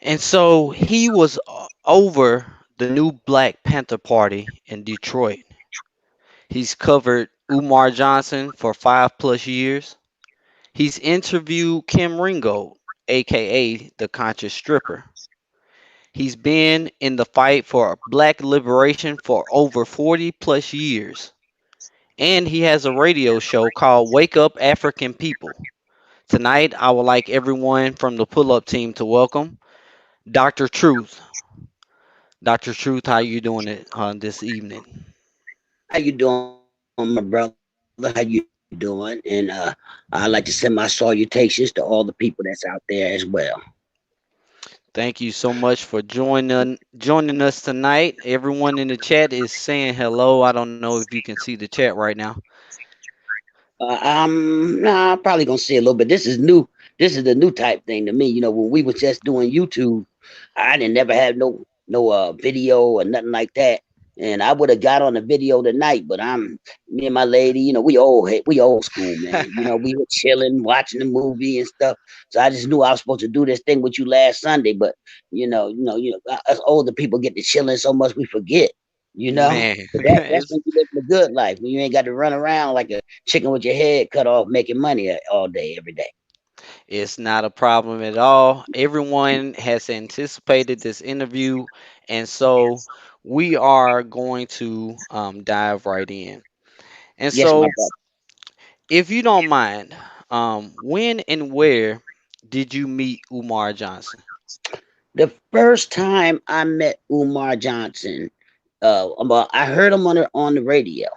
And so he was over the new Black Panther Party in Detroit. He's covered Umar Johnson for 5+ years. He's interviewed Kim Ringold, aka the conscious stripper. He's been in the fight for black liberation for over 40+ years. And he has a radio show called Wake Up African People. Tonight, I would like everyone from the pull up team to welcome Dr. Truth. Dr. Truth, how you doing it this evening? How you doing, my brother? How you doing? And I'd like to send my salutations to all the people that's out there as well. Thank you so much for joining us tonight. Everyone in the chat is saying hello. I don't know if you can see the chat right now. Nah, I'm probably gonna say a little bit. This is new. This is the new type thing to me. When we was just doing YouTube, I didn't never have no video or nothing like that. And I would have got on the video tonight, but me and my lady, we old school, man. We were chilling, watching the movie and stuff. So I just knew I was supposed to do this thing with you last Sunday, but us older people get to chilling so much we forget. Man, But that's when you live the good life, when you ain't got to run around like a chicken with your head cut off, making money all day, every day. it's not a problem at all. Everyone has anticipated this interview, and so we are going to dive right in. And Yes, my so, brother. if you don't mind, when and where did you meet Umar Johnson? The first time I met Umar Johnson, well, I heard him on the radio,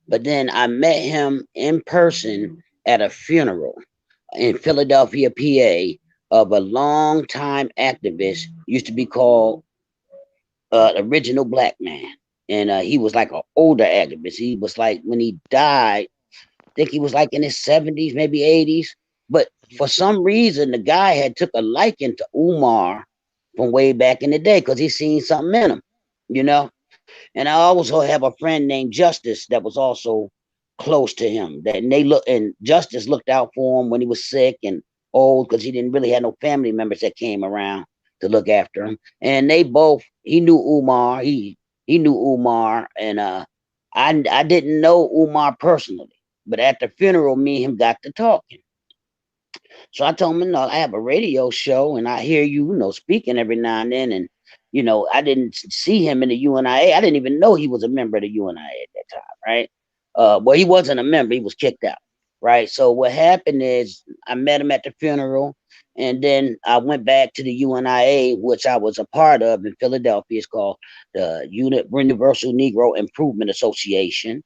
but then I met him in person at a funeral in Philadelphia, PA, of a longtime activist, used to be called Original Black Man. And he was like an older activist. He was like, when he died, I think he was like in his 70s, maybe 80s. But for some reason, the guy had took a liking to Umar from way back in the day because he seen something in him, you know. And I also have a friend named Justice that was also close to him. And Justice looked out for him when he was sick and old because he didn't really have no family members that came around to look after him. And he knew Umar. He knew Umar, and I didn't know Umar personally, but at the funeral, me and him got to talking. So I told him, no, I have a radio show and I hear you, speaking every now and then. And, I didn't see him in the UNIA. I didn't even know he was a member of the UNIA at that time, right? Well, he wasn't a member. He was kicked out, right? So what happened is I met him at the funeral, and then I went back to the UNIA, which I was a part of in Philadelphia. It's called the Universal Negro Improvement Association,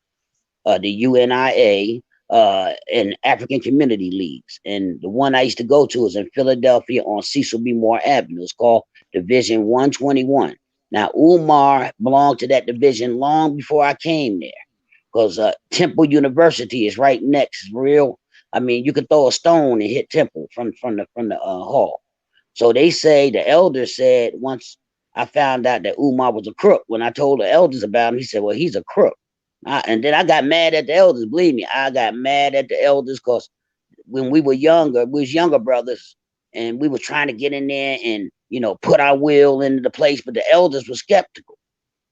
the UNIA, and African Community Leagues. And the one I used to go to is in Philadelphia on Cecil B. Moore Avenue. It's called Division 121. Now, Umar belonged to that division long before I came there because Temple University is right next. I mean, you could throw a stone and hit Temple from the hall. So they say, the elders said, once I found out that Umar was a crook, when I told the elders about him, he said, well, he's a crook. And then I got mad at the elders. Believe me, I got mad at the elders because when we were younger, we was younger brothers, and we were trying to get in there and put our will into the place, but the elders were skeptical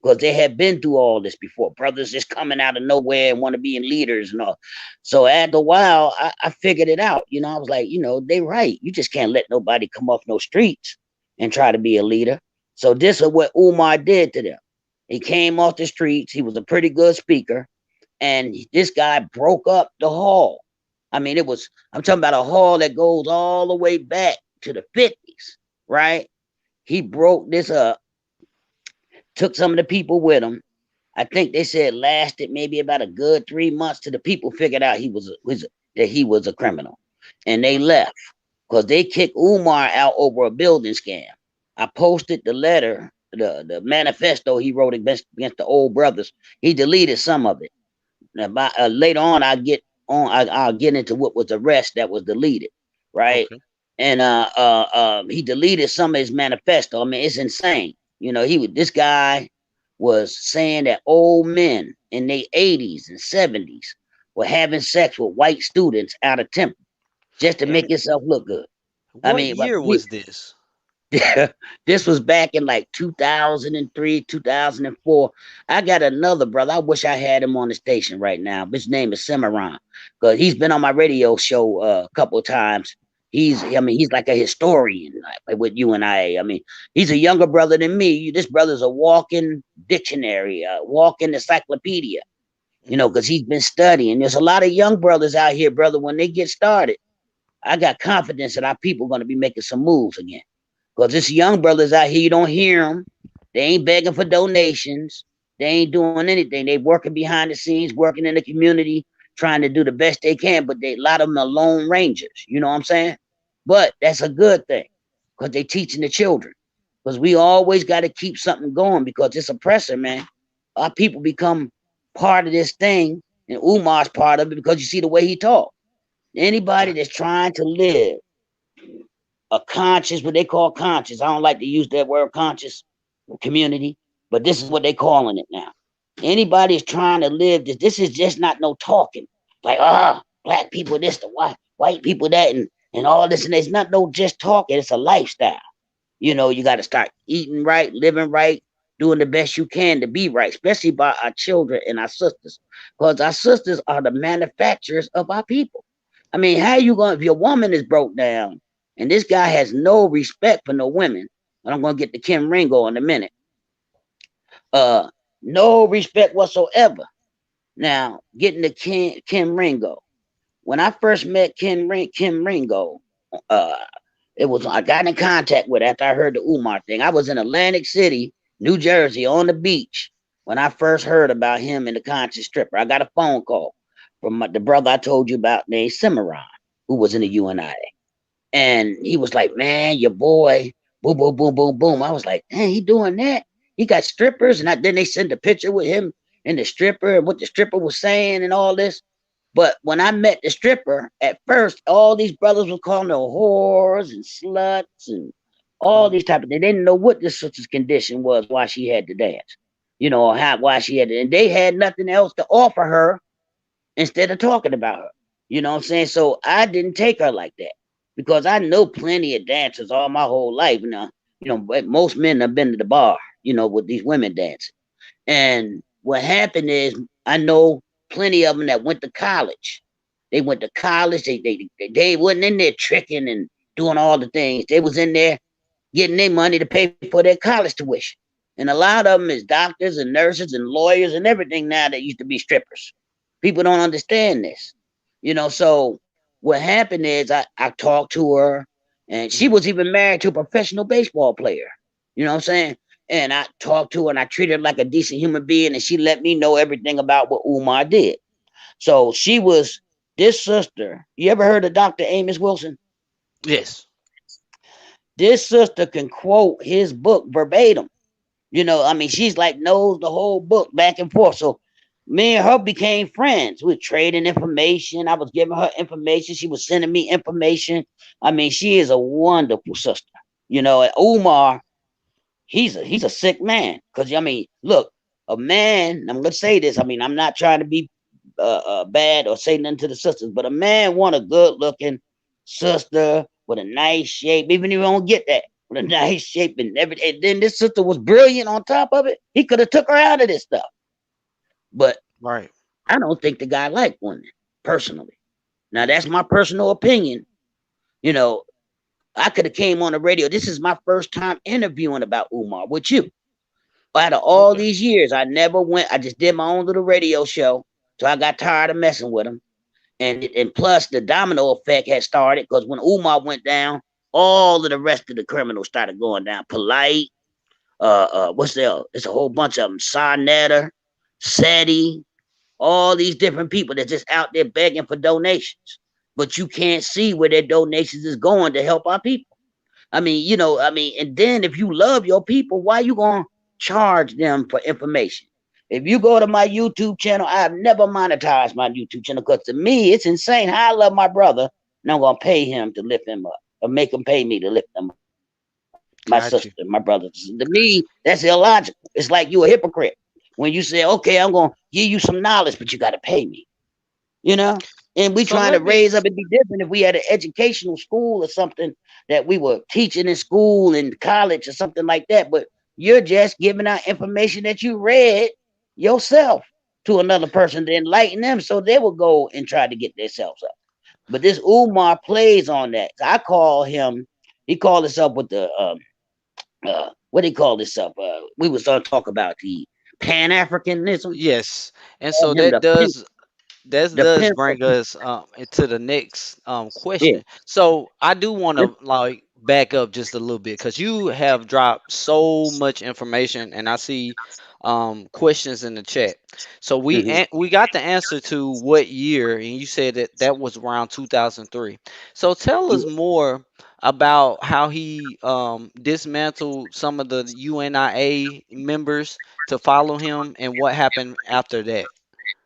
because they had been through all this before. Brothers just coming out of nowhere and want to be in leaders and all. So after a while, I figured it out. I was like, they right. You just can't let nobody come off no streets and try to be a leader. So this is what Umar did to them. He came off the streets. He was a pretty good speaker. And this guy broke up the hall. I mean, I'm talking about a hall that goes all the way back to the 50s, right? He broke this up, took some of the people with him. I think they said lasted maybe about a good 3 months till the people figured out that he was a criminal. And they left because they kicked Umar out over a building scam. I posted the letter, the manifesto he wrote against the old brothers. He deleted some of it. Now, later on, I'll get into what was the rest that was deleted, right? Okay. And he deleted some of his manifesto. I mean, it's insane. This guy was saying that old men in their 80s and 70s were having sex with white students out of temper just to make And yourself look good. I what mean, but year was this? this was back in like 2003, 2004. I got another brother. I wish I had him on the station right now. His name is Cimarron because he's been on my radio show a couple of times. He's like a historian like with you and I mean, he's a younger brother than me. This brother's a walking dictionary, a walking encyclopedia, Hmm. because he's been studying. There's a lot of young brothers out here, brother. When they get started, I got confidence that our people are going to be making some moves again. Because this young brothers out here, you don't hear them. They ain't begging for donations. They ain't doing anything. They working behind the scenes, working in the community, trying to do the best they can. But a lot of them are lone rangers. You know what I'm saying? But that's a good thing because they teaching the children. Because we always got to keep something going because it's oppressor, man. Our people become part of this thing, and Umar's part of it because you see the way he talk. Anybody Right. that's trying to live a conscious, what they call conscious. I don't like to use that word conscious community, but this is Hmm. what they calling it now. Anybody is trying to live this. This is just not no talking. Like, black people this, the white people that, and all this, and it's not no just talking. It's a lifestyle. You got to start eating right, living right, doing the best you can to be right, especially by our children and our sisters, because our sisters are the manufacturers of our people. I mean, how you going if your woman is broke down and this guy has no respect for no women? And I'm gonna get to Kim Ringo in a minute. Uh, no respect whatsoever. Now, getting to Kim Ringo. When I first met Kim Ringo, uh, it was I got in contact with after I heard the Umar thing. I was in Atlantic City, New Jersey, on the beach when I first heard about him and the conscious stripper. I got a phone call from the brother I told you about named Cimarron, who was in the UNIA. And he was like, "Man, your boy, boom, boom, boom, boom, boom." I was like, "Man, he doing that? He got strippers?" And then they sent a picture with him and the stripper and what the stripper was saying and all this. But when I met the stripper, at first, all these brothers were calling her whores and sluts and all Hmm. these type of things. They didn't know what this sister's condition was, why she had to dance, or why she had to. And they had nothing else to offer her instead of talking about her. You know what I'm saying? So I didn't take her like that because I know plenty of dancers all my whole life. But most men have been to the bar, with these women dancing. And what happened is, I know plenty of them that went to college. They went to college. They wasn't in there tricking and doing all the things. They was in there getting their money to pay for their college tuition. And a lot of them is doctors and nurses and lawyers and everything now that used to be strippers. People don't understand this. So what happened is I talked to her and she Hmm. was even married to a professional baseball player. You know what I'm saying? And I talked to her and I treated her like a decent human being and she let me know everything about what Umar did. So she was this sister. You ever heard of Dr. Amos Wilson? Yes. This sister can quote his book verbatim. I mean, she's like knows the whole book back and forth. So me and her became friends. We were trading information. I was giving her information. She was sending me information. I mean, she is a wonderful sister. And Umar, he's a sick man. Cause I mean, look, a man. I'm gonna say this. I mean, I'm not trying to be bad or say nothing to the sisters, but a man want a good looking sister with a nice shape. Even if you don't get that, with a nice shape and everything. And then this sister was brilliant on top of it. He could have took her out of this stuff, but Right. I don't think the guy liked women personally. Now that's Hmm. my personal opinion. You know, I could have came on the radio. This is my first time interviewing about Umar with you. Out of all Okay. these years, I never went. I just did my own little radio show. So I got tired of messing with him. And plus the domino effect had started because when Umar went down, all of the rest of the criminals started going down. Polite, what's there? It's a whole bunch of them. Sarnetta, Seti, all these different people that's just out there begging for donations, but you can't see where their donations is going to help our people. And then if you love your people, why you gonna charge them for information? If you go to my YouTube channel, I've never monetized my YouTube channel because to me it's insane how I love my brother and I'm gonna pay him to lift him up or make him pay me to lift him up. My sister, Got you. my brother. To me, that's illogical. It's like you a hypocrite. when you say, okay, I'm gonna give you some knowledge, but you gotta pay me, you know? And we So trying to let me raise up, it'd be different if we had an educational school or something that we were teaching in school and college or something like that. But you're just giving out information that you read yourself to another person to enlighten them so they will go and try to get themselves up. But this Umar plays on that. I call him, he called us up with the what do he call this up? We was gonna talk about the Pan-Africanism. yes, and Called so him that the does pimp. bring us into the next Yeah. question. So I do want to like back up just a little bit because you have dropped so much information, and I see questions in the chat. So Mhm. we got the answer to what year, and you said that that was around 2003. So tell us more about how he dismantled some of the UNIA members to follow him, and what happened after that.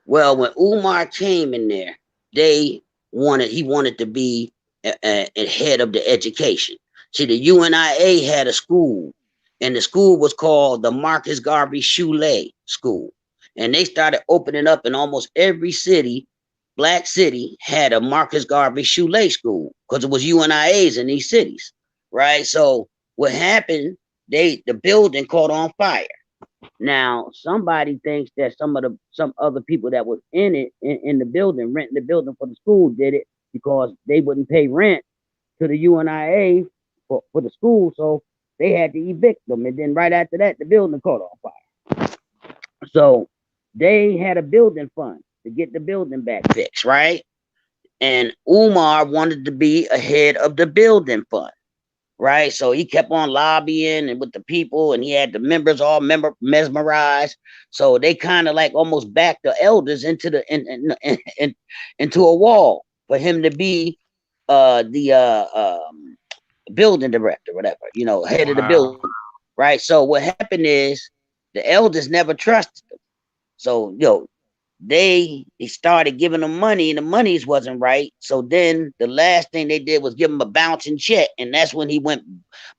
Well, when Umar came in there, they he wanted to be a head of the education. See, the UNIA had a school, and the school was called the Marcus Garvey Shule School. And they started opening up in almost every city. Black city had a Marcus Garvey Shule School because it was UNIAs in these cities, right? So what happened? The building caught on fire. Now, somebody thinks that some other people that was in it in the building, renting the building for the school, did it because they wouldn't pay rent to the UNIA for the school, so they had to evict them. And then right after that, the building caught on fire. So they had a building fund to get the building back fixed, right? And Umar wanted to be ahead of the building fund, right? So he kept on lobbying and with the people, and he had the members all mesmerized. So they kind of like almost backed the elders into into a wall for him to be the building director, whatever, head of the Wow. building, right? So what happened is the elders never trusted them. So they started giving him money and the monies wasn't right. So then the last thing they did was give him a bouncing check, and that's when he went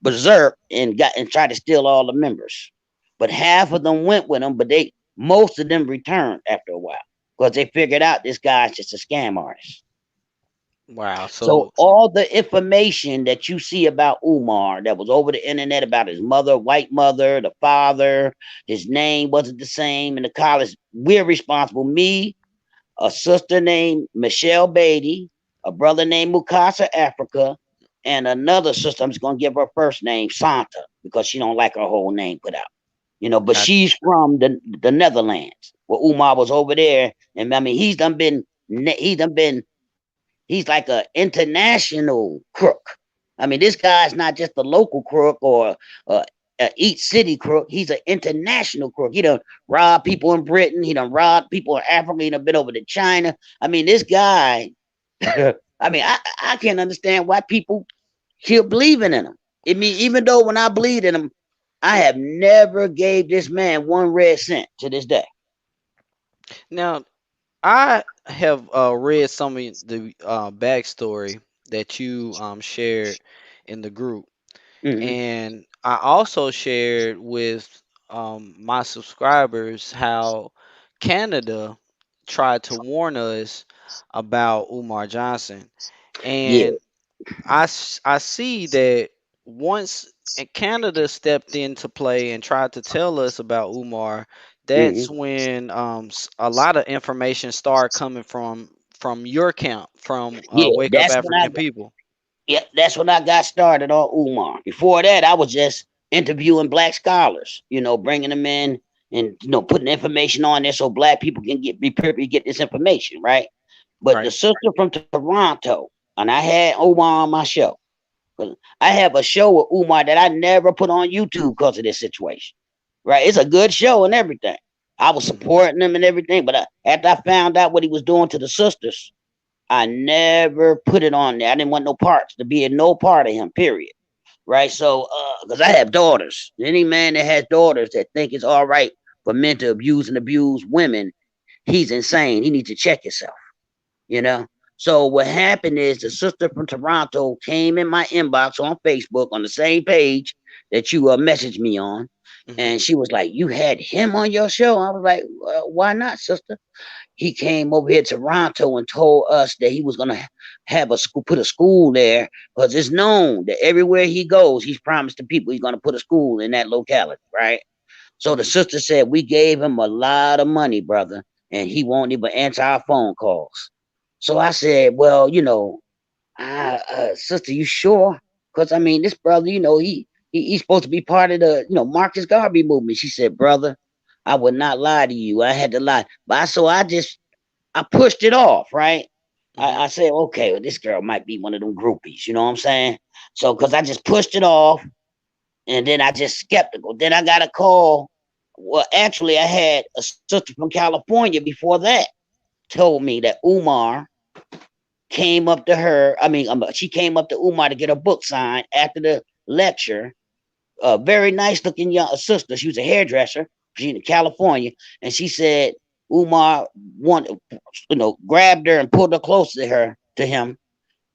berserk and got and tried to steal all the members. But half of them went with him, but they most of them returned after a while because they figured out this guy's just a scam artist. Wow. So So all the information that you see about Umar that was over the internet about his mother, white mother, the father, his name wasn't the same in the college, we're responsible. Me, a sister named Michelle Beatty, a brother named Mukasa Africa, and another sister. I'm just gonna give her first name Santa because she don't like her whole name put out. But got she's from the Netherlands, where Umar was over there, and I mean he's like a international crook. I mean, this guy's not just a local crook or each city crook. He's an international crook. He done robbed people in Britain. He done robbed people in Africa. He done been over to China. I mean, this guy. I mean, I can't understand why people still believing in him. I mean, even though when I believe in him, I have never gave this man one red cent to this day. now I have read some of the backstory that you shared in the group, Hmm. and I also shared with my subscribers how Canada tried to warn us about Umar Johnson, Yeah. and I see that once Canada stepped into play and tried to tell us about Umar, that's Hmm. when a lot of information started coming from your camp, from Yeah. Wake Up African People. Yep, that's when I got started on Umar. Before that, I was just interviewing black scholars, bringing them in and putting information on there so black people can be privy to get this information, right? But the Right. sister from Toronto, and I had Umar on my show. I have a show with Umar that I never put on YouTube because of this situation, right? It's a good show and everything. I was Hmm. supporting him and everything, but after I found out what he was doing to the sisters, I never put it on there. I didn't want no parts to be in no part of him, period. Right. So, because I have daughters, any man that has daughters that think it's all right for men to abuse and abuse women, he's insane. He needs to check himself, you know? So, what happened is the sister from Toronto came in my inbox on Facebook on the same page that you messaged me on. Mhm. And she was like, "You had him on your show?" I was like, "Why not, sister?" He came over here to Toronto and told us that he was gonna have a school, put a school there, because it's known that everywhere he goes, he's promised the people he's gonna put a school in that locality, right? So the Mhm. sister said we gave him a lot of money, brother, and he won't even answer our phone calls. So I said, well, sister, you sure? Because I mean, this brother, he's supposed to be part of the, Marcus Garvey movement. She said, brother, I would not lie to you. I had to lie, but I pushed it off, right? Mhm. I said, okay, well, this girl might be one of them groupies. You know what I'm saying? So because I just pushed it off, and then I just skeptical. Then I got a call. Well, actually, I had a sister from California before that told me that Umar came up to her. I mean, she came up to Umar to get her book signed after the lecture. A very nice looking young sister. She was a hairdresser. She's in California, and she said Umar wanted, grabbed her and pulled her close to him,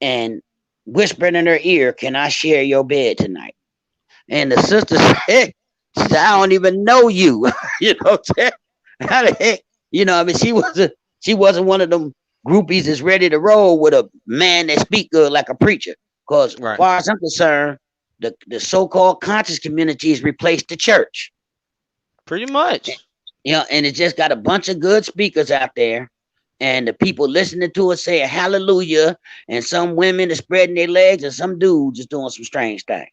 and whispered in her ear, "Can I share your bed tonight?" And the sister said, "I don't even know you." you know what I'm saying? How the heck? I mean, she wasn't one of them groupies that's ready to roll with a man that speak good like a preacher. Because Right. far as I'm concerned, the so-called conscious community has replaced the church. Pretty much. And it just got a bunch of good speakers out there, and the people listening to it saying hallelujah, and some women are spreading their legs, and some dudes just doing some strange things.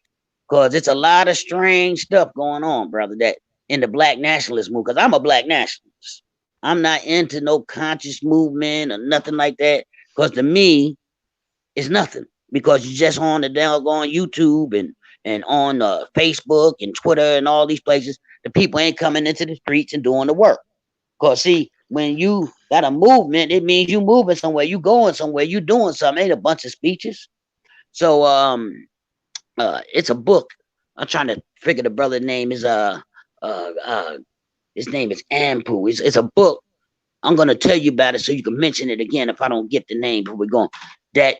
Because it's a lot of strange stuff going on, brother, that in the black nationalist movement. Because I'm a black nationalist. I'm not into no conscious movement or nothing like that. Because to me, it's nothing. Because you're just on the doggone YouTube and on Facebook and Twitter and all these places. The people ain't coming into the streets and doing the work. Cause see, when you got a movement, it means you moving somewhere, you going somewhere, you doing something. Ain't a bunch of speeches. So it's a book. I'm trying to figure the brother's name is uh uh his name is Ampu. It's a book. I'm gonna tell you about it so you can mention it again if I don't get the name before we're going. That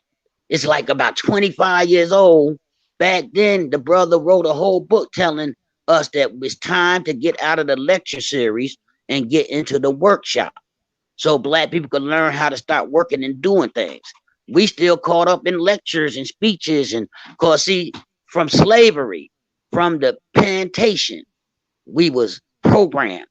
it's like about 25 years old. Back then, the brother wrote a whole book telling us that it's time to get out of the lecture series and get into the workshop so black people could learn how to start working and doing things. We still caught up in lectures and speeches, and cause see, from slavery, from the plantation, we was programmed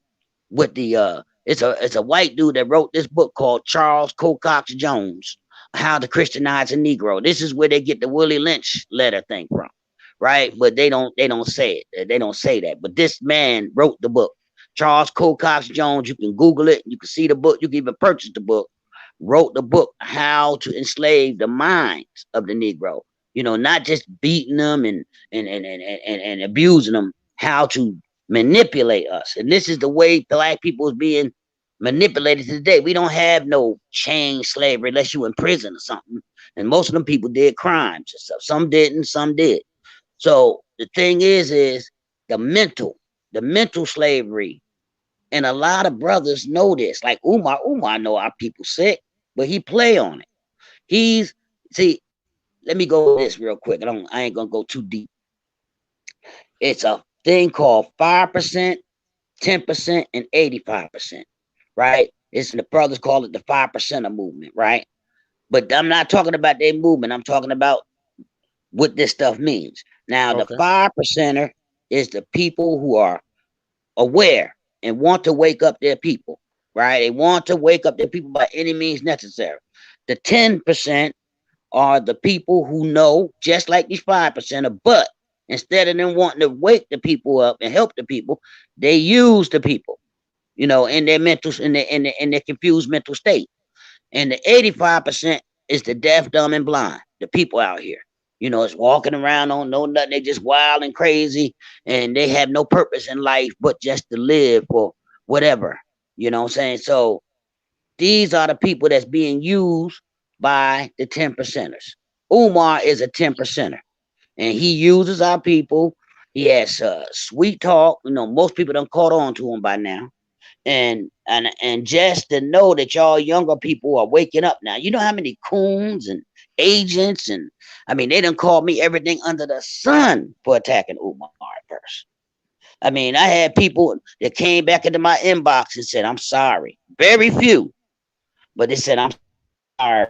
with the it's a white dude that wrote this book called Charles Cocox Jones, How to Christianize a Negro. This is where they get the Willie Lynch letter thing from, right? But they don't say it. They don't say that. But this man wrote the book. Charles Cocox Jones. You can Google it. You can see the book. You can even purchase the book. Wrote the book How to Enslave the Minds of the Negro. Not just beating them and abusing them. How to manipulate us. And this is the way black people is being manipulated today. We don't have no chain slavery unless you in prison or something. And most of them people did crimes and stuff. Some didn't, some did. So the thing is the mental slavery. And a lot of brothers know this. Like Umar know our people sick, but he play on it. He's see, let me go with this real quick. I ain't gonna go too deep. It's a thing called 5%, 10%, and 85%, right? It's the brothers call it the 5%er movement, right? But I'm not talking about their movement. I'm talking about what this stuff means. Now, the Okay. 5%er is the people who are aware and want to wake up their people, right? They want to wake up their people by any means necessary. The 10% are the people who know, just like these 5%er, but instead of them wanting to wake the people up and help the people, they use the people, in their mental in their confused mental state. And the 85% is the deaf, dumb, and blind, the people out here. It's walking around, don't know nothing. They just wild and crazy, and they have no purpose in life but just to live for whatever. You know what I'm saying? So these are the people that's being used by the 10%ers. Umar is a 10%er, and he uses our people. He has sweet talk. Most people don't caught on to him by now, and just to know that y'all younger people are waking up now. You know how many coons and agents, and I mean they done called me everything under the sun for attacking Umar at first. I mean, I had people that came back into my inbox and said, I'm sorry. Very few, but they said, I'm sorry, brother, you was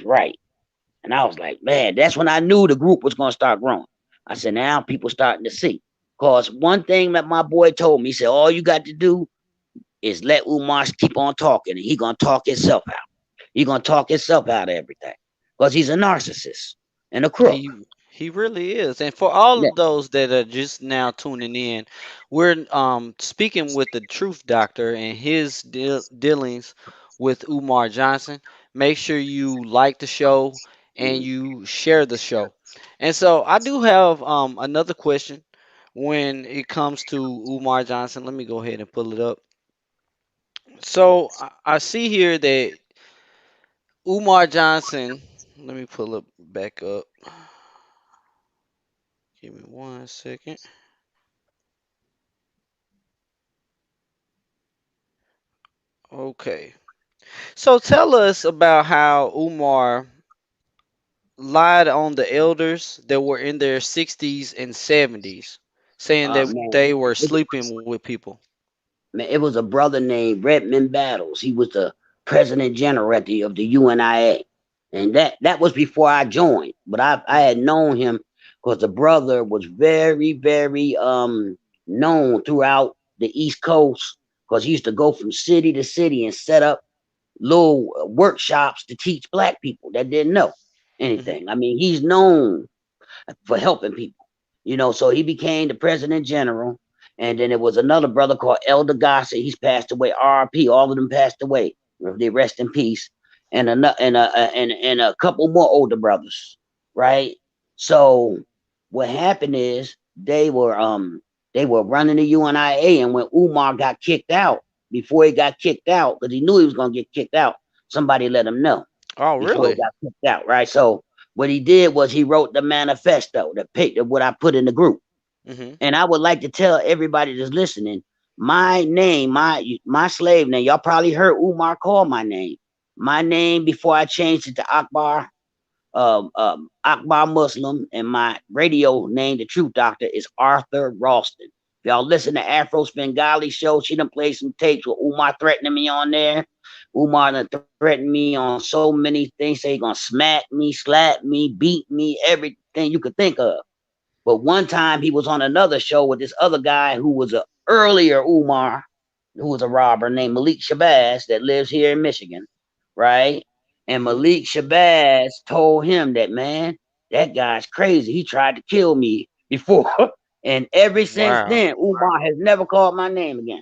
right. And I was like, man, that's when I knew the group was going to start growing. I said, now people starting to see. Because one thing that my boy told me, he said, all you got to do is let Umar keep on talking, and he going to talk himself out. He going to talk himself out of everything. Because he's a narcissist and a crook. He really is. And for all Yeah. of those that are just now tuning in, we're speaking with the Truth Doctor and his dealings with Umar Johnson. Make sure you like the show and you share the show. And so I do have another question when it comes to Umar Johnson. Let me go ahead and pull it up. So I see here that Umar Johnson, let me pull it back up. Give me 1 second. Okay. So tell us about how Umar lied on the elders that were in their 60s and 70s, saying that Man, they were it, sleeping with people. man, it was a brother named Redmond Battles. He was the president general of the UNIA, and that was before I joined. But I Mhm, had known him because the brother was very known throughout the East Coast because he used to go from city to city and set up little workshops to teach black people that didn't know mhm, anything. I mean, he's known for helping people. So he became the president general. And then there was another brother called Elder Gossett. He's passed away. RP. All of them passed away. They rest in peace. And a couple more older brothers, right? So what happened is they were running the UNIA, and when Umar got kicked out, before he got kicked out, because he knew he was gonna get kicked out, somebody let him know Oh, before he really? got kicked out, right? So what he did was he wrote the manifesto, the picture, what I put in the group. Mhm, And I would like to tell everybody that's listening, my name, my slave name, y'all probably heard Umar call my name. My name before I changed it to Akbar Muslim, and my radio name, the Truth Doctor, is Arthur Ralston. If y'all listen to Afro Bengali show, she done played some tapes with Umar threatening me on there. Umar done threatened me on so many things. Say he gonna smack me, slap me, beat me, everything you could think of. But one time he was on another show with this other guy who was a earlier Umar, who was a robber named Malik Shabazz that lives here in Michigan, right? And mhm. Malik Shabazz told him that, man, that guy's crazy. He tried to kill me before. And ever since Wow. then, Umar has never called my name again.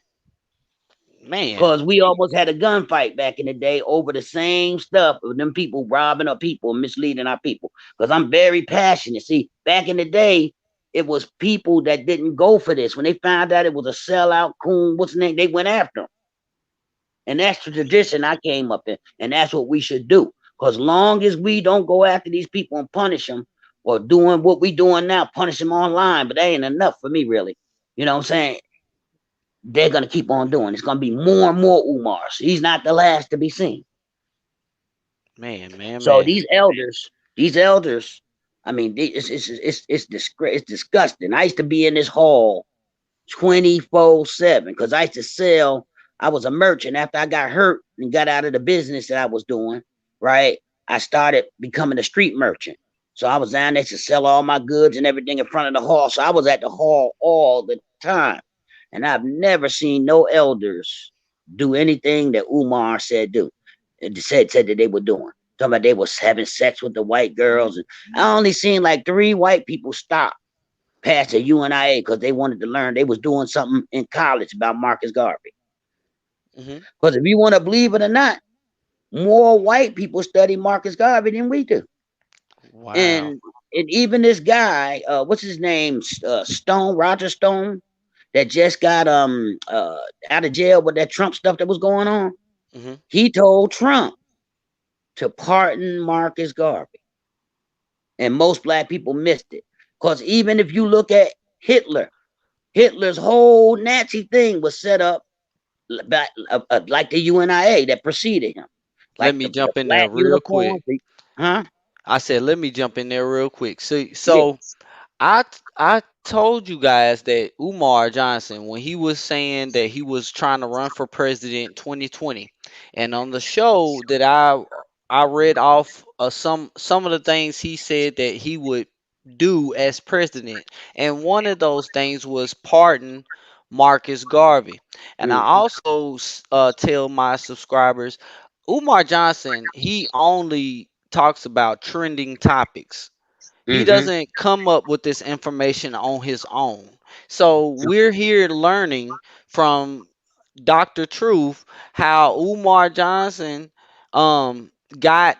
Man, Because we almost had a gunfight back in the day over the same stuff of them people robbing our people and misleading our people. Because I'm very passionate. See, back in the day, it was people that didn't go for this. When they found out it was a sellout coon, what's the name? They went after him. And that's the tradition I came up in. And that's what we should do. Because long as we don't go after these people and punish them, or doing what we doing now, punish them online, but that ain't enough for me, really. You know what I'm saying? They're gonna keep on doing. It's gonna be more and more Umars. He's not the last to be seen. man, man, So man. these elders, I mean, it's disgusting. I used to be in this hall 24/7 because I used to sell. I was a merchant after I got hurt and got out of the business that I was doing. Right, I started becoming a street merchant. So I was down there to sell all my goods and everything in front of the hall. So I was at the hall all the time. And I've never seen no elders do anything that Umar said do. It said that they were doing. Talking about they was having sex with the white girls. And I only seen like 3 white people stop past the UNIA because they wanted to learn. They was doing something in college about Marcus Garvey. Mhm. Because if you want to believe it or not, more white people study Marcus Garvey than we do. Wow. And even this guy, what's his name, Stone, Roger Stone, that just got out of jail with that Trump stuff that was going on. Mhm. He told Trump to pardon Marcus Garvey, and most black people missed it. Because even if you look at Hitler, Hitler's whole Nazi thing was set up like the UNIA that preceded him, Let like me the jump in there black real quick. uniform. Huh? I said, let me jump in there real quick. So, Yeah. I told you guys that Umar Johnson, when he was saying that he was trying to run for president 2020, and on the show that I read off some of the things he said that he would do as president, and one of those things was pardon Marcus Garvey. And I Mm-hmm. also tell my subscribers, Umar Johnson, he only talks about trending topics. He Mm-hmm. doesn't come up with this information on his own. So we're here learning from Dr. Truth how Umar Johnson got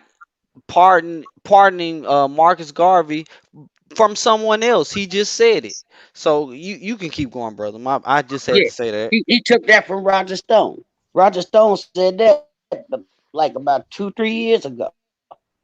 pardoning Marcus Garvey from someone else. He just said it. So you can keep going, brother. I just had Yeah, to say that. he took that from Roger Stone. Roger Stone said that like about 2-3 years ago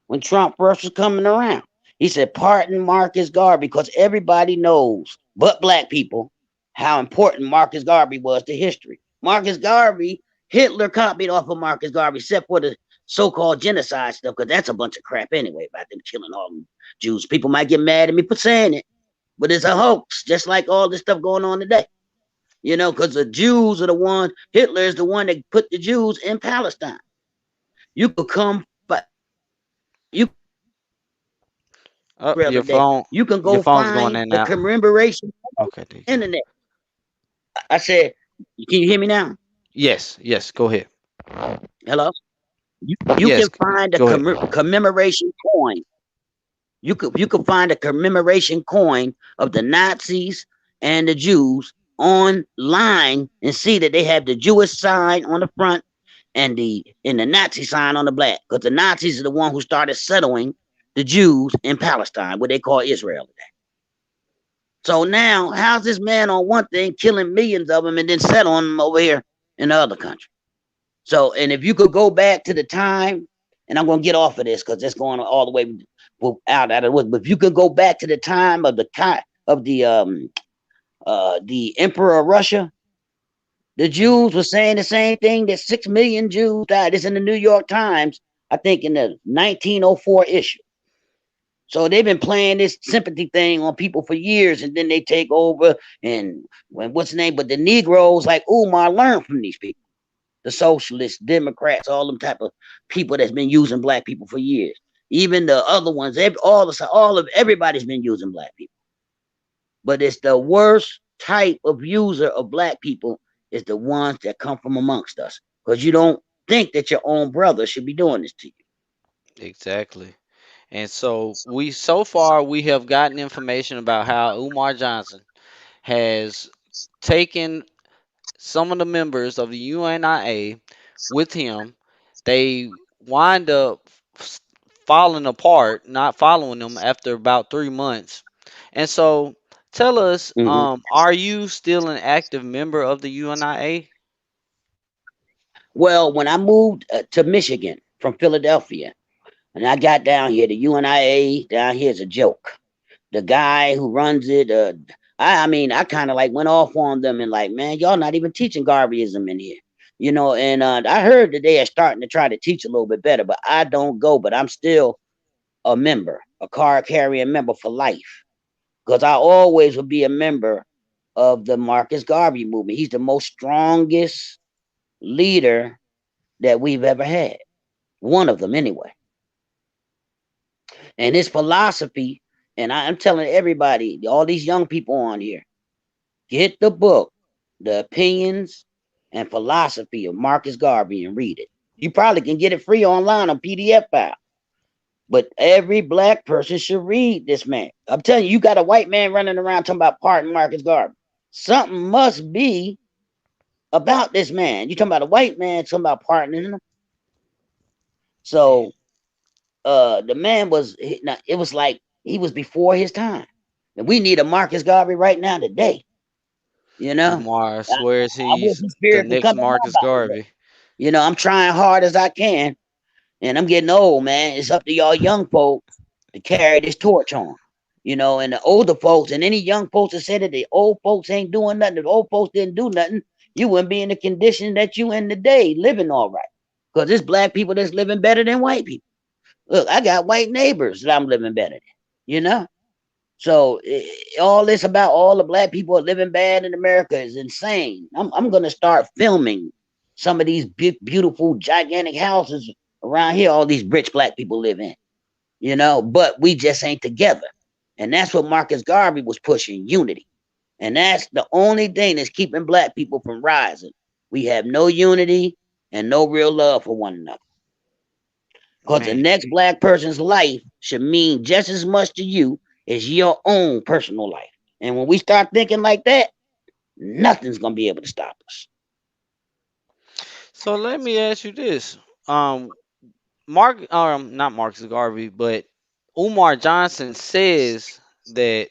when Trump first was coming around. He said, "Pardon Marcus Garvey," because everybody knows, but black people, how important Marcus Garvey was to history. Marcus Garvey, Hitler copied off of Marcus Garvey, except for the so-called genocide stuff, because that's a bunch of crap anyway about them killing all them Jews. People might get mad at me for saying it, but it's a hoax, just like all this stuff going on today. Because the Jews are the one, Hitler is the one that put the Jews in Palestine. You could come, but you can go find Israel today. Oh, You can go your find phone's the going in and out. commemoration Okay, there you go. internet. I said, can you hear me now? Yes, yes, go ahead. Hello? You Yes, can find the go ahead. commemoration coin. You could find a commemoration coin of the Nazis and the Jews online and see that they have the Jewish sign on the front and the Nazi sign on the black. Because the Nazis are the one who started settling the Jews in Palestine, what they call Israel today. So now, how's this man on one thing killing millions of them and then settling them over here in the other country? So, and if you could go back to the time, and I'm going to get off of this because it's going all the way out of the woods. But if you could go back to the time of the Emperor of Russia, the Mhm. Jews were saying the same thing that 6 million Jews died. It's in the New York Times, I think, in the 1904 issue. So they've been playing this sympathy thing on people for years, and then they take over and what's the name? But the Negroes like Umar learn from these people, the socialists, Democrats, all them type of people that's been using black people for years. Even the other ones, everybody's been using black people. But it's the worst type of user of black people is the ones that come from amongst us. Because you don't think that your own brother should be doing this to you. Exactly. And so so far we have gotten information about how Umar Johnson has taken some of the members of the UNIA with him. They wind up f- falling apart, not following them after about 3 months. And so tell us, Mm-hmm. are you still an active member of the UNIA? Well, when I moved to Michigan from Philadelphia, and I got down here, the UNIA down here is a joke. The guy who runs it, I mean, I kind of like went off on them and like, man, y'all not even teaching Garveyism in here, And I heard that they are starting to try to teach a little bit better, but I don't go. But I'm still a member, a card carrying member for life, because I always will be a member of the Marcus Garvey movement. He's the most strongest leader that we've ever had. One of them, anyway. And his philosophy, and I'm telling everybody, all these young people on here, get the book, The Opinions and Philosophy of Marcus Garvey, and read it. You probably can get it free online on PDF file. But every black person should read this man. I'm telling you, you got a white man running around talking about pardon Marcus Garvey. Something must be about this man. You talking about a white man talking about pardoning him. So the man it was like he was before his time. And we need a Marcus Garvey right now today. You know, Umar I, swears I wish he's the the spirit could next come in my Marcus body. But, Garvey. I'm trying hard as I can, and I'm getting old, man. It's up to y'all young folks to carry this torch on. And the older folks and any young folks that said that the old folks ain't doing nothing, the old folks didn't do nothing, you wouldn't be in the condition that you in today, living all right. Because there's black people that's living better than white people. Look, I got white neighbors that I'm living better than, you know? So all this about all the black people living bad in America is insane. I'm gonna start filming some of these beautiful gigantic houses around here. All these rich black people live in, but we just ain't together, and that's what Marcus Garvey was pushing: unity. And that's the only thing that's keeping black people from rising. We have no unity and no real love for one another. Because the Man. next black person's life should mean just as much to you as your own personal life. And when we start thinking like that, nothing's gonna be able to stop us. So let me ask you this. Um, not Marcus Garvey, but Umar Johnson says that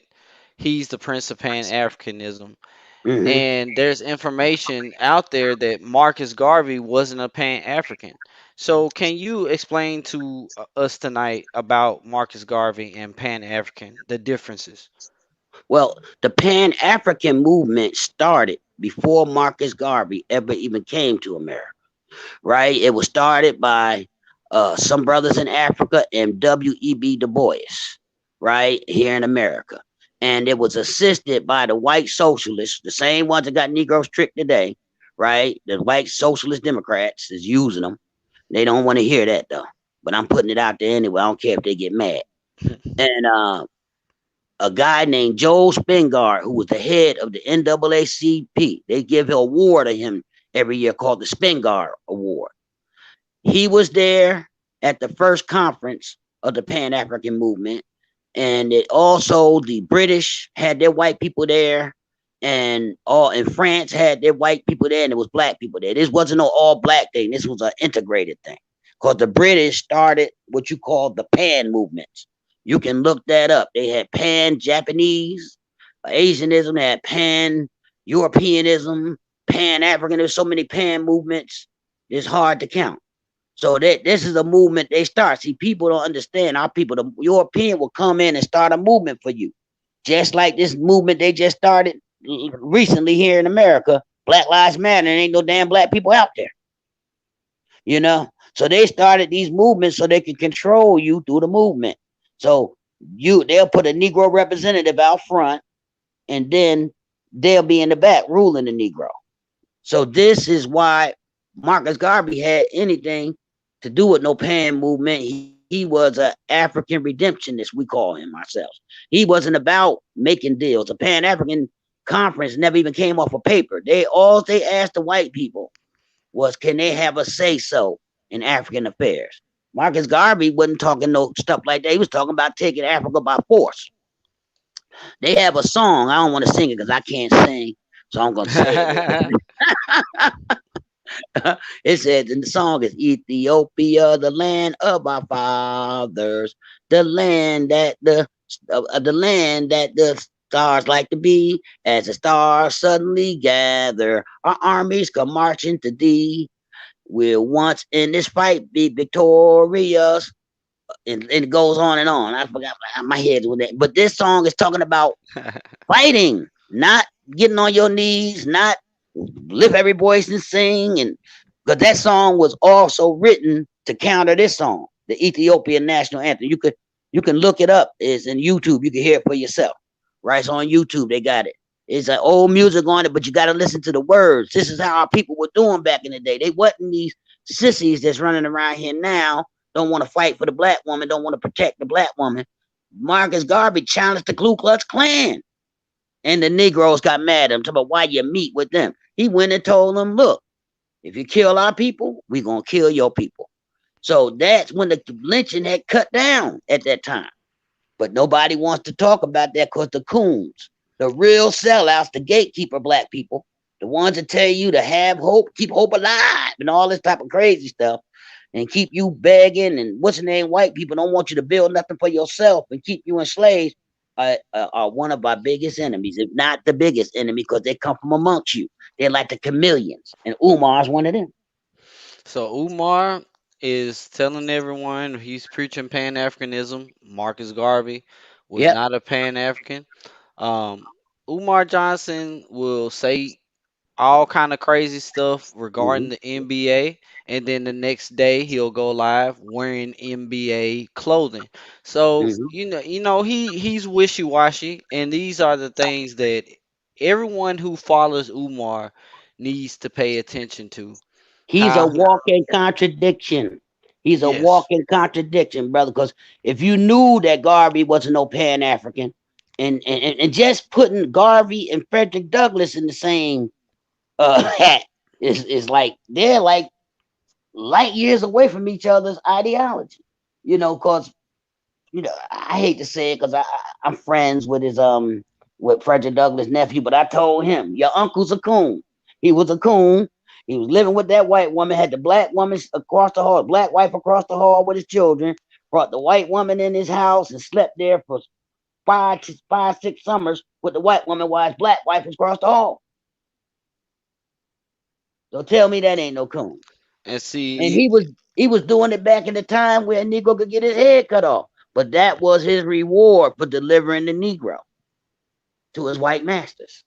he's the Prince of Pan Africanism. Hmm. And there's information out there that Marcus Garvey wasn't a Pan African. So, can you explain to us tonight about Marcus Garvey and Pan African, the differences? Well, the Pan African movement started before Marcus Garvey ever even came to America. Right? It was started by some brothers in Africa and W.E.B. Du Bois, right? Here in America. And it was assisted by the white socialists, the same ones that got Negroes tricked today, right? The white socialist Democrats is using them. They don't want to hear that though. But I'm putting it out there anyway. I don't care if they get mad. And a guy named Joel Spingard, who was the head of the NAACP, they give an award to him every year called the Spingard Award. He was there at the first conference of the Pan African movement, and it also the British had their white people there, and all in France had their white people there, and it was black people there. This wasn't no all black thing. This was an integrated thing because the British started what you call the Pan movements. You can look that up. They had Pan Japanese, Asianism, they had Pan Europeanism, Pan African. There's so many Pan movements. It's hard to count. So that this is a movement they start. See, people don't understand. Our people, the European will come in and start a movement for you. Just like this movement they just started recently here in America, Black Lives Matter, and ain't no damn black people out there, you know? So they started these movements so they could control you through the movement. So they'll put a Negro representative out front and then they'll be in the back ruling the Negro. So this is why Marcus Garvey had anything to do with no Pan movement. He was an African redemptionist, we call him ourselves. He wasn't about making deals. The Pan African Conference never even came off of paper. They asked the white people was, can they have a say so in African affairs? Marcus Garvey wasn't talking no stuff like that. He was talking about taking Africa by force. They have a song. I don't want to sing it because I can't sing, so I'm gonna say it. It says in the song is Ethiopia, the land of our fathers, the land that the stars like to be. As the stars suddenly gather, our armies come marching to thee. We'll once in this fight be victorious. And it goes on and on. I forgot my head with that. But this song is talking about fighting, not getting on your knees, not lift every voice and sing. And because that song was also written to counter this song, the Ethiopian national anthem. You can look it up. It's in YouTube. You can hear it for yourself. Right, it's on YouTube. They got it. It's like old music on it, but you got to listen to the words. This is how our people were doing back in the day. They wasn't these sissies that's running around here now. Don't want to fight for the black woman. Don't want to protect the black woman. Marcus Garvey challenged the Ku Klux Klan. And the Negroes got mad at him, talking about why you meet with them. He went and told them, look, if you kill our people, we're going to kill your people. So that's when the lynching had cut down at that time. But nobody wants to talk about that because the coons, the real sellouts, the gatekeeper black people, the ones that tell you to have hope, keep hope alive, and all this type of crazy stuff, and keep you begging, and what's the name, white people don't want you to build nothing for yourself and keep you enslaved, are one of our biggest enemies, if not the biggest enemy, because they come from amongst you. They're like the chameleons, and Umar's one of them. So Umar is telling everyone he's preaching Pan Africanism. Marcus Garvey was Yep. not a Pan African. Um, Umar Johnson will say all kind of crazy stuff Hmm. regarding the NBA, and then the next day he'll go live wearing NBA clothing. So Hmm. he's wishy-washy, and these are the things that everyone who follows Umar needs to pay attention to. He's a How he, walking contradiction. He's a yes, walking contradiction, brother. Because if you knew that Garvey wasn't no Pan African, and just putting Garvey and Frederick Douglass in the same hat is like they're like light years away from each other's ideology. Because I hate to say it because I'm friends with his with Frederick Douglass' nephew, but I told him your uncle's a coon. He was a coon. He was living with that white woman, had the black woman across the hall, black wife across the hall with his children, brought the white woman in his house and slept there for 6 summers with the white woman while his black wife was across the hall. So tell me that ain't no coon. and And see, he was doing it back in the time where a Negro could get his head cut off. But that was his reward for delivering the Negro to his white masters.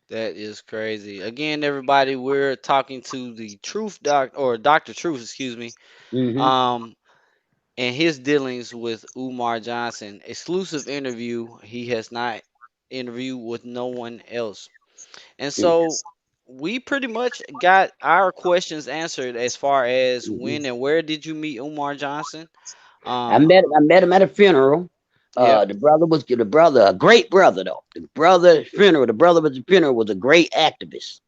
that is crazy. Again, everybody, we're talking to the Truth Doc or Dr. Truth, excuse me. Hmm. Um, and his dealings with Umar Johnson. Exclusive interview. He has not interviewed with no one else. And so we pretty much got our questions answered as far as Hmm. when and where did you meet Umar Johnson? I Um, met I met him at a funeral. yep. The brother, a great brother though. The brother was the funeral was a great activist.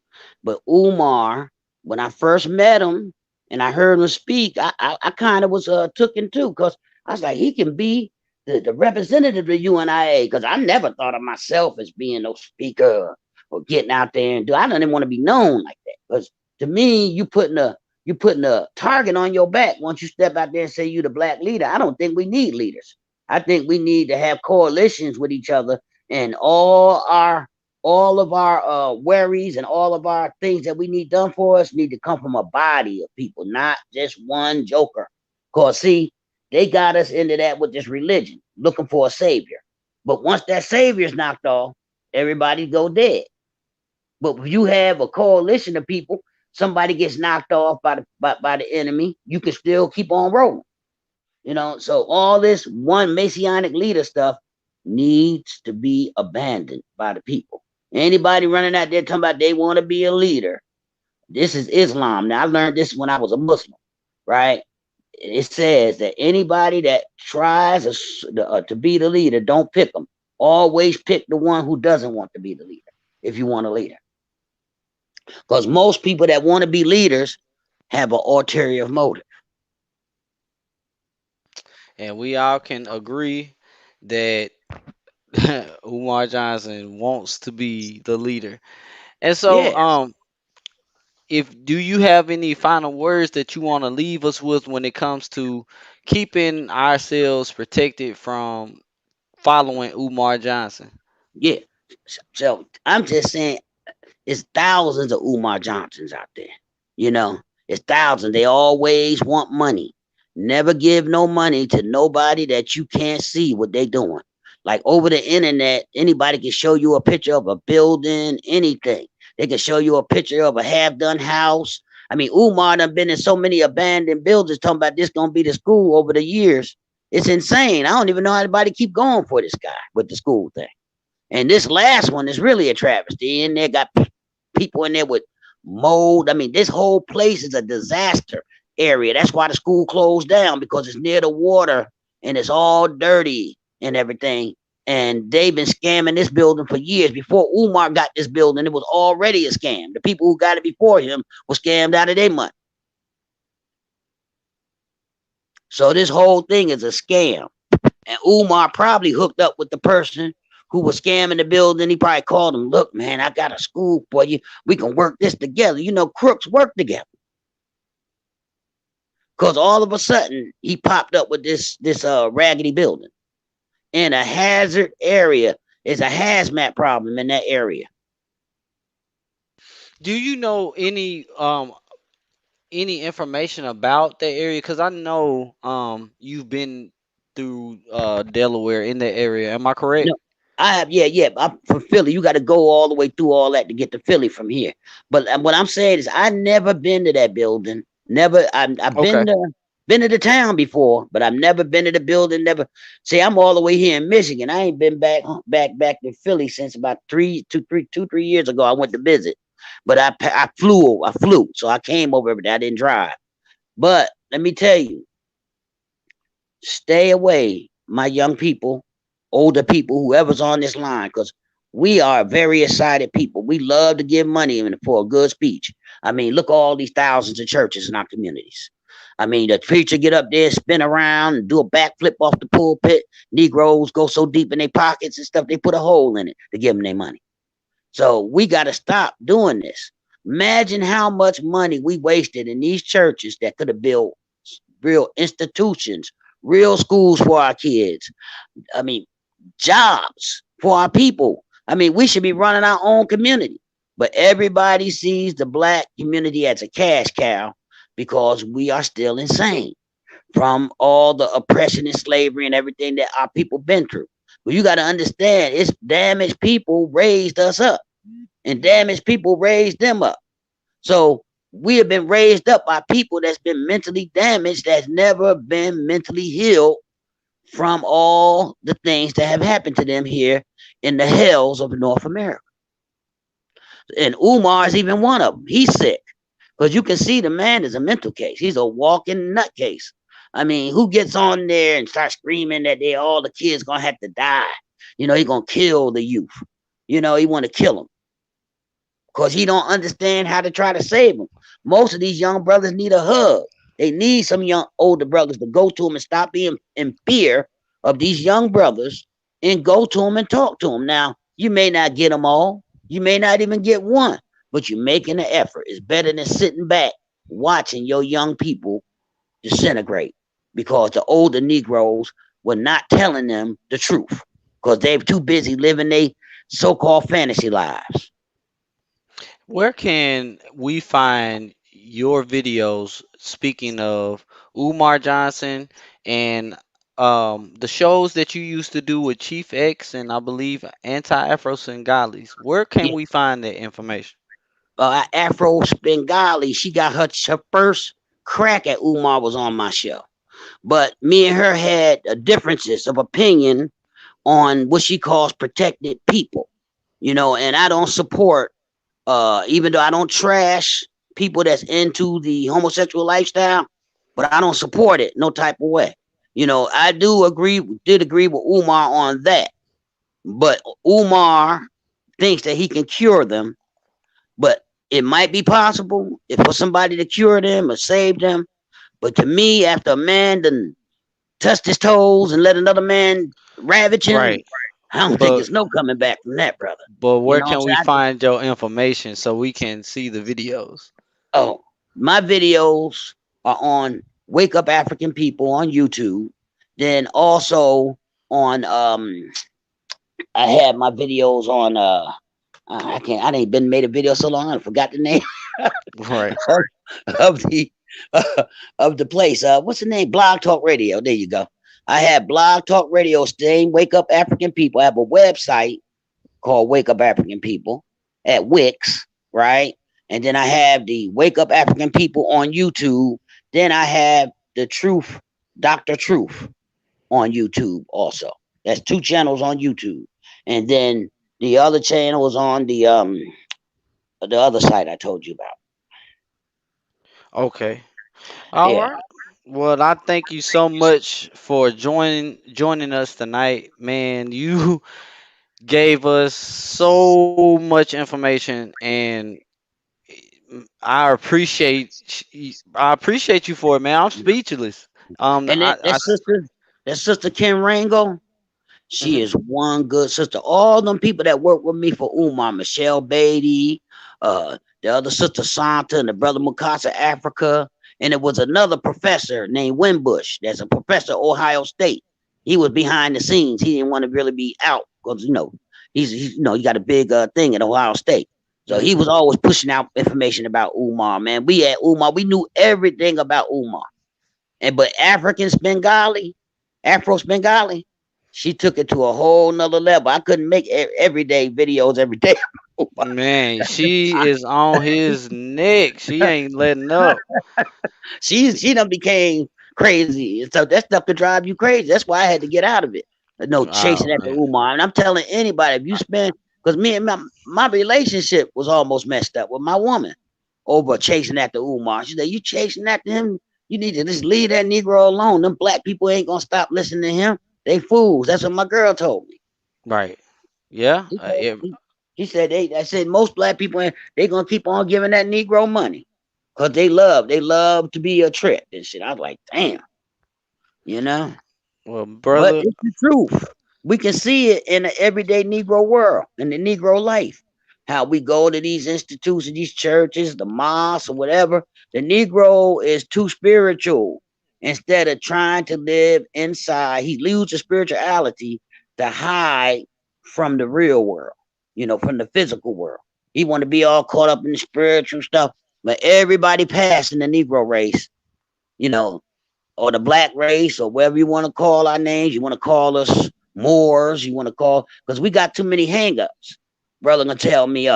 But Umar, when I first met him and I heard him speak, I kind of was took in too because I was like, he can be the representative of the UNIA because I never thought of myself as being no speaker or getting out there and do. I don't even want to be known like that because to me, you putting a target on your back once you step out there and say you the black leader. I don't think we need leaders. I think we need to have coalitions with each other and all of our worries and all of our things that we need done for us need to come from a body of people, not just one joker. Cause see, they got us into that with this religion, looking for a savior. But once that savior's knocked off, everybody go dead. But if you have a coalition of people, somebody gets knocked off by the enemy, you can still keep on rolling. So all this one messianic leader stuff needs to be abandoned by the people. Anybody running out there talking about they want to be a leader, this is Islam. Now I learned this when I was a Muslim, right? It says that anybody that tries to be the leader, don't pick them. Always pick the one who doesn't want to be the leader. If you want a leader, because most people that want to be leaders have an ulterior motive. And we all can agree that Umar Johnson wants to be the leader. And so, Yeah, if do you have any final words that you want to leave us with when it comes to keeping ourselves protected from following Umar Johnson? yeah. So I'm just saying, it's thousands of Umar Johnsons out there. You know, it's thousands. They always want money. Never give no money to nobody that you can't see what they doing. Like over the internet, anybody can show you a picture of a building, anything. They can show you a picture of a half-done house. I mean, Umar done been in so many abandoned buildings talking about this gonna be the school over the years. It's insane. I don't even know how anybody keep going for this guy with the school thing. And this last one is really a travesty. In there got people in there with mold. I mean, this whole place is a disaster area. That's why the school closed down because it's near the water and it's all dirty and everything. And they've been scamming this building for years. Before Umar got this building, it was already a scam. The people who got it before him were scammed out of their money. So this whole thing is a scam. And Umar probably hooked up with the person who was scamming the building. He probably called him, look, man, I got a school for you. We can work this together. Crooks work together. Because all of a sudden he popped up with this raggedy building in a hazard area. It's a hazmat problem in that area. Do you know any information about that area? Because I know you've been through Delaware in that area. Am I correct? No, I have, yeah, yeah. I'm from Philly. You got to go all the way through all that to get to Philly from here. But what I'm saying is, I never been to that building. Never. I've Okay. been to the town before, but I've never been to the building. Never. See, I'm all the way here in Michigan. I ain't been back to Philly since about 3 years ago. I went to visit, but I flew. I flew, so I came over every day. I didn't drive. But let me tell you, stay away, my young people, older people, whoever's on this line, because we are very excited people. We love to give money for a good speech. I mean, look at all these thousands of churches in our communities. I mean, the preacher get up there, spin around, and do a backflip off the pulpit. Negroes go so deep in their pockets and stuff, they put a hole in it to give them their money. So we got to stop doing this. Imagine how much money we wasted in these churches that could have built real institutions, real schools for our kids. I mean, jobs for our people. I mean, we should be running our own community. But everybody sees the black community as a cash cow because we are still insane from all the oppression and slavery and everything that our people been through. But you got to understand, it's damaged people raised us up, and damaged people raised them up. So we have been raised up by people that's been mentally damaged, that's never been mentally healed from all the things that have happened to them here in the hells of North America. And Umar is even one of them. He's sick because you can see the man is a mental case. He's a walking nutcase. I mean, who gets on there and starts screaming that they all the kids gonna have to die? You know, he gonna kill the youth. You know, he want to kill them because he don't understand how to try to save them. Most of these young brothers need a hug. They need some young older brothers to go to them and stop being in fear of these young brothers and go to them and talk to them. Now, you may not get them all. You may not even get one, but you're making an effort. It's better than sitting back watching your young people disintegrate because the older Negroes were not telling them the truth because they're too busy living their so-called fantasy lives. Where can we find your videos speaking of Umar Johnson and the shows that you used to do with Chief X and I believe Anti-Afro Singales? Where can Yeah. we find that information? Afro Bengali, she got her first crack at Umar was on my show. But me and her had differences of opinion on what she calls protected people. You know, and I don't support, even though I don't trash people that's into the homosexual lifestyle, but I don't support it no type of way. You know, I did agree with Umar on that. But Umar thinks that he can cure them, but it might be possible if for somebody to cure them or save them. But to me, after a man done touched his toes and let another man ravage him, Right. I don't think But there's no coming back from that, brother. You where know what I'm can we saying? find your information so we can see the videos? Oh, my videos are on Wake Up African People on YouTube. Then also on I had my videos on I ain't been made a video so long I forgot the name Right. of, of the of the place. What's the name? Blog Talk Radio. There you go. I have Blog Talk Radio staying Wake Up African People. I have a website called Wake Up African People at Wix, right? And then I have the Wake Up African People on YouTube. Then I have the Truth, Dr. Truth on YouTube also. That's two channels on YouTube. And then the other channel is on the other site I told you about. Okay. All Yeah. right. Well, I thank you so much for joining us tonight, man. You gave us so much information, and I appreciate you for it, man. I'm speechless. And that sister Kim Rango, she Mhm. is one good sister. All them people that work with me for Umar, Michelle Beatty, the other sister Santa, and the brother Mukasa Africa. And it was another professor named Wimbush. That's a professor at Ohio State. He was behind the scenes. He didn't want to really be out because he's he got a big thing at Ohio State. So he Mhm. was always pushing out information about Umar. Man, we at Umar, we knew everything about Umar. And but Africans Bengali, Afros Bengali, She took it to a whole nother level. I couldn't make everyday videos every day. Man, she is on his neck. She ain't letting up. She done became crazy. So that stuff could drive you crazy. That's why I had to get out of it. No Oh chasing after man. Umar. And I'm telling anybody, if you spend, because me and my relationship was almost messed up with my woman over chasing after Umar. She said, you chasing after him, you need to just leave that Negro alone. Them black people ain't gonna stop listening to him. They fools. That's what my girl told me. Right. Yeah. She said, she said I said most black people they gonna keep on giving that Negro money. Cause they love to be a trick and shit. I was like, damn, you know. Well, But brother. it's the truth. We can see it in the everyday Negro world, in the Negro life. How we go to these institutions, these churches, the mosques, or whatever. The Negro is too spiritual. Instead of trying to live inside, he loses spirituality to hide from the real world, from the physical world. He want to be all caught up in the spiritual stuff. But everybody passing the Negro race, you know, or the black race or whatever you want to call our names. You want to call us Moors. You want to call because we got too many hangups. Brother gonna tell me,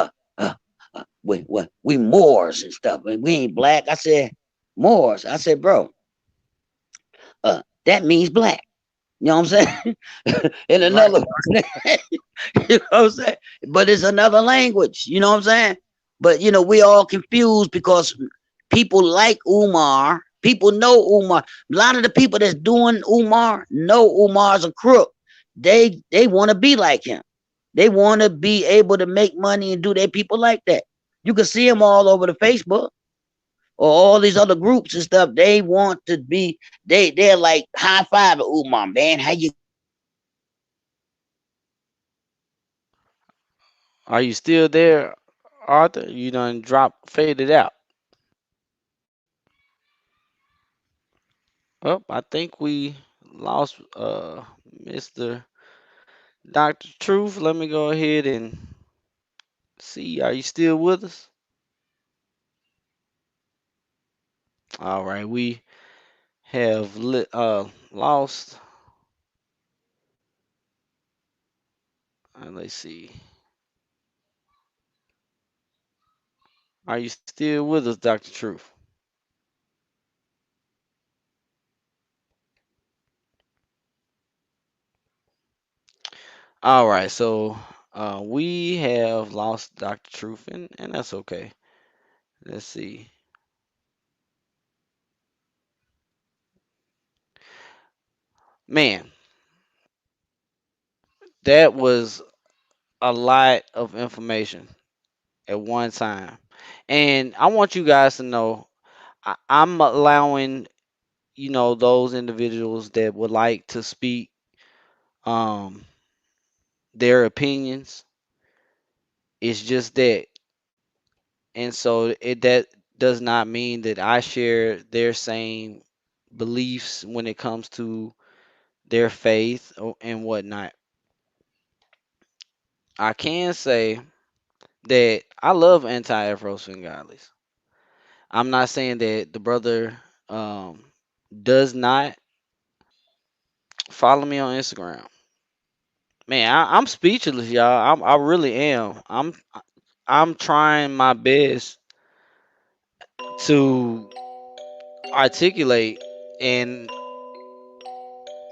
we Moors and stuff. We ain't black. I said Moors. I said, bro, that means black. You know what I'm saying? In Right. another, you know what I'm saying? But it's another language. You know what I'm saying? But we all confused because people like Umar. People know Umar. A lot of the people that's doing Umar know Umar's a crook. They want to be like him. They want to be able to make money and do their people like that. You can see them all over the Facebook or all these other groups and stuff. They want to be. They're like high five at Umar, man. How you Are you still there, Arthur? You done faded out. Oh, I think we lost Mr. Dr. Truth. Let me go ahead and see. Are you still with us? All right, we have lost. Let's see. Are you still with us, Dr. Truth? All right, so we have lost Dr. Truth, and that's okay. Let's see. Man, that was a lot of information at one time. And I want you guys to know I'm allowing, those individuals that would like to speak um, their opinions. It's just that. And so that does not mean that I share their same beliefs when it comes to their faith and whatnot. I can say that I love anti-Afro Svengalis. I'm not saying that the brother does not follow me on Instagram. Man, I'm speechless, y'all. I really am. I'm trying my best to articulate, and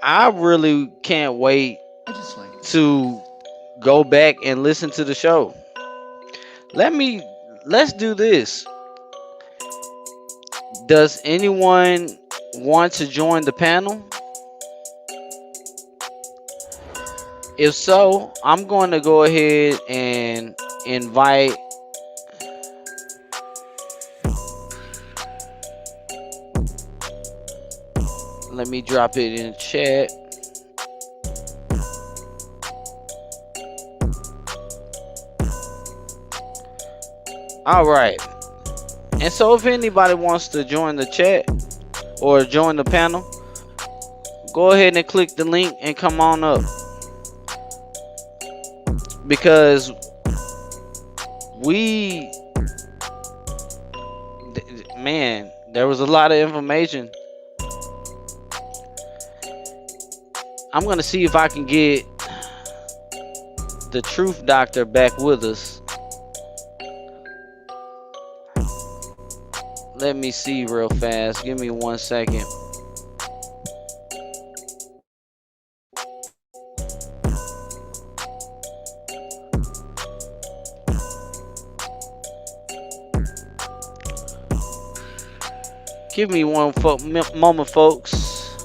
I really can't wait to go back and listen to the show. Let's do this. Does anyone want to join the panel? If so, I'm going to go ahead and invite. Let me drop it in the chat. All right. And so, if anybody wants to join the chat or join the panel, go ahead and click the link and come on up. Because we, man, there was a lot of information. I'm gonna see if I can get the truth doctor back with us. Let me see real fast. Give me 1 second. Give me moment, folks.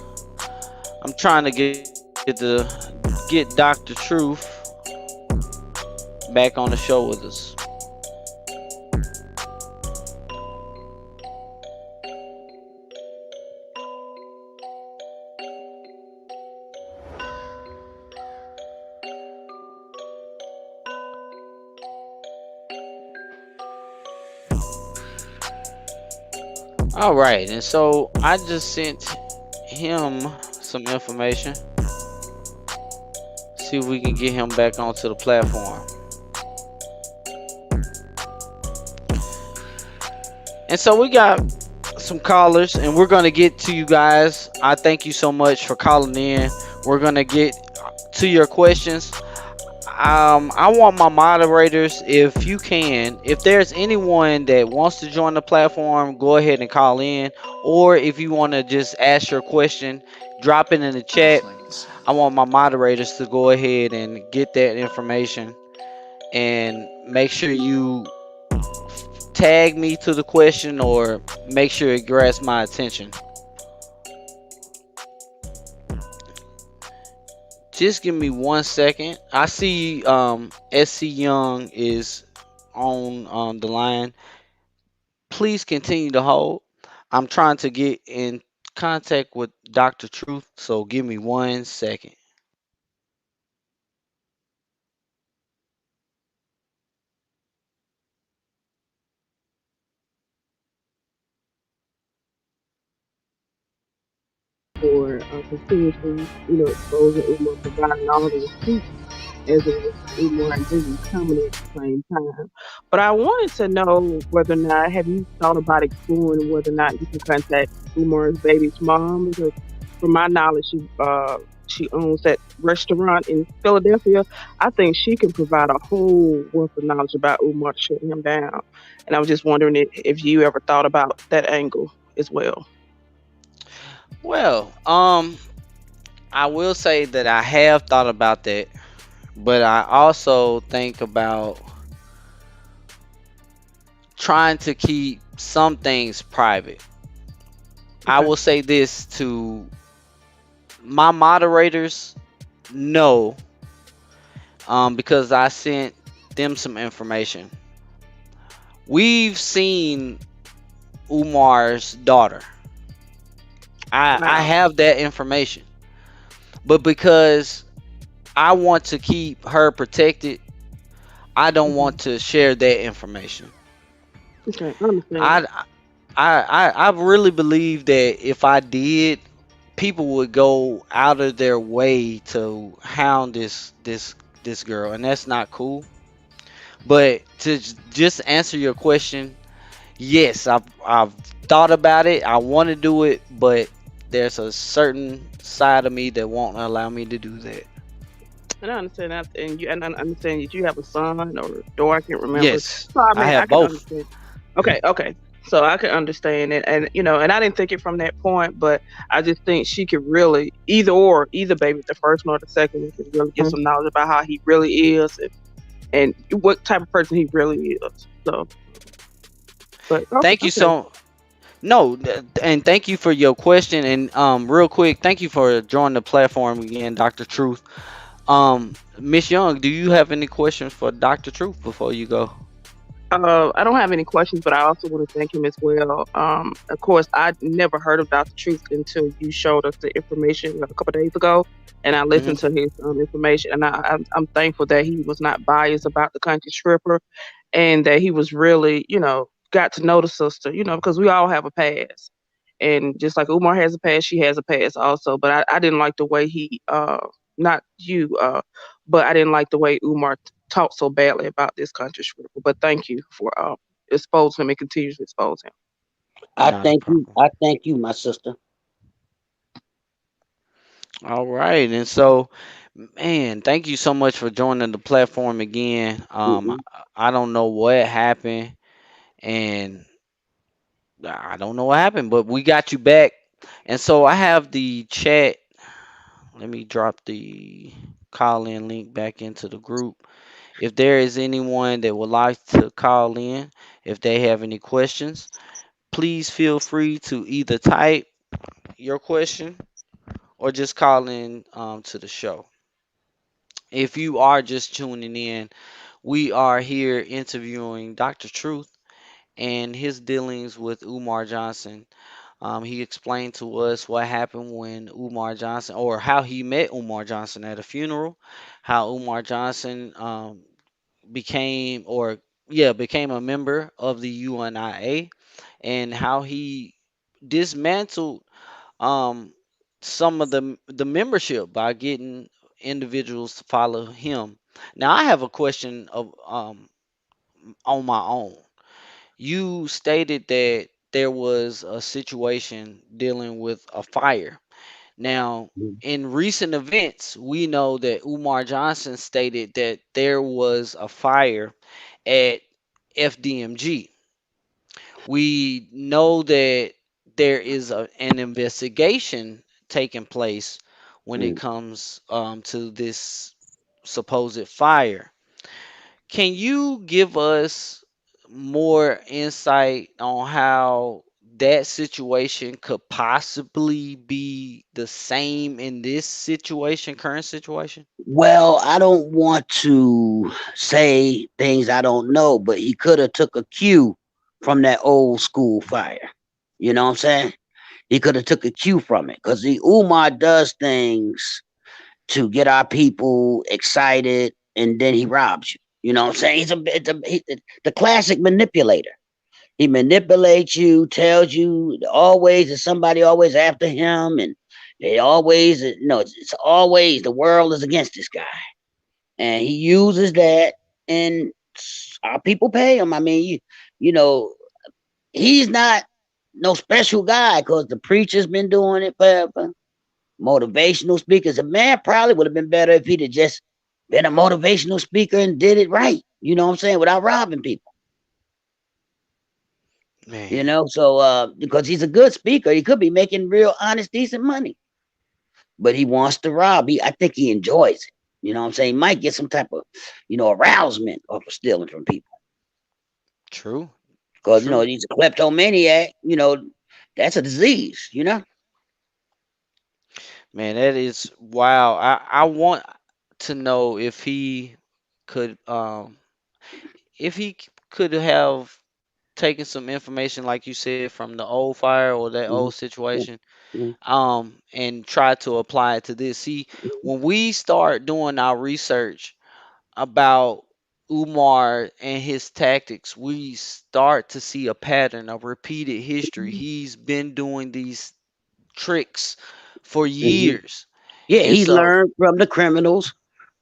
I'm trying to get Dr. Truth back on the show with us. All right, and so I just sent him some information. See if we can get him back onto the platform. And so we got some callers, and we're gonna get to you guys. I thank you so much for calling in. We're gonna get to your questions. I want my moderators, if you can, if there's anyone that wants to join the platform, go ahead and call in. Or if you want to just ask your question, drop it in the chat. I want my moderators to go ahead and get that information and make sure you tag me to the question or make sure it grabs my attention. Just give me 1 second. I see SC Young is on the line. Please continue to hold. I'm trying to get in contact with Dr. Truth, so give me 1 second. For continuously, exposing Umar, providing all the receipts as it was Umar and Diddy coming at the same time. But I wanted to know whether or not have you thought about exploring whether or not you can contact Umar's baby's mom because, from my knowledge, she owns that restaurant in Philadelphia. I think she can provide a whole wealth of knowledge about Umar shutting him down. And I was just wondering if you ever thought about that angle as well. Well, I will say that I have thought about that, but I also think about trying to keep some things private. I Okay. will say this to my moderators, no, because I sent them some information. We've seen Umar's daughter. I Wow. have that information, but because I want to keep her protected, I don't Hmm. want to share that information. Okay, I understand. I I really believe that if I did, people would go out of their way to hound this girl, and that's not cool. But to just answer your question, yes, I've thought about it. I want to do it, but there's a certain side of me that won't allow me to do that. And I understand that, and I understand that you have a son or daughter. I can't remember. Yes, So I I mean, I have can both. understand. Okay, okay. So I can understand it, and and I didn't think it from that point, but I just think she could really either baby, the first one or the second one, could really get some knowledge about how he really is and what type of person he really is. So, but okay, Thank you okay. so No, and thank you for your question. And real quick, thank you for joining the platform again, Dr. Truth. Miss Young, do you have any questions for Dr. Truth before you go? I don't have any questions, but I also want to thank him as well. Of course, I never heard of Dr. Truth until you showed us the information a couple of days ago, and I listened Hmm. to his information, and I'm thankful that he was not biased about the country stripper, and that he was really, got to know the sister, because we all have a past, and just like Umar has a past, she has a past also. But I didn't like the way he, not you, but I didn't like the way Umar talk so badly about this country stripper. But thank you for exposing him and continue to expose him. I Not a thank you. problem. I thank you, my sister. All right, and so, man, thank you so much for joining the platform again. Mm-mm. I don't know what happened, and I don't know what happened, but we got you back. And so I have the chat. Let me drop the call in link back into the group. If there is anyone that would like to call in, if they have any questions, please feel free to either type your question or just call in to the show. If you are just tuning in, we are here interviewing Dr. Truth and his dealings with Umar Johnson. He explained to us what happened when Umar Johnson, or how he met Umar Johnson at a funeral, how Umar Johnson became, or yeah, became a member of the UNIA, and how he dismantled um, some of the membership by getting individuals to follow him. Now, I have a question of on my own. You stated that there was a situation dealing with a fire. Now, in recent events, we know that Umar Johnson stated that there was a fire at FDMG. We know that there is an investigation taking place when it Mm. comes to this supposed fire. Can you give us more insight on how that situation could possibly be the same in this situation, current situation? Well, I don't want to say things I don't know, but he could have took a cue from that old school fire. You know what I'm saying? He could have took a cue from it because the Umar does things to get our people excited, and then he robs you. You know what I'm saying? The classic manipulator. He manipulates you, tells you always that somebody always after him, and they always, it's always the world is against this guy, and he uses that, and our people pay him. I mean, you know, he's not no special guy because the preacher's been doing it forever. Motivational speakers. A man probably would have been better if he'd have just been a motivational speaker and did it right. You know what I'm saying? Without robbing people. Man, So because he's a good speaker, he could be making real honest, decent money. But he wants to rob. I think he enjoys it. You know what I'm saying? He might get some type of, arousement off of stealing from people. true, Because, true. he's a kleptomaniac, that's a disease. Man, that is wow. I want to know could um if he could have taken some information like you said from the old fire or that Mm-hmm. old situation Mm-hmm. and try to apply it to this. See, when we start doing our research about Umar and his tactics, we start to see a pattern of repeated history. He's been doing these tricks for Mm-hmm. years. Yeah, And he so, learned from the criminals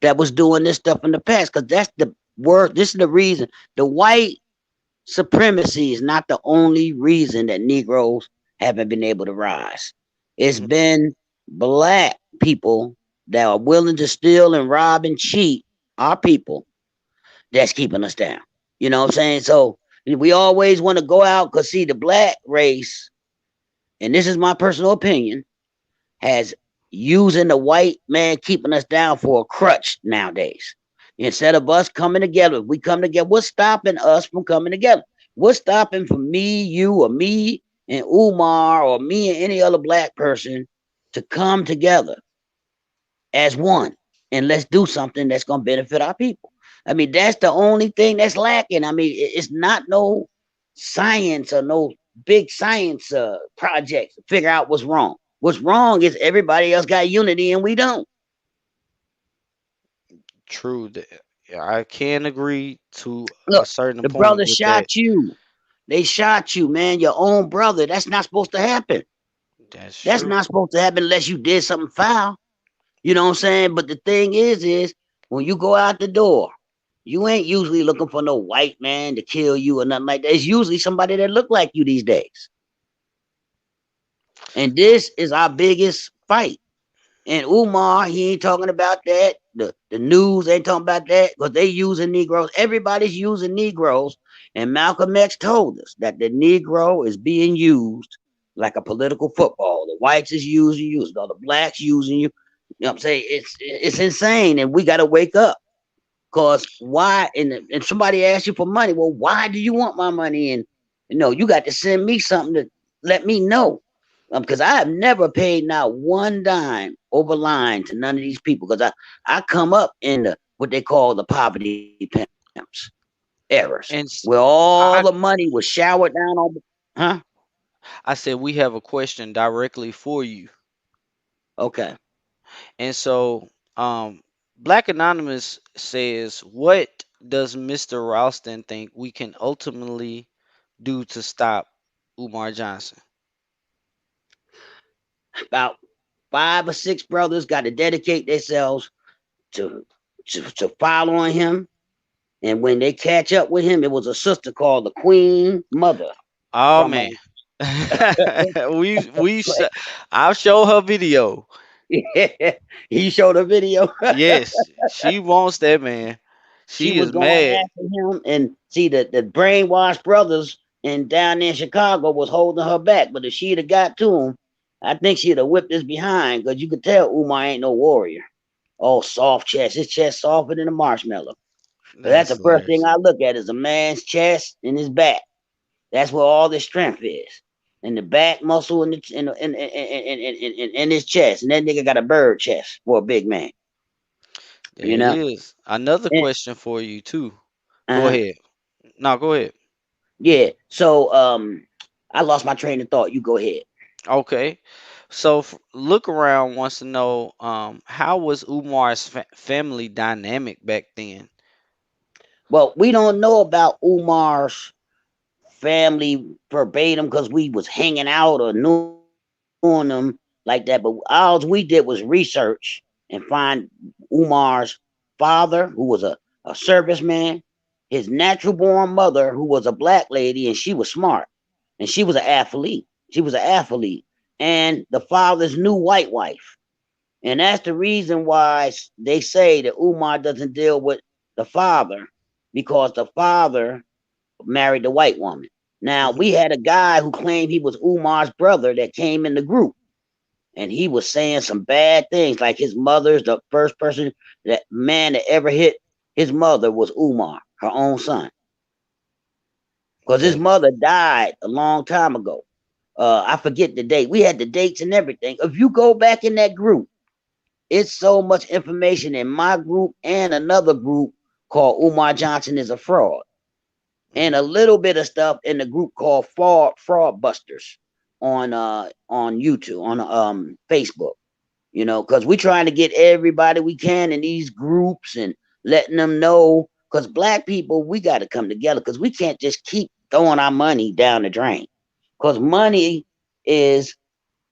that was doing this stuff in the past. Because that's the word. This is the reason. The white supremacy is not the only reason that Negroes haven't been able to rise. It's mhm, been black people that are willing to steal and rob and cheat our people that's keeping us down. You know what I'm saying? So we always want to go out because see the black race, and this is my personal opinion, has using the white man keeping us down for a crutch nowadays. Instead of us coming together, if we come together, what's stopping us from coming together? What's stopping for me, you, or me and Umar, or me and any other black person to come together as one and let's do something that's going to benefit our people? I mean, that's the only thing that's lacking. I mean, it's not no science or no big science projects to figure out what's wrong. What's wrong is everybody else got unity and we don't. true. Yeah, I can agree to a Look, certain the point brother with that. shot you. They shot you, man. Your own brother. That's not supposed to happen. That's That's true. not supposed to happen unless you did something foul. You know what I'm saying? But the thing is when you go out the door, you ain't usually looking for no white man to kill you or nothing like that. It's usually somebody that look like you these days. And this is our biggest fight. And Umar, he ain't talking about that. The news ain't talking about that because they using Negroes. Everybody's using Negroes. And Malcolm X told us that the Negro is being used like a political football. The whites is using you, the blacks using you. You know what I'm saying? It's insane, and we got to wake up. Cause why? And somebody asks you for money. Well, why do you want my money? And you got to send me something to let me know. Because I have never paid not one dime over line to none of these people. Because I come up in what they call the poverty pimps eras, And where all the I money was showered down on. Huh? I said we have a question directly for you. Okay. And so, Black Anonymous says, "What does Mr. Ralston think we can ultimately do to stop Umar Johnson?" About 5 or 6 brothers got to dedicate themselves to to following him. And when they catch up with him, it was a sister called the Queen Mother Oh from man, we I'll show her video. he showed a video. Yes, she wants that man. She She was is going mad. after him, and see the brainwashed brothers in down there in Chicago was holding her back. But if she'd have got to him, I think she'd have whipped his behind because you could tell Umar ain't no warrior. Oh, soft chest. His chest softer than a marshmallow. So that's That's the first thing hilarious. I look at is a man's chest and his back. That's where all the strength is. And the back muscle in his chest. And that nigga got a bird chest for a big man. There You it know? is. Another And question for you too. Go uh ahead. No, go ahead. yeah. So I lost my train of thought. You go ahead. Okay. So look around wants to know how was Umar's family dynamic back then? Well, we don't know about Umar's family verbatim because we was hanging out or knowing them like that. But all we did was research and find Umar's father, who was a serviceman, his natural born mother, who was a black lady, and she was smart, and she was an athlete. She was an athlete, and the father's new white wife. And that's the reason why they say that Umar doesn't deal with the father because the father married the white woman. Now, Hmm. we had a guy who claimed he was Umar's brother that came in the group, and he was saying some bad things, like his mother's the first person, that man that ever hit his mother was Umar, her own son, because his That mother died a long time ago. I forget the date. We had the dates and everything. If you go back in that group, it's so much information in my group and another group called Umar Johnson is a fraud, and hmm a little bit of stuff in the group called Fraud Busters on YouTube, on Facebook. Because we're trying to get everybody we can in these groups and letting them know. Because black people, we got to come together because we can't just keep throwing our money down the drain. Because money is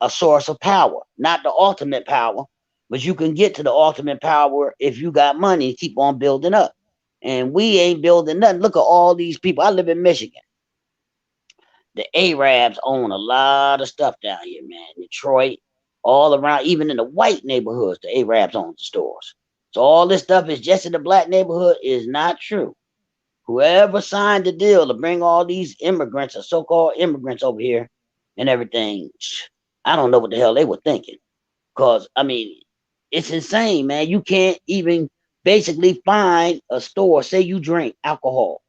a source of power, not the ultimate power, but you can get to the ultimate power if you got money. Keep on building up, and we ain't building nothing. Look at all these people. I live in Michigan. The Arabs own a lot of stuff down here, man. Detroit, all around, even in the white neighborhoods, the Arabs own the stores. So all this stuff is just in the black neighborhood is not true. Whoever signed the deal to bring all these immigrants or so-called immigrants over here and everything, I don't know what the hell they were thinking. Cause I mean, it's insane, man. You can't even basically find a store. Say you drink alcohol.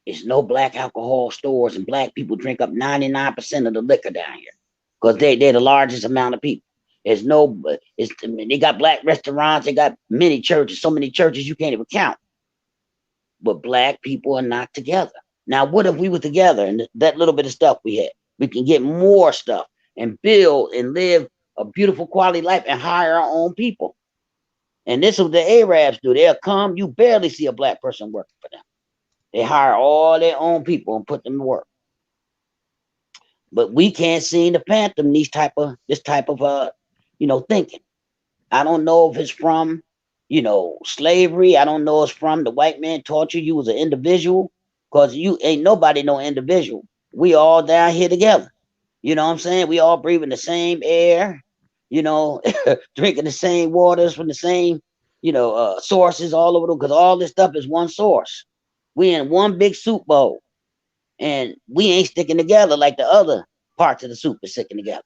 It's no black alcohol stores, and black people drink up 99% of the liquor down here because they're the largest amount of people. There's no, it's they got black restaurants, they got many churches, so many churches you can't even count. But black people are not together. Now, what if we were together and that little bit of stuff we had? We can get more stuff and build and live a beautiful quality life and hire our own people. And this is what the Arabs do. They'll come, you barely see a black person working for them. They hire all their own people and put them to work. But we can't seem to fathom this type of thinking. I don't know if it's from slavery. I don't know if it's from the white man taught you was an individual, because you ain't nobody no individual. We all down here together. You know what I'm saying? We all breathing the same air. you know, drinking the same waters from the same, sources all over the, because all this stuff is one source. We in one big soup bowl, and we ain't sticking together like the other parts of the soup is sticking together.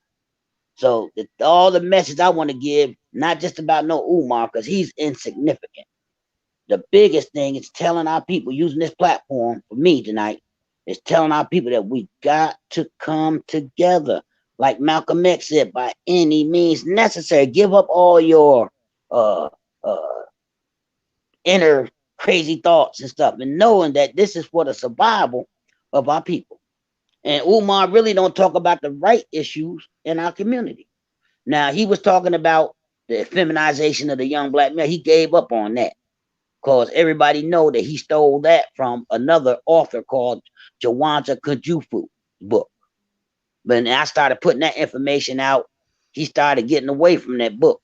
So all the message I want to give, not just about no Umar, because he's insignificant. The biggest thing is telling our people, using this platform for me tonight, is telling our people that we got to come together. Like Malcolm X said, by any means necessary. Give up all your uh, uh, inner crazy thoughts and stuff, and knowing that this is for the survival of our people. And Umar really don't talk about the right issues in our community. Now he was talking about the feminization of the young black male. He gave up on that because everybody know that he stole that from another author called Jawanta Kajufu book. But when I started putting that information out, he started getting away from that book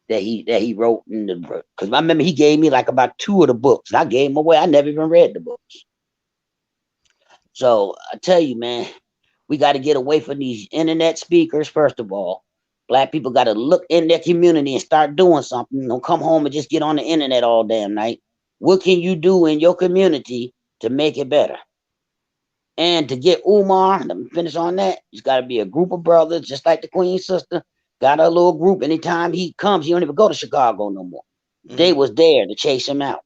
that he wrote in the book. Because I remember he gave me like about two of the books, and I gave them away. I never even read the books. So I tell you, man, we got to get away from these internet speakers. First of all, black people got to look in their community and start doing something. Don't come home and just get on the internet all damn night. What can you do in your community to make it better? And to get Umar, let me finish on that. He's got to be a group of brothers, just like the Queen's sister. Got a little group. Anytime he comes, he don't even go to Chicago no more. They Hmm. was there to chase him out.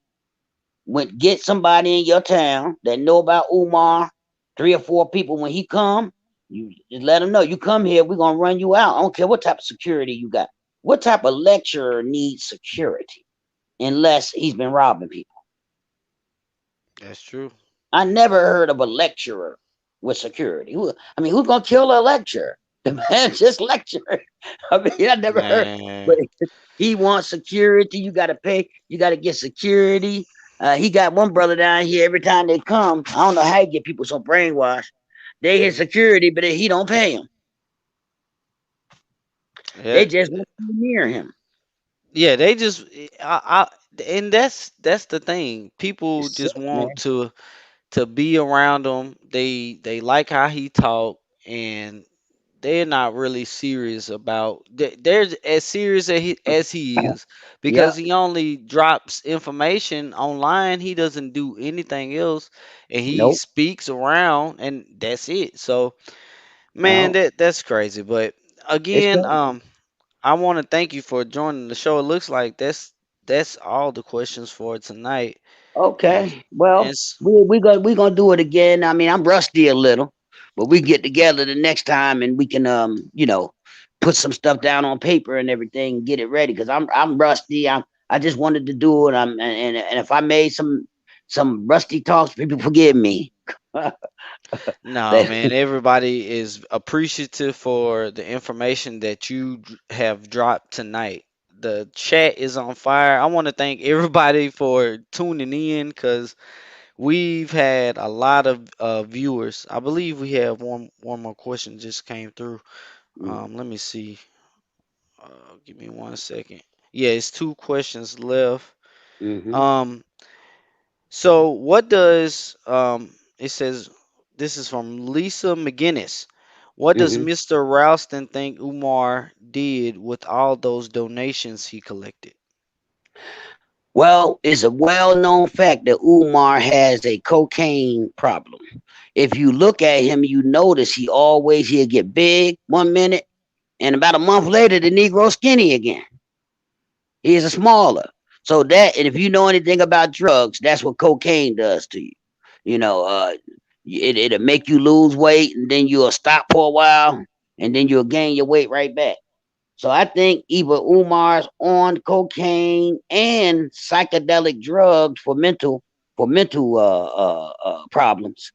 Went get somebody in your town that know about Umar, 3 or 4 people. When he come, you just let him know you come here. We're gonna run you out. I don't care what type of security you got. What type of lecturer needs security unless he's been robbing people? That's true. I never heard of a lecturer with security. I mean, who's gonna kill a lecturer? The man just lecturing. I mean, I never heard. But Man, he wants security. You got to pay. You got to get security. He got one brother down here. Every time they come, I don't know how you get people so brainwashed. They hit security, but he don't pay them. yeah, They just want to be near him. yeah. They just, and that's the thing. People It's sick, just want man. to be around him. They like how he talk, and they're not really serious about. They're as serious as he is, because Yep. he only drops information online. He doesn't do anything else, and he Nope. speaks around, and that's it. So, man, No. that's crazy. But It's again, crazy. I want to thank you for joining the show. It looks like that's all the questions for tonight. And, Okay. and Well, s- we gonna do it again. I mean, I'm rusty a little, but we get together the next time and we can put some stuff down on paper and everything and get it ready because I'm rusty. I just wanted to do it. And if I made some rusty talks, people forgive me. no, They- man, everybody is appreciative for the information that you have dropped tonight. The chat is on fire. I want to thank everybody for tuning in, because we've had a lot of viewers. I believe we have one more question just came through. Let me see. Give me 1 second. Yeah, it's two questions left. Mhm. Um, so what does it says, this is from Lisa McGinnis. What does Mhm. Mr. Ralston think Umar did with all those donations he collected? Well, it's a well-known fact that Umar has a cocaine problem. If you look at him, you notice he'll get big 1 minute, and about a month later, the Negro skinny again. He's a smaller. So that, and if you know anything about drugs, that's what cocaine does to you. You know, it'll make you lose weight, and then you'll stop for a while, and then you'll gain your weight right back. So I think either Umar's on cocaine and psychedelic drugs for mental problems,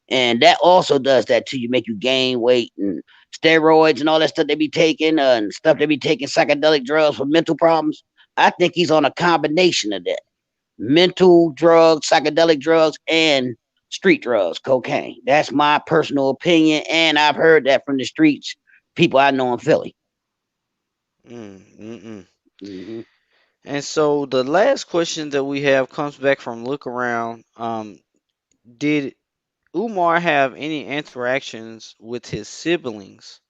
and that also does that to you, make you gain weight, and steroids and all that stuff they be taking, and stuff they be taking psychedelic drugs for mental problems. I think he's on a combination of that: mental drugs, psychedelic drugs, and street drugs, cocaine. That's my personal opinion, and I've heard that from the streets, people I know in Philly. Mm-mm. Hmm. And so the last question that we have comes back from Look Around. Did Umar have any interactions with his siblings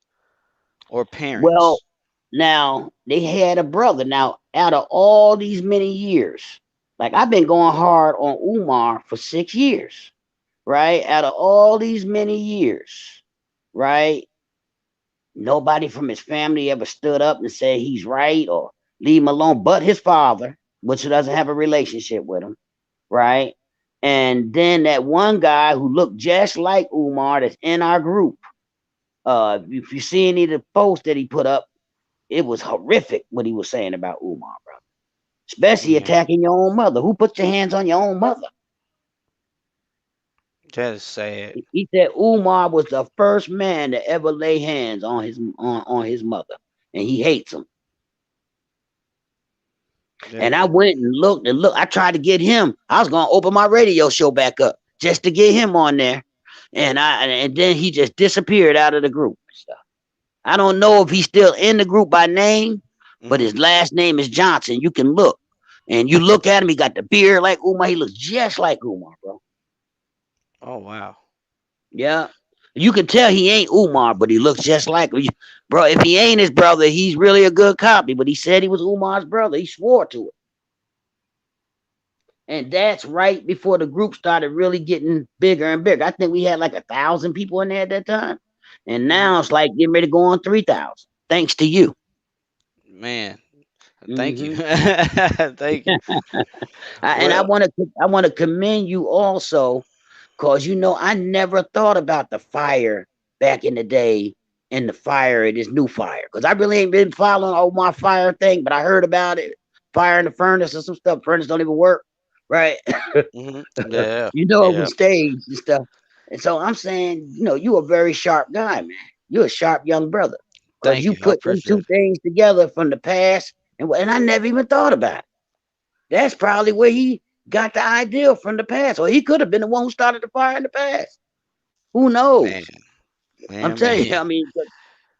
or Well, parents? Now they had a brother. Now, out of all these many years, like I've been going hard on Umar for 6 years, right? Out of all these many years, right? Nobody from his family ever stood up and said he's right or leave him alone, but his father, which doesn't have a relationship with him, right? And then that one guy who looked just like Umar that's in our group. If you see any of the posts that he put up, it was horrific what he was saying about Umar, bro. Especially Man, attacking your own mother. Who puts your hands on your own mother? that is sad. He said Umar was the first man to ever lay hands on his mother, and he hates him. And That, I went and looked and looked. I tried to get him. I was gonna open my radio show back up just to get him on there, and then he just disappeared out of the group. So I don't know if he's still in the group by name, but hmm his last name is Johnson. You can look, and you look at him. He got the beard like Umar. He looks just like Umar, bro. Oh wow. Yeah. You can tell he ain't Umar, but he looks just like him. Bro, if he ain't his brother, he's really a good copy. But he said he was Umar's brother. He swore to it. And that's right before the group started really getting bigger and bigger. I think we had like 1,000 people in there at that time. And hmm now it's like getting ready to go on 3,000. Thanks to you. Man, thank you. Hmm Thank you. And Well, I want to commend you also, cause I never thought about the fire back in the day and the fire and this new fire. Cause I really ain't been following all my fire thing, but I heard about it. Fire in the furnace and some stuff. Furnace don't even work, right? yeah, We yeah. staged and stuff. And so I'm saying, you a very sharp guy, man. You're a sharp young brother. Cause Thank you you. I put them appreciate two it. things together from the past, and I never even thought about it. That's probably where he got the idea from the past. Or he could have been the one who started the fire in the past. Who Man, knows? I'm man, telling you, man.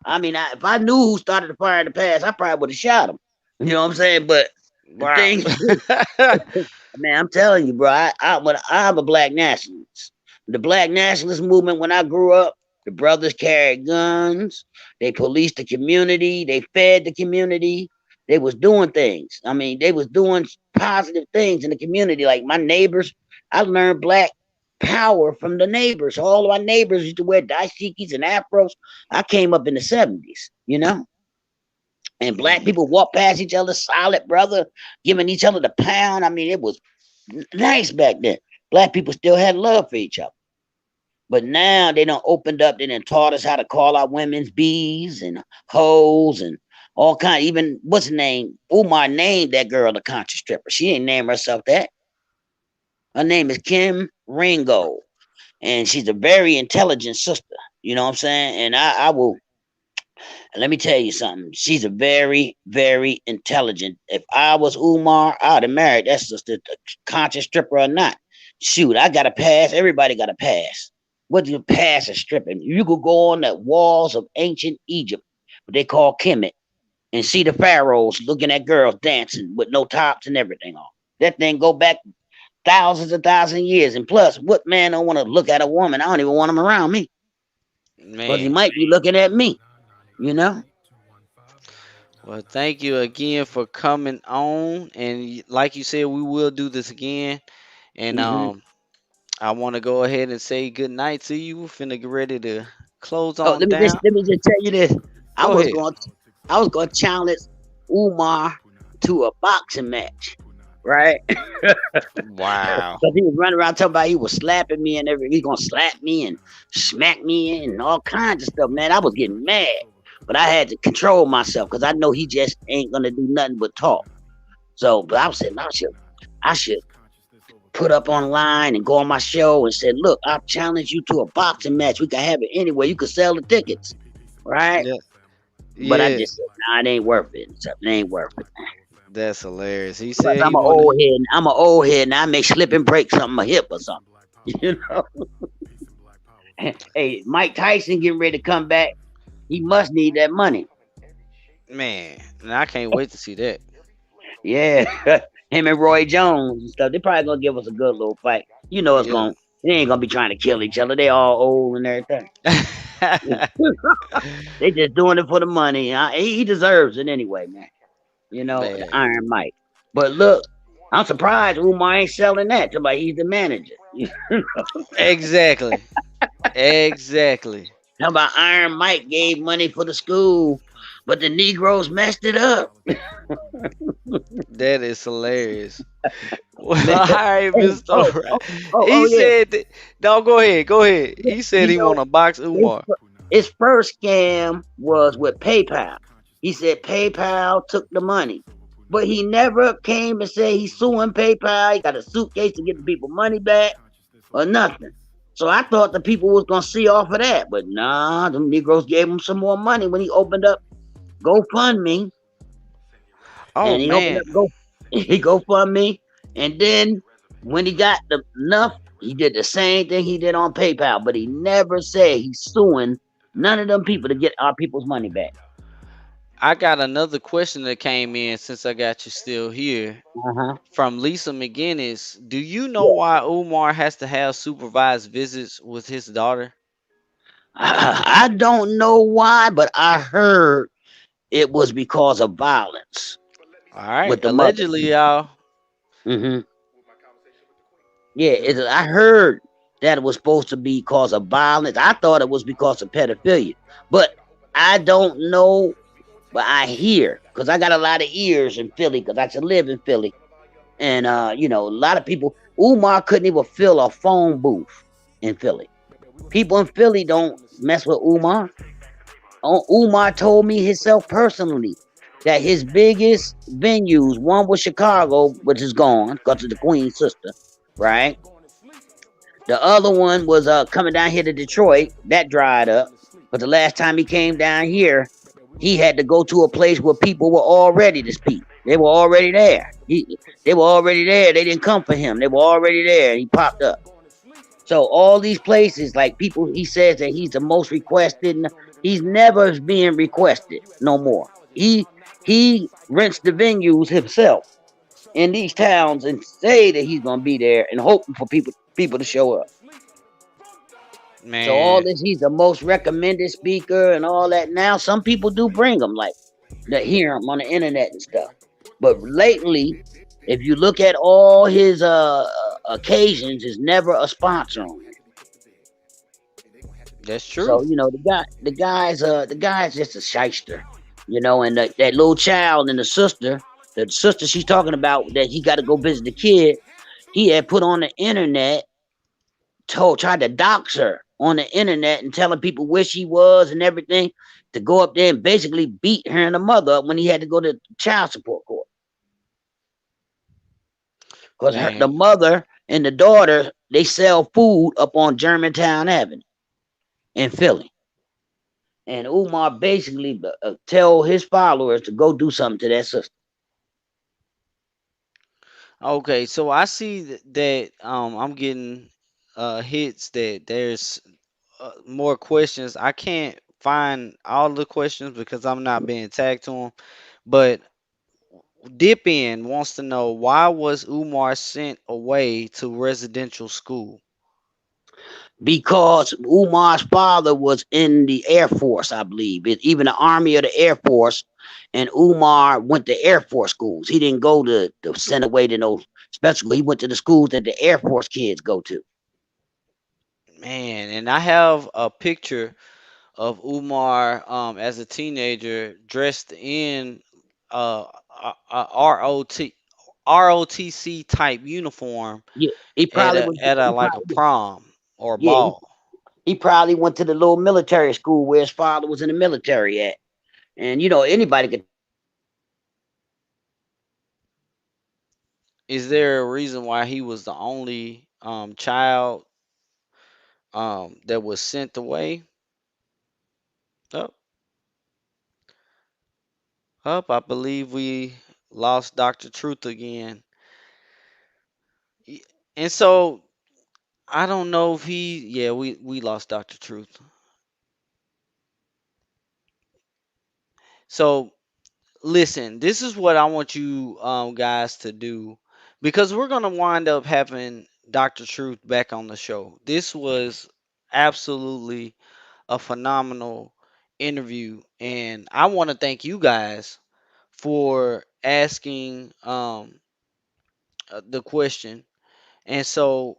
if I knew who started the fire in the past, I probably would have shot him. You know what I'm saying? But the Wow. thing man, I'm telling you, bro. I'm a black nationalist. The black nationalist movement. When I grew up, the brothers carried guns. They policed the community. They fed the community. They was doing things. I mean, they was doing positive things in the community. Like my neighbors, I learned black power from the neighbors. All of my neighbors used to wear dashikis and afros. I came up in the '70s. And black Mhm. people walk past each other solid, brother, giving each other the pound. I mean, it was nice back then. Black people still had love for each other. But now they done opened up, they done taught us how to call our women's bees and hoes and all kind. Even what's her name? Umar named that girl the conscious stripper. She ain't named herself that. Her name is Kim Ringo. And she's a very intelligent sister. You know what I'm saying? And I will let me tell you something. She's a very, very intelligent. If I was Umar, I'd have married that sister, conscious stripper or not. Shoot, I got a pass. Everybody got a pass. What do you pass a stripping? You could go on the walls of ancient Egypt, what they call Kemet, and see the pharaohs looking at girls dancing with no tops and everything on. That thing go back thousands and thousands of years. And plus, what man don't want to look at a woman? I don't even want him around me because he Man. might be looking at me. You know. Well, thank you again for coming on. And like you said, we will do this again. And hmm I want to go ahead and say good night to you. We're finna get ready to close Oh, on down. let me just tell you this. I Go was ahead. going I was going to challenge Umar to a boxing match, right? Wow. Because he was running around talking about he was slapping me and everything. He's gonna slap me and smack me and all kinds of stuff, man. I was getting mad, but I had to control myself because I know he just ain't gonna do nothing but talk. So, but I was saying I should put up online and go on my show and said, look, I challenge you to a boxing match. We can have it anywhere. You can sell the tickets, right? Yeah. But I Yeah. just said, nah, it ain't worth it. It ain't worth it. That's hilarious. He Plus, said he wanted. I'm an old head, and I may slip and break something, a hip or something. You know. Hey, Mike Tyson getting ready to come back. He must need that money. Man, and I can't wait to see that. Yeah, him and Roy Jones and stuff. They probably gonna give us a good little fight. You know, Yeah. they ain't gonna be trying to kill each other. They all old and everything. They just doing it for the money. He deserves it anyway, man. The Man, Iron Mike. But look, I'm surprised Umar ain't selling that. Somebody, he's the manager. exactly, exactly. How about Iron Mike gave money for the school, but the Negroes messed it up? That is hilarious. Well, Man, all right, hey, Mr. O'Reilly. oh He yeah. said, no, go ahead, go ahead. Yeah, He said he want to box Umar. his first scam was with PayPal. He said PayPal took the money, but he never came and said he's suing PayPal. He got a suitcase to get the people money back or nothing. So I thought the people was gonna see off of that, but nah, them Negroes gave him some more money when he opened up GoFundMe, Oh and he opened man, up he GoFundMe, and then when he got enough, he did the same thing he did on PayPal, but he never said he's suing none of them people to get our people's money back. I got another question that came in since I got you still here Uh-huh. from Lisa McGinnis. Do you know Yeah. why Umar has to have supervised visits with his daughter? I don't know why, but I heard it was because of violence All right, with the mother. allegedly, y'all. Hmm. Yeah, I heard that it was supposed to be because of violence. I thought it was because of pedophilia, but I don't know. But I hear because I got a lot of ears in Philly because I should live in Philly, and a lot of people. Umar couldn't even fill a phone booth in Philly. People in Philly don't mess with Umar. Umar told me himself personally that his biggest venues, one was Chicago, which is gone because of the Queen's sister, right? The other one was coming down here to Detroit. That dried up. But the last time he came down here, he had to go to a place where people were already to speak. They were already there. They were already there. They didn't come for him. They were already there. He popped up. So all these places, like people, he says that he's the most requested. He's never being requested no more. He rents the venues himself in these towns and say that he's gonna be there and hoping for people to show up. So all Man, this, he's the most recommended speaker and all that. Now some people do bring him, like that hear him on the internet and stuff. But lately, if you look at all his occasions, is never a sponsor on it. that's true. So the guy's just a shyster, and that little child and the sister she's talking about that he got to go visit the kid. He had put on the internet, tried to dox her on the internet and telling people where she was and everything to go up there and basically beat her and the mother up when he had to go to child support court because the Man, mother and the daughter they sell food up on Germantown Avenue in Philly. And Umar basically tell his followers to go do something to that sister. okay, so I see that I'm getting hits that there's more questions. I can't find all the questions because I'm not being tagged to them. But Dip In wants to know why was Umar sent away to residential school? Because Umar's father was in the Air Force, I believe, even the Army or the Air Force. And Umar went to Air Force schools. He didn't go to send away to no special. He went to the schools that the Air Force kids go to. Man, and I have a picture of Umar as a teenager dressed in ROTC type uniform Yeah, he at probably was. a like a prom or Yeah, ball. he probably went to the little military school where his father was in the military at. And anybody could tell you that if your father was in the military, Is there a reason why he was the only child that was sent away? Up, up. I believe we lost Dr. Truth again. Y- And so I don't know if yeah, we lost Dr. Truth. So listen, this is what I want you guys to do because we're gonna wind up having Dr. Truth back on the show. This was absolutely a phenomenal interview, and I want to thank you guys for asking the question. And so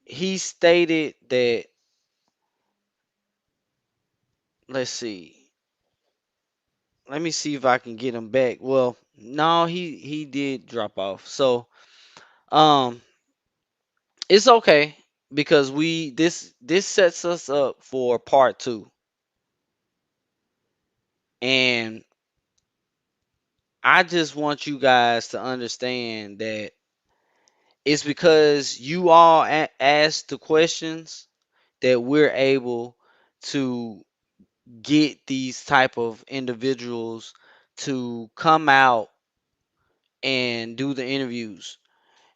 he stated that, let's see, let me see if I can get him back. Well, no, he did drop off. So um it's okay because we this sets us up for part 2. And I just want you guys to understand that it's because you all asked the questions that we're able to get these type of individuals to come out and do the interviews.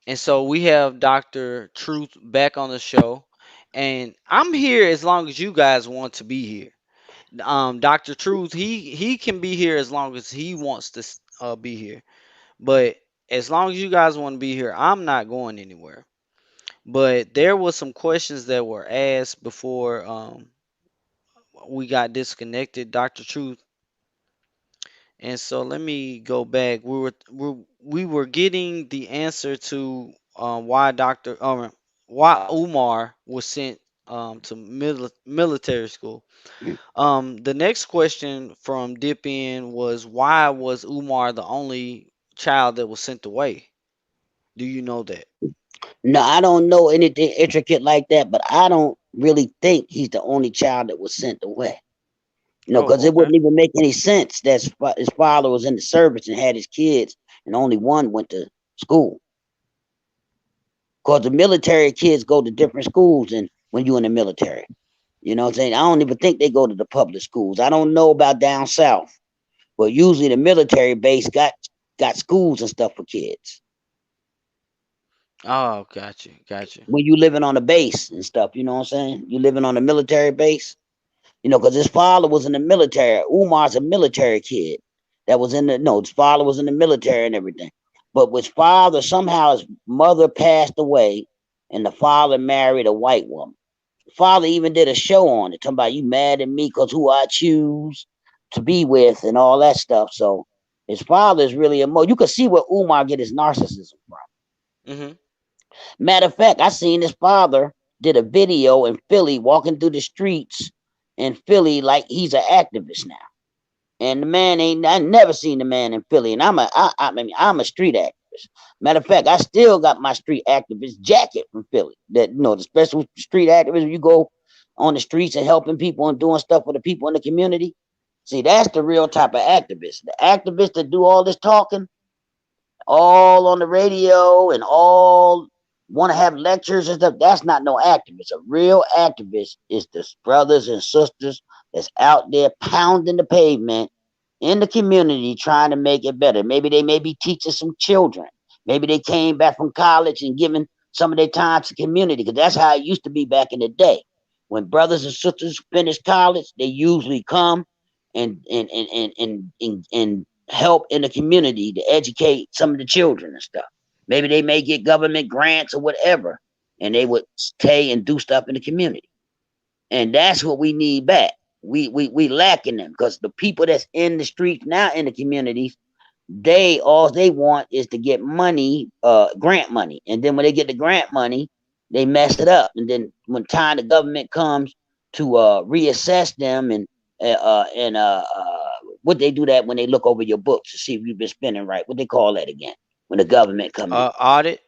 And so we have Dr. Truth back on the show. And I'm here as long as you guys want to be here. Dr. Truth, he can be here as long as he wants to be here. But as long as you guys want to be here, I'm not going anywhere. But there was some questions that were asked before we got disconnected, Dr. Truth. And so let me go back. We were getting the answer to why Umar was sent to military school. The next question from Dip In was, why was Umar the only child that was sent away? Do you know that? No, I don't know anything intricate like that, but I don't really think he's the only child that was sent away. Because Oh, it okay. wouldn't even make any sense that his father was in the service and had his kids, and only one went to school. Because the military kids go to different schools and when you're in the military. You know what I'm saying? I don't even think they go to the public schools. I don't know about down south, but usually the military base got schools and stuff for kids. Oh, got you, got you. When you living on a base and stuff, you know what I'm saying? You living on a military base, because his father was in the military. Umar's a military kid that was in the no, his father was in the military and everything. But his father somehow his mother passed away, and the father married a white woman. The father even did a show on it, talking about you mad at me because who I choose to be with and all that stuff. So his father is really you could see where Umar get his narcissism from. Mhm. Matter of fact, I seen his father did a video in Philly walking through the streets in Philly like he's an activist now. And the man ain't I never seen the man in Philly. And I'm a street activist. Matter of fact, I still got my street activist jacket from Philly. That the special street activism you go on the streets and helping people and doing stuff for the people in the community. See, that's the real type of activist. The activists that do all this talking, all on the radio and all want to have lectures and stuff. That's not no activist. A real activist is the brothers and sisters that's out there pounding the pavement in the community trying to make it better. Maybe they may be teaching some children. Maybe they came back from college and giving some of their time to community because that's how it used to be back in the day. When brothers and sisters finish college, they usually come and help in the community to educate some of the children and stuff. Maybe they may get government grants or whatever, and they would stay and do stuff in the community. And that's what we need back. We lacking them because the people that's in the streets now in the communities, they all they want is to get money, grant money, and then when they get the grant money, they mess it up, and then when time the government comes to reassess them and what they do that when they look over your books to see if you've been spending right, what they call that again when the government come in. Audit.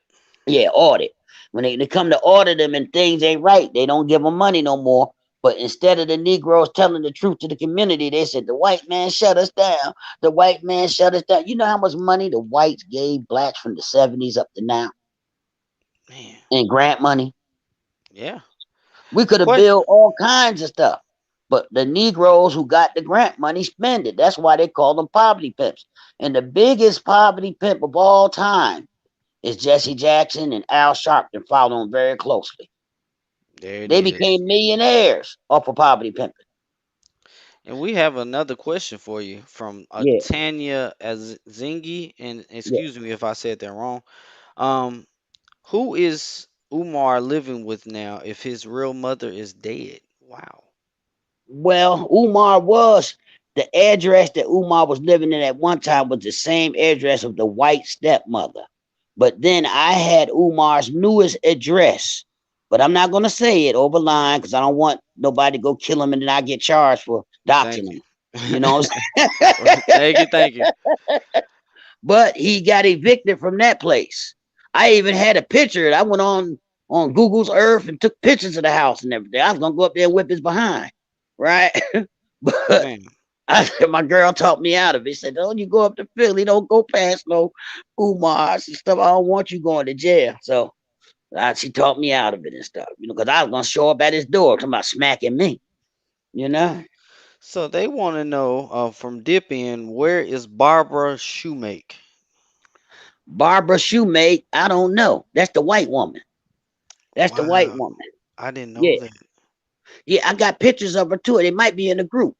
Yeah, audit. When they come to audit them and things ain't right, they don't give them money no more. But instead of the Negroes telling the truth to the community, they said the white man shut us down. The white man shut us down. You know how much money the whites gave blacks from the 70s up to now Man. in grant money? Yeah. We could have Question. built all kinds of stuff. But the Negroes who got the grant money spend it. That's why they call them poverty pimps. And the biggest poverty pimp of all time is Jesse Jackson and Al Sharpton followed him very closely. There it They is. became millionaires off of poverty pimping. And we have another question for you from Yeah, Tanya Zingi, and yeah. excuse me if I said that wrong. Um, who is Umar living with now if his real mother is dead? Wow. Well, Umar was the address that Umar was living in at one time was the same address of the white stepmother. But then I had Umar's newest address. But I'm not gonna say it over line because I don't want nobody to go kill him and then I get charged for doxing Thank you. him. You know what I'm saying? Thank you. Thank you. But he got evicted from that place. I even had a picture. I went on Google's Earth and took pictures of the house and everything. I was gonna go up there and whip his behind, right? But Man. my girl talked me out of it. Said, "Don't you go up to Philly? Don't go past no Umars and stuff. I don't want you going to jail." So she talked me out of it and stuff, because I was gonna show up at his door talking about smacking me, you know. So they want to know from Dip In, where is Barbara Shoemake? Barbara Shoemake, I don't know. That's the white woman. That's the white Wow, woman. I didn't know Yeah, that. yeah. I got pictures of her too. It might be in the group.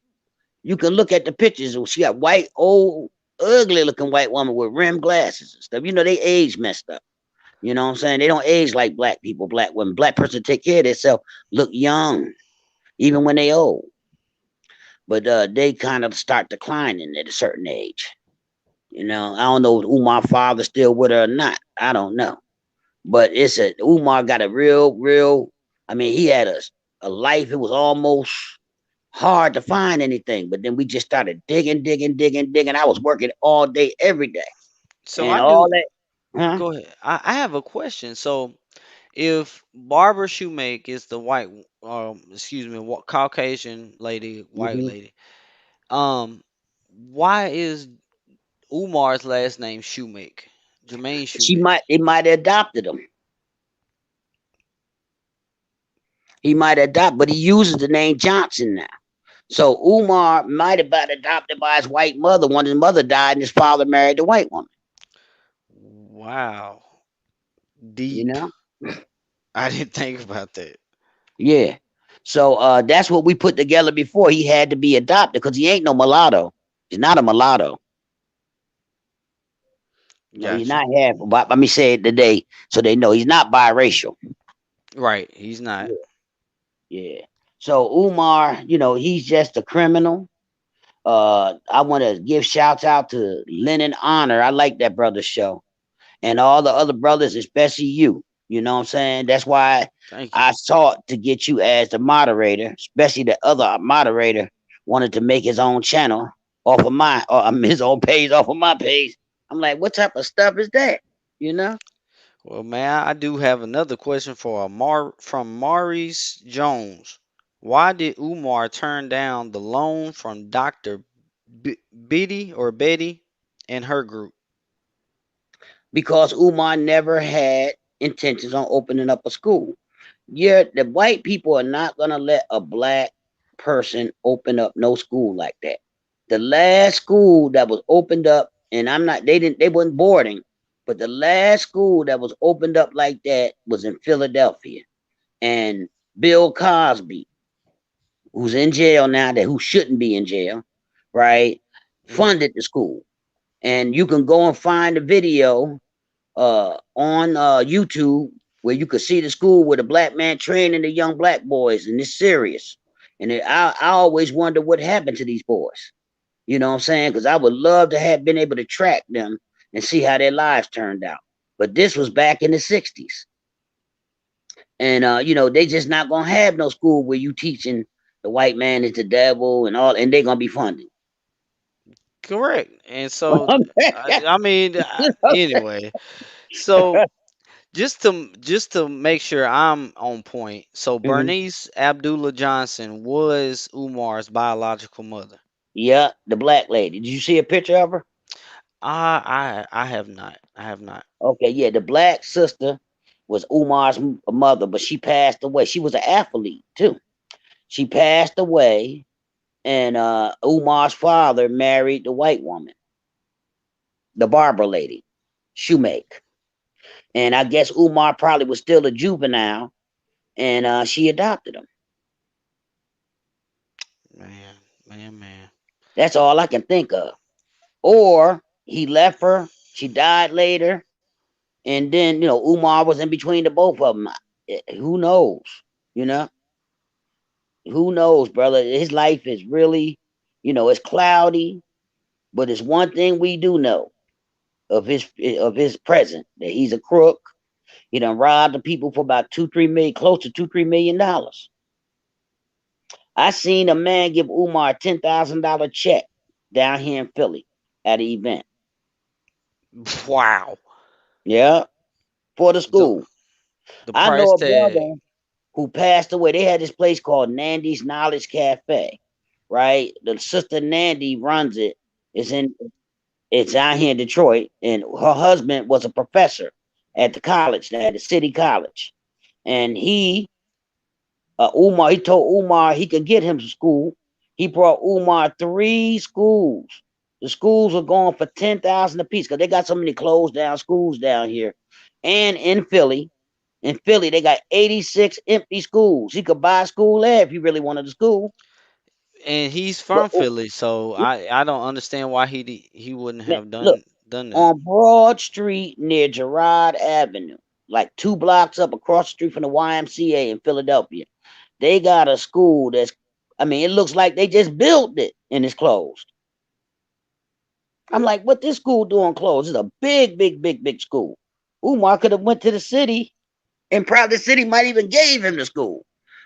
You can look at the pictures. She got white, old, ugly looking white woman with rimmed glasses and stuff. They age messed up. You know what I'm saying? They don't age like black people, black women. Black person take care of themselves, look young, even when they old. But they kind of start declining at a certain age. I don't know if Umar's father still with her or not. I don't know. But Umar got a real. I mean, he had a life. It was almost hard to find anything. But then we just started digging, digging, digging, digging. I was working all day, every day, So and I all do. that. Huh? Go ahead. I have a question. So if Barbara Shoemake is the white, excuse me, Caucasian lady, white Hmm. lady, um, why is Umar's last name Shoemake? Jermaine Shoemake. They might have adopted him. He might adopt, but he uses the name Johnson now. So Umar might have been adopted by his white mother when his mother died and his father married the white woman. Wow, You deep. know? I didn't think about that. Yeah. So that's what we put together before. He had to be adopted because he ain't no mulatto. He's not a mulatto. No, he's Gotcha. not half. Let me say it today so they know he's not biracial. Right, he's not. Yeah. Yeah. So Umar, he's just a criminal. I want to give shouts out to Lennon Honor. I like that brother's show. And all the other brothers, especially you. You know what I'm saying? That's why Thank you. I sought to get you as the moderator, especially the other moderator wanted to make his own channel off of his own page off of my page. I'm like, what type of stuff is that? You know? Well, man, I do have another question for from Maurice Jones. Why did Umar turn down the loan from Dr. Betty and her group? Because Umar never had intentions on opening up a school. Yeah, the white people are not gonna let a black person open up no school like that. The last school that was opened up, and they wasn't boarding, but the last school that was opened up like that was in Philadelphia. And Bill Cosby, who's in jail now, who shouldn't be in jail, right, Mhm. funded the school. And you can go and find the video on YouTube where you could see the school with a black man training the young black boys, and it's serious. And I always wonder what happened to these boys. You know what I'm saying? Because I would love to have been able to track them and see how their lives turned out. But this was back in the '60s, and they just not gonna have no school where you teaching the white man is the devil and all, and they're gonna be funded. Correct. And so, I mean, anyway, so just to make sure I'm on point. So Mhm. Bernice Abdullah Johnson was Umar's biological mother. Yeah, the black lady. Did you see a picture of her? I have not. I have not. Okay, yeah, the black sister was Umar's mother, but she passed away. She was an athlete too. She passed away, and Umar's father married the white woman, the barber lady, Shoemake. And I guess Umar probably was still a juvenile, and she adopted him. Man, man. That's all I can think of. Or he left her, she died later, and then Umar was in between the both of them. Who knows? You know? Who knows, brother? His life is really, it's cloudy, but it's one thing we do know of his present, that he's a crook. He done robbed the people for about 2, 3 million, close to $2, 3 million. I seen a man give Umar a $10,000 check down here in Philly at an event. Wow. Yeah, for the The school. the I know price a tag. brother who passed away. They had this place called Nandy's Knowledge Cafe, right? The sister Nandy runs it. It's in it's out here in Detroit, and her husband was a professor at the college, at the city college. And Umar, he told Umar he could get him to school. He brought Umar 3 schools. The schools were going for 10,000 apiece because they got so many closed down schools down here. And in Philly, they got 86 empty schools. He could buy a school there if he really wanted a school. And he's But from Philly, so I don't understand why he wouldn't have look, done that. on Broad Street near Girard Avenue, like 2 blocks up across the street from the YMCA in Philadelphia, they got a school I mean, it looks like they just built it and it's closed. I'm like, what this school doing closed? It's a big, big, big, big school. Umar could have went to the city, and probably the city might even gave him the school.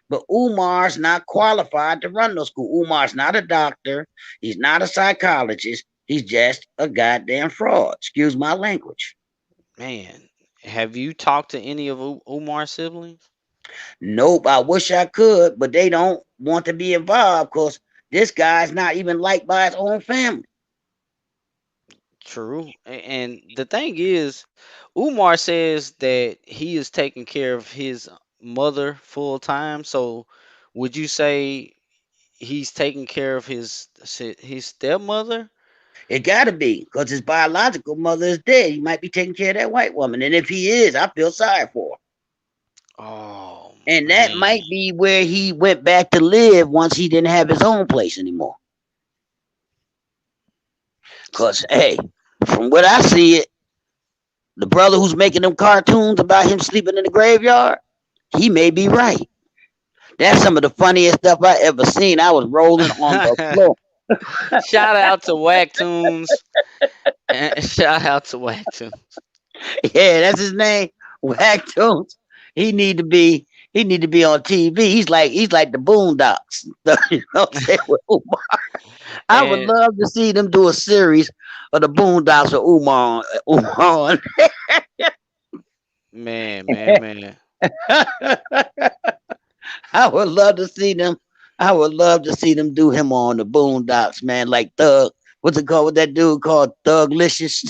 But Umar's not qualified to run no school. Umar's not a doctor. He's not a psychologist. He's just a goddamn fraud. Excuse my language. Man, have you talked to any of Umar's siblings? Nope, I wish I could, but they don't want to be involved because this guy's not even liked by his own family. True. And the thing is, Umar says that he is taking care of his mother full time. So, would you say he's taking care of his stepmother? It gotta be, because his biological mother is dead. He might be taking care of that white woman. And if he is, I feel sorry for him. Oh And that man, might be where he went back to live once he didn't have his own place anymore. Because, hey, from what I see it, the brother who's making them cartoons about him sleeping in the graveyard, he may be right. That's some of the funniest stuff I ever seen. I was rolling on the floor. shout out to Whacktoons. Shout out to Whacktoons. Yeah, that's his name. Whack Jones. He need to be he need to be on TV. He's like the Boondocks. You know what I'm saying? With Umar. I would And love to see them do a series of the Boondocks with Umar. Umar. man. I would love to see them. I would love to see them do him on the Boondocks, man. Like Thug. What's it called? What that dude called? Thuglicious.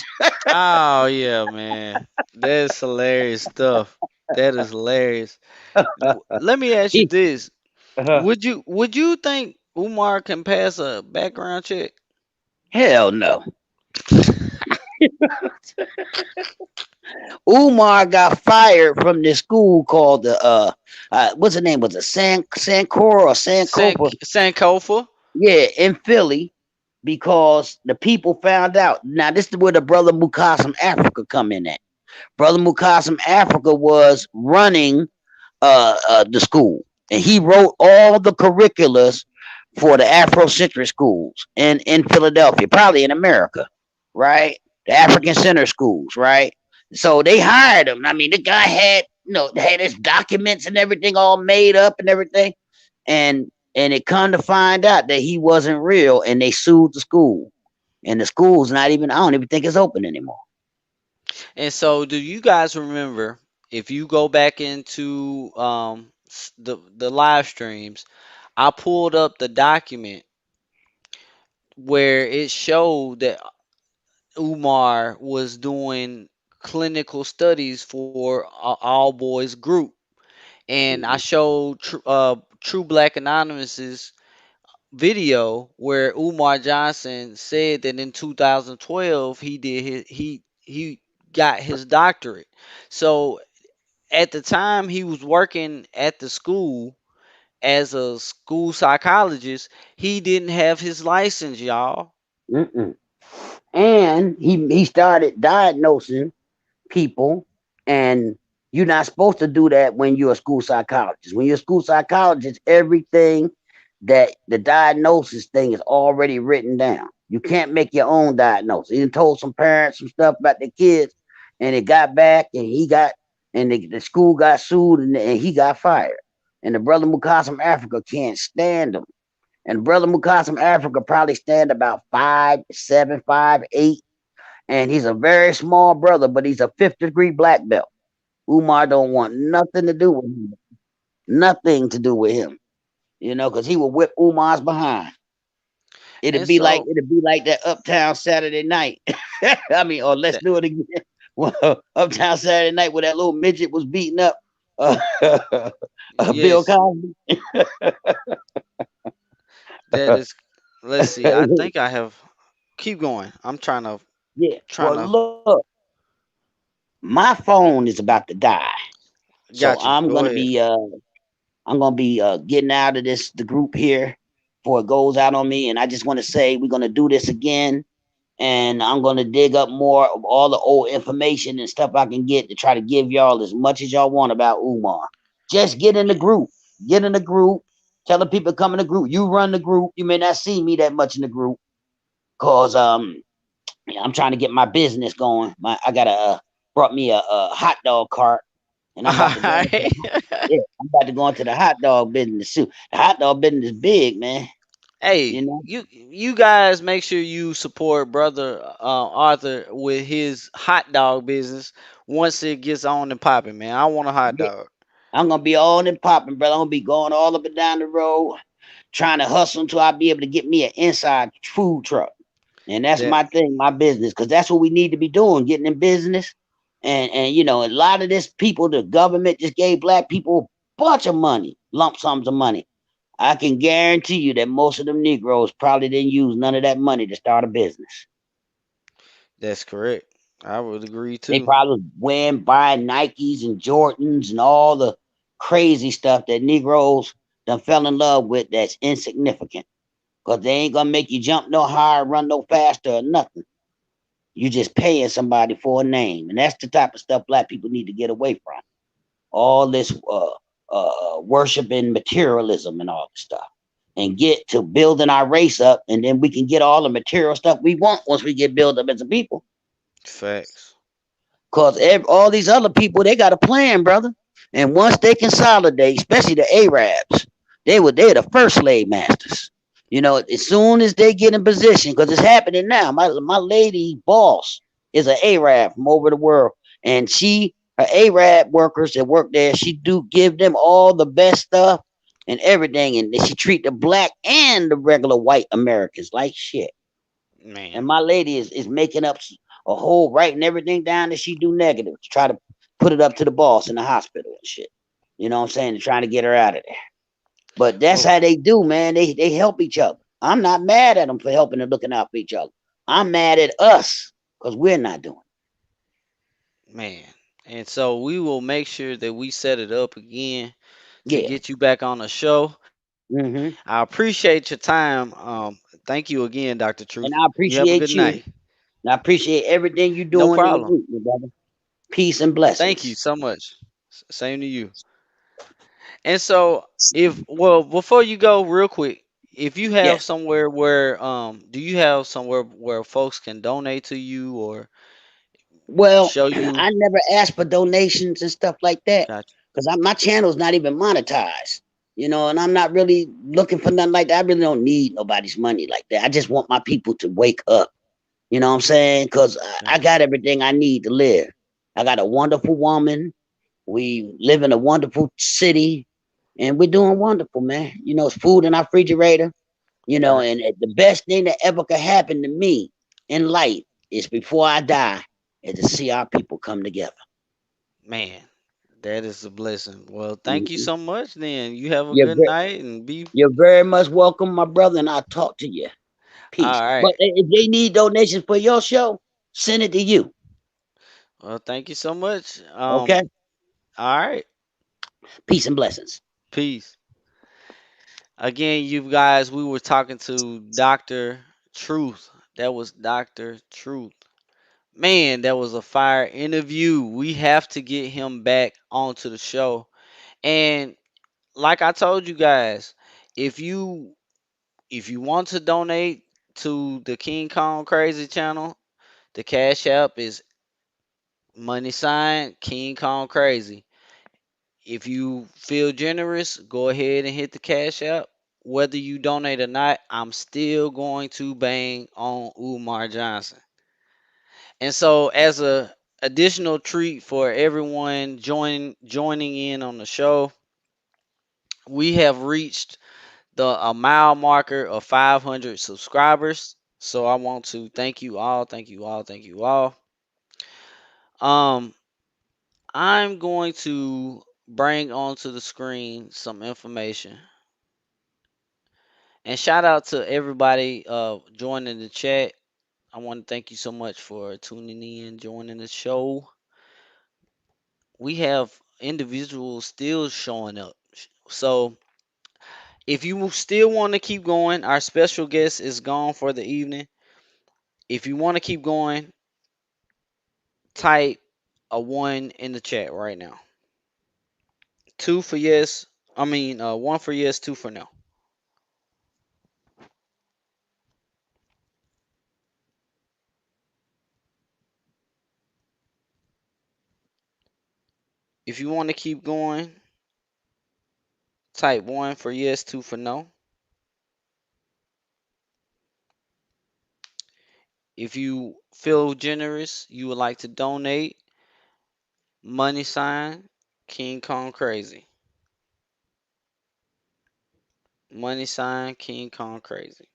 Oh yeah, man. That's hilarious stuff. That is hilarious. Let me ask you He- this. uh, Would you think Umar can pass a background check? Hell no. Umar got fired from this school called what's the name? Was it Sancor or Sankofa? Sankofa? Yeah, in Philly, because the people found out. Now this is where the brother Mukasim Africa come in at. Brother Mukasim Africa was running the school, and he wrote all the curriculars for the Afrocentric schools in Philadelphia, probably in America, right? The African Center schools, right? So they hired him. I mean, the guy had his documents and everything all made up and everything, and it come to find out that he wasn't real, and they sued the school, and the school's not even. I don't even think it's open anymore. And so, do you guys remember if you go back into the live streams? I pulled up the document where it showed that Umar was doing clinical studies for all boys group, and I Mhm. showed True Black Anonymous's video where Umar Johnson said that in 2012 he got his doctorate. So at the time he was working at the school as a school psychologist, he didn't have his license, y'all. Mm-mm. And he started diagnosing people, and you're not supposed to do that when you're a school psychologist. When you're a school psychologist, everything that the diagnosis thing is already written down. You can't make your own diagnosis. He told some parents some stuff about their kids, and it got back, and the school got sued, and he got fired. And the brother Mukasem Africa can't stand him. And brother Mukasem Africa probably stand about 5'7", 5'8", and he's a very small brother, but he's a fifth-degree black belt. Umar don't want nothing to do with him. Nothing to do with him. Because he will whip Umar's behind. It'd And be like so, it'd be like that Uptown Saturday Night. I mean, or let's that, do it again. Well, Uptown Saturday Night where that little midget was beating up uh, Bill yes, Cosby. that is. Let's see. I think I have. Keep going. I'm Yeah. trying Well, to. look, my phone is about to die, so Got you. Go ahead. I'm gonna be getting out of the group here before it goes out on me. And I just want to say we're gonna do this again, and I'm gonna dig up more of all the old information and stuff I can get to try to give y'all as much as y'all want about Umar. Just get in the group. Get in the group. Tell the people come in the group. You run the group. You may not see me that much in the group, cause yeah, I'm trying to get my business going. I got brought me a hot dog cart, and I'm about to go into Alright. yeah, I'm about to go into the hot dog business too. The hot dog business is big, man. You Hey, know, you guys make sure you support brother Arthur with his hot dog business once it gets on and popping, man. I want a hot yeah, dog. I'm gonna be on and popping, brother. I'm gonna be going all up and down the road, trying to hustle until I be able to get me an inside food truck. And that's That my thing, my business, because that's what we need to be doing, getting in business. And a lot of this people, the government just gave black people a bunch of money, lump sums of money. I can guarantee you that most of them Negroes probably didn't use none of that money to start a business. that's correct. I would agree They too. probably went buying Nikes and Jordans and all the crazy stuff that Negroes done fell in love with that's insignificant. Because they ain't gonna make you jump no higher, run no faster, or nothing. You just paying somebody for a name. And that's the type of stuff black people need to get away from. All this worshiping materialism and all this stuff. And get to building our race up, and then we can get all the material stuff we want once we get built up as a people. Facts. Cause all these other people, they got a plan, brother. And once they consolidate, especially the Arabs, they're the first slave masters. As soon as they get in position, because it's happening now. My lady boss is an Arab from over the world, and her Arab workers that work there, she do give them all the best stuff and everything, and she treat the black and the regular white Americans like shit. Man. And my lady is making up a whole writing everything down that she do negative to try to put it up to the boss in the hospital and shit. You know what I'm saying? And trying to get her out of there. But that's Well, how they do, man. They help each other. I'm not mad at them for helping and looking out for each other. I'm mad at us because we're not doing man. And so we will make sure that we set it up again it. to Yeah. get you back on the show. Hmm. I appreciate your time. Thank you again, Dr. And Truth. I You have a good appreciate you. night. And I appreciate everything you No doing in the problem. group, my brother. Peace and Thank you blessings. so much. Same to you. And so, if well, before you go, real quick, if you have Yes. somewhere where do you have somewhere where folks can donate to you or Well, show you? I never asked for donations and stuff like that Gotcha. because my channel's not even monetized, and I'm not really looking for nothing like that. I really don't need nobody's money like that. I just want my people to wake up. You know what I'm saying? Because I Gotcha. got everything I need to live. I got a wonderful woman. We live in a wonderful city, and we're doing wonderful, man. It's food in our refrigerator. Gotcha. And the best thing that ever could happen to me in life is before I die, is to see our people come together. Man, that is a blessing. Well, thank you Mhm. so much. Then you have a You're good very, night and be you're very much welcome, my brother, and I'll talk to you. Peace. all But right. if they need donations for your show, send it to you. Well, thank you so much. Okay? All right. Peace and blessings. Peace. Again, you guys, we were talking to Dr. Truth. That was Dr. Truth. Man, that was a fire interview. We have to get him back onto the show. And like I told you guys, If you want to donate to the King Kong Crazy channel, the Cash App is money sign King Kong Crazy. If you feel generous, go ahead and hit the Cash App. Whether you donate or not, I'm still going to bang on Umar Johnson. And so, as a additional treat for everyone joining in on the show, we have reached the a mile marker of 500 subscribers. So I want to thank you all, thank you all, thank you all. Um, I'm going to bring onto the screen some information. And shout out to everybody joining the chat. I want to thank you so much for tuning in, joining the show. We have individuals still showing up. So if you still want to keep going, our special guest is gone for the evening. If you want to keep going, type a one in the chat right now. Two for yes. One for yes, two for no. If you want to keep going, type one for yes, two for no. If you feel generous, you would like to donate, money sign King Kong Crazy. Money sign King Kong Crazy.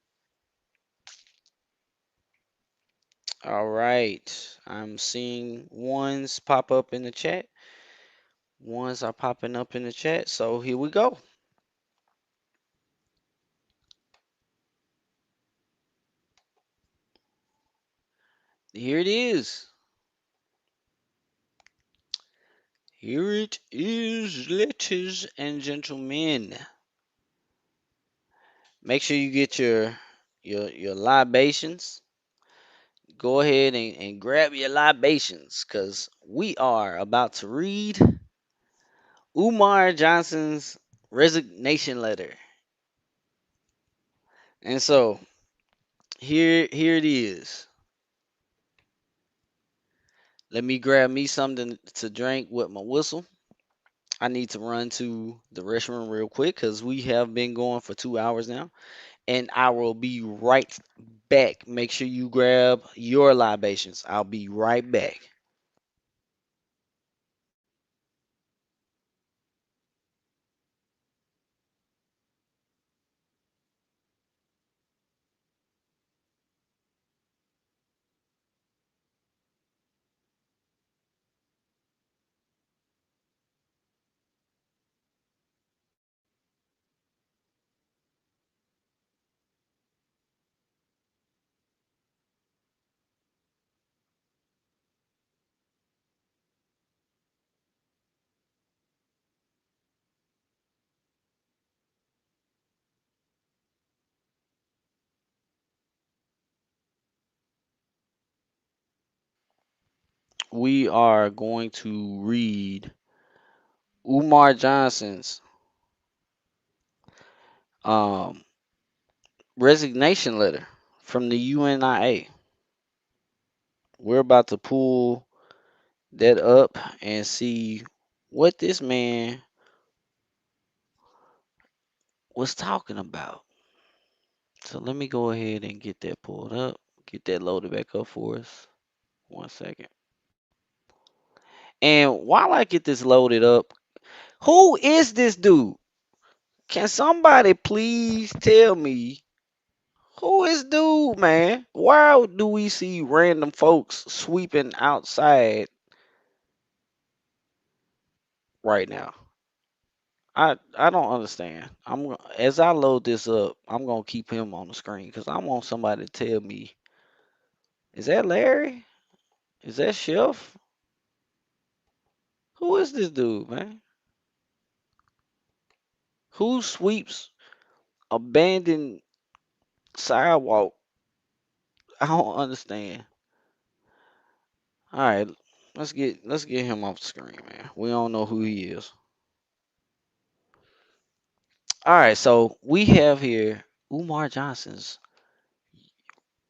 All right. I'm seeing ones pop up in the chat. Ones are popping up in the chat. So here we go. Here it is. Here it is, ladies and gentlemen. Make sure you get your libations. Go ahead and grab your libations because we are about to read Umar Johnson's resignation letter. And so here it is. Let me grab me something to drink with my whistle. I need to run to the restroom real quick because we have been going for 2 hours now. And I will be right back. Make sure you grab your libations. I'll be right back. We are going to read Umar Johnson's um, resignation letter from the UNIA. We're about to pull that up and see what this man was talking about. So let me go ahead and get that pulled up, get that loaded back up for us. 1 second. And while I get this loaded up, who is this dude? Can somebody please tell me who is dude, man? Why do we see random folks sweeping outside right now? I don't understand. As I load this up, I'm gonna keep him on the screen because I want somebody to tell me, is that Larry? Is that Chef? Who is this dude, man? Who sweeps abandoned sidewalk? I don't understand. All right, let's get him off the screen, man. We don't know who he is. All right, so we have here Umar Johnson's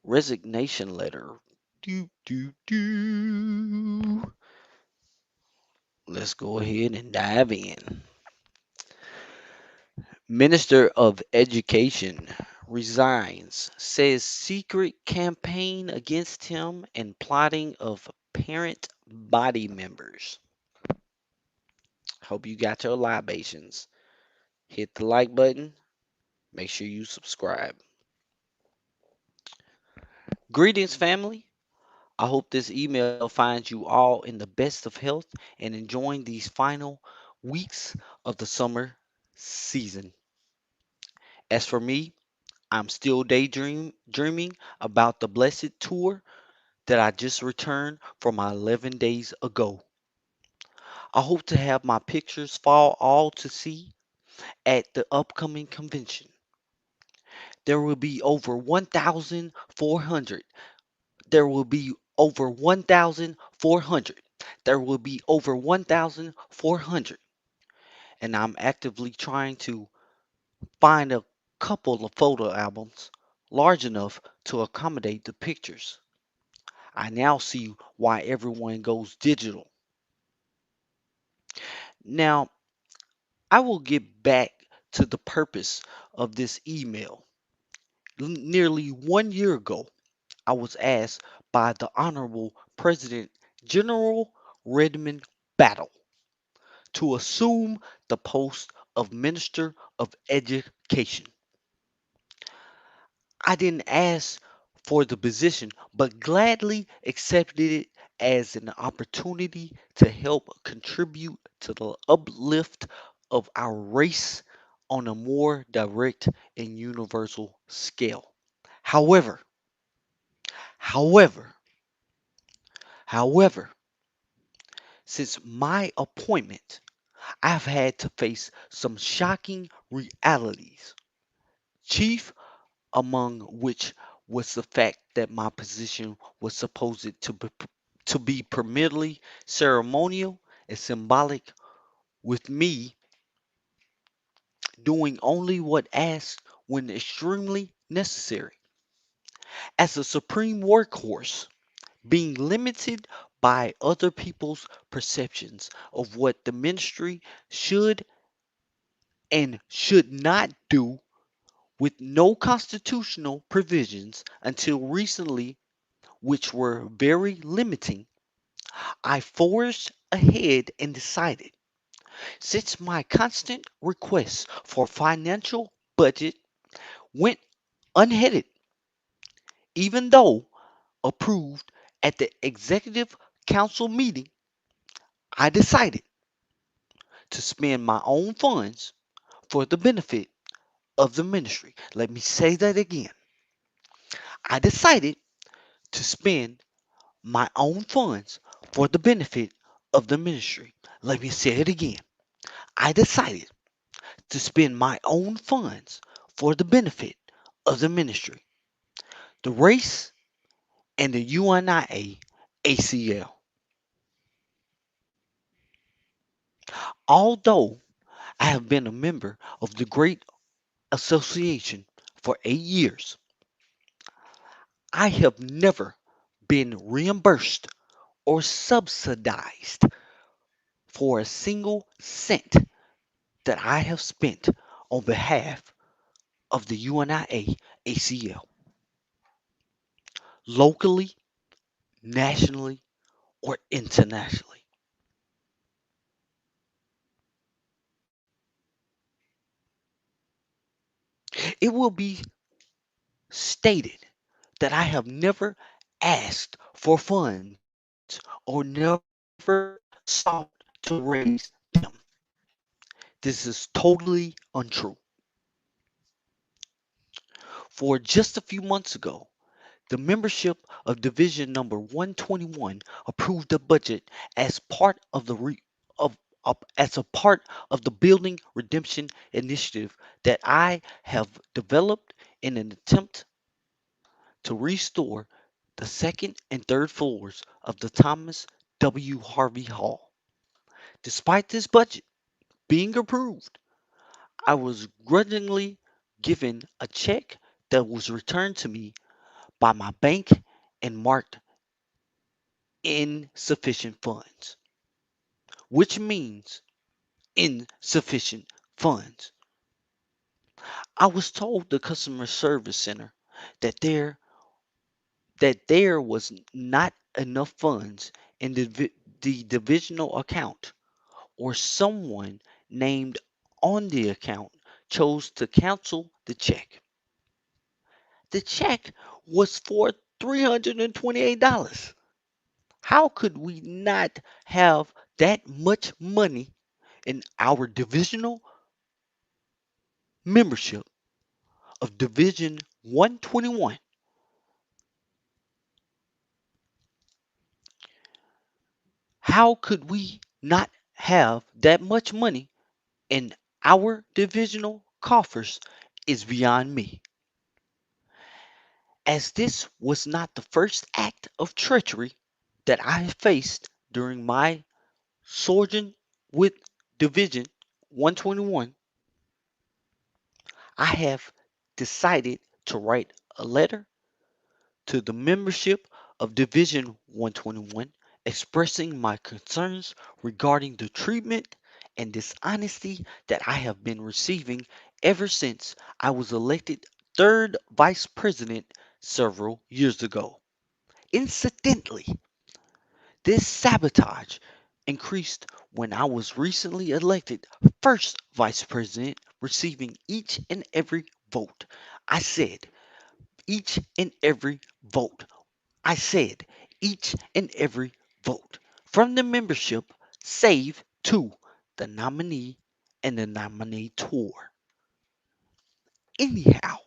resignation letter. Do, do, do. Let's go ahead and dive in. Minister of Education resigns, says secret campaign against him and plotting of parent body members. Hope you got your libations. Hit the like button. Make sure you subscribe. Greetings, family. I hope this email finds you all in the best of health and enjoying these final weeks of the summer season. As for me, I'm still dreaming about the blessed tour that I just returned from my 11 days ago. I hope to have my pictures fall all to see at the upcoming convention. There will be over 1,400. There will be over 1,400. There will be over 1,400. And I'm actively trying to find a couple of photo albums large enough to accommodate the pictures. I now see why everyone goes digital. Now, I will get back to the purpose of this email. Nearly 1 year ago, I was asked by the Honorable President General Redmond Battle to assume the post of Minister of Education. I didn't ask for the position, but gladly accepted it as an opportunity to help contribute to the uplift of our race on a more direct and universal scale. However, however, however, since my appointment, I've had to face some shocking realities. Chief among which was the fact that my position was supposed to be primarily ceremonial and symbolic, with me doing only what asked when extremely necessary. As a supreme workhorse, being limited by other people's perceptions of what the ministry should and should not do, with no constitutional provisions until recently which were very limiting, I forged ahead and decided, since my constant requests for financial budget went unheeded, even though approved at the executive council meeting, I decided to spend my own funds for the benefit of the ministry. Let me say that again. I decided to spend my own funds for the benefit of the ministry. Let me say it again. I decided to spend my own funds for the benefit of the ministry, the race, and the UNIA ACL. Although I have been a member of the great association for 8 years, I have never been reimbursed or subsidized for a single cent that I have spent on behalf of the UNIA ACL, locally, nationally, or internationally. It will be stated that I have never asked for funds or never sought to raise them. This is totally untrue. For just a few months ago, the membership of Division number 121 approved the budget as part of as a part of the Building Redemption Initiative that I have developed in an attempt to restore the second and third floors of the Thomas W. Harvey Hall. Despite this budget being approved, I was grudgingly given a check that was returned to me by my bank and marked insufficient funds, which means insufficient funds. I was told the customer service center that there was not enough funds in the divisional account, or someone named on the account chose to cancel the check. The check was for $328. How could we not have that much money in our divisional membership of Division 121? How could we not have that much money in our divisional coffers is beyond me, as this was not the first act of treachery that I faced during my sojourn with Division 121. I have decided to write a letter to the membership of Division 121 expressing my concerns regarding the treatment and dishonesty that I have been receiving ever since I was elected third vice president several years ago. Incidentally, this sabotage increased when I was recently elected first vice president, receiving each and every vote. I said, each and every vote. I said, each and every vote from the membership, save to the nominee and the nominator. Anyhow,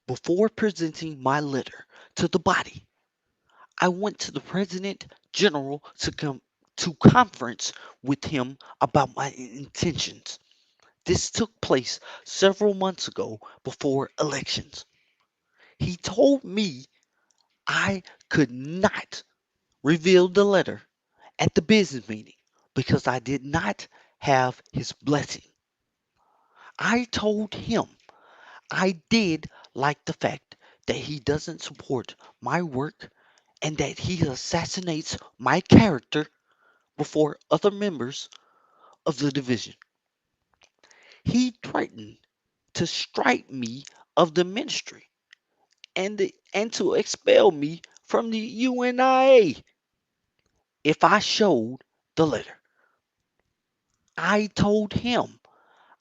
before presenting my letter to the body, I went to the President General to conference with him about my intentions. This took place several months ago before elections. He told me I could not reveal the letter at the business meeting because I did not have his blessing. I told him I did like the fact that he doesn't support my work and that he assassinates my character before other members of the division. He threatened to strike me of the ministry and to expel me from the UNIA if I showed the letter. I told him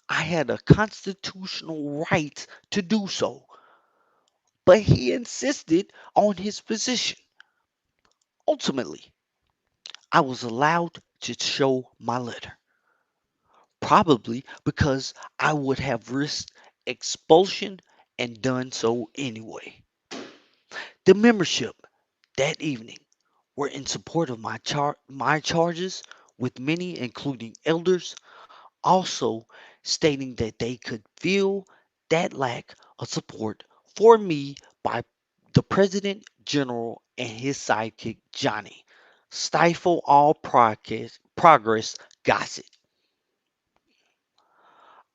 I had a constitutional right to do so, but he insisted on his position. Ultimately, I was allowed to show my letter, probably because I would have risked expulsion and done so anyway. The membership that evening were in support of my charges, with many, including elders, also stating that they could feel that lack of support for me by the President General and his sidekick Johnny. Stifle all progress gossip.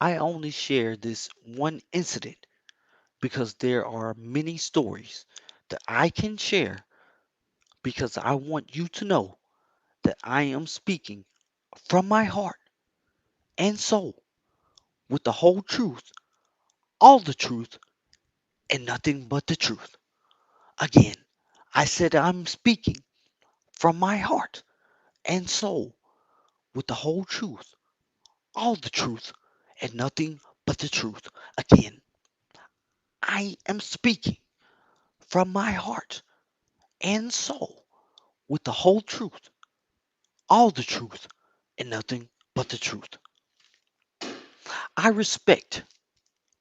I only share this one incident because there are many stories that I can share, because I want you to know that I am speaking from my heart and soul with the whole truth, all the truth, and nothing but the truth. Again, I said I'm speaking from my heart and soul with the whole truth, all the truth, and nothing but the truth. Again, I am speaking from my heart and soul with the whole truth, all the truth, and nothing but the truth. I respect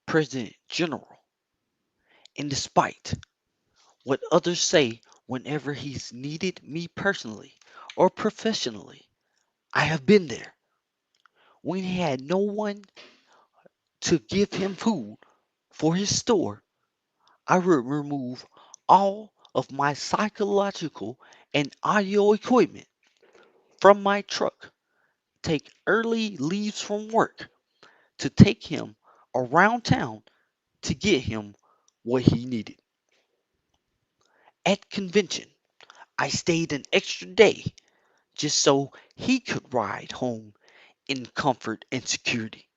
President General, and despite what others say, whenever he's needed me personally or professionally, I have been there. When he had no one to give him food for his store, I would remove all of my psychological and audio equipment from my truck, take early leaves from work to take him around town to get him what he needed. At convention, I stayed an extra day just so he could ride home in comfort and security.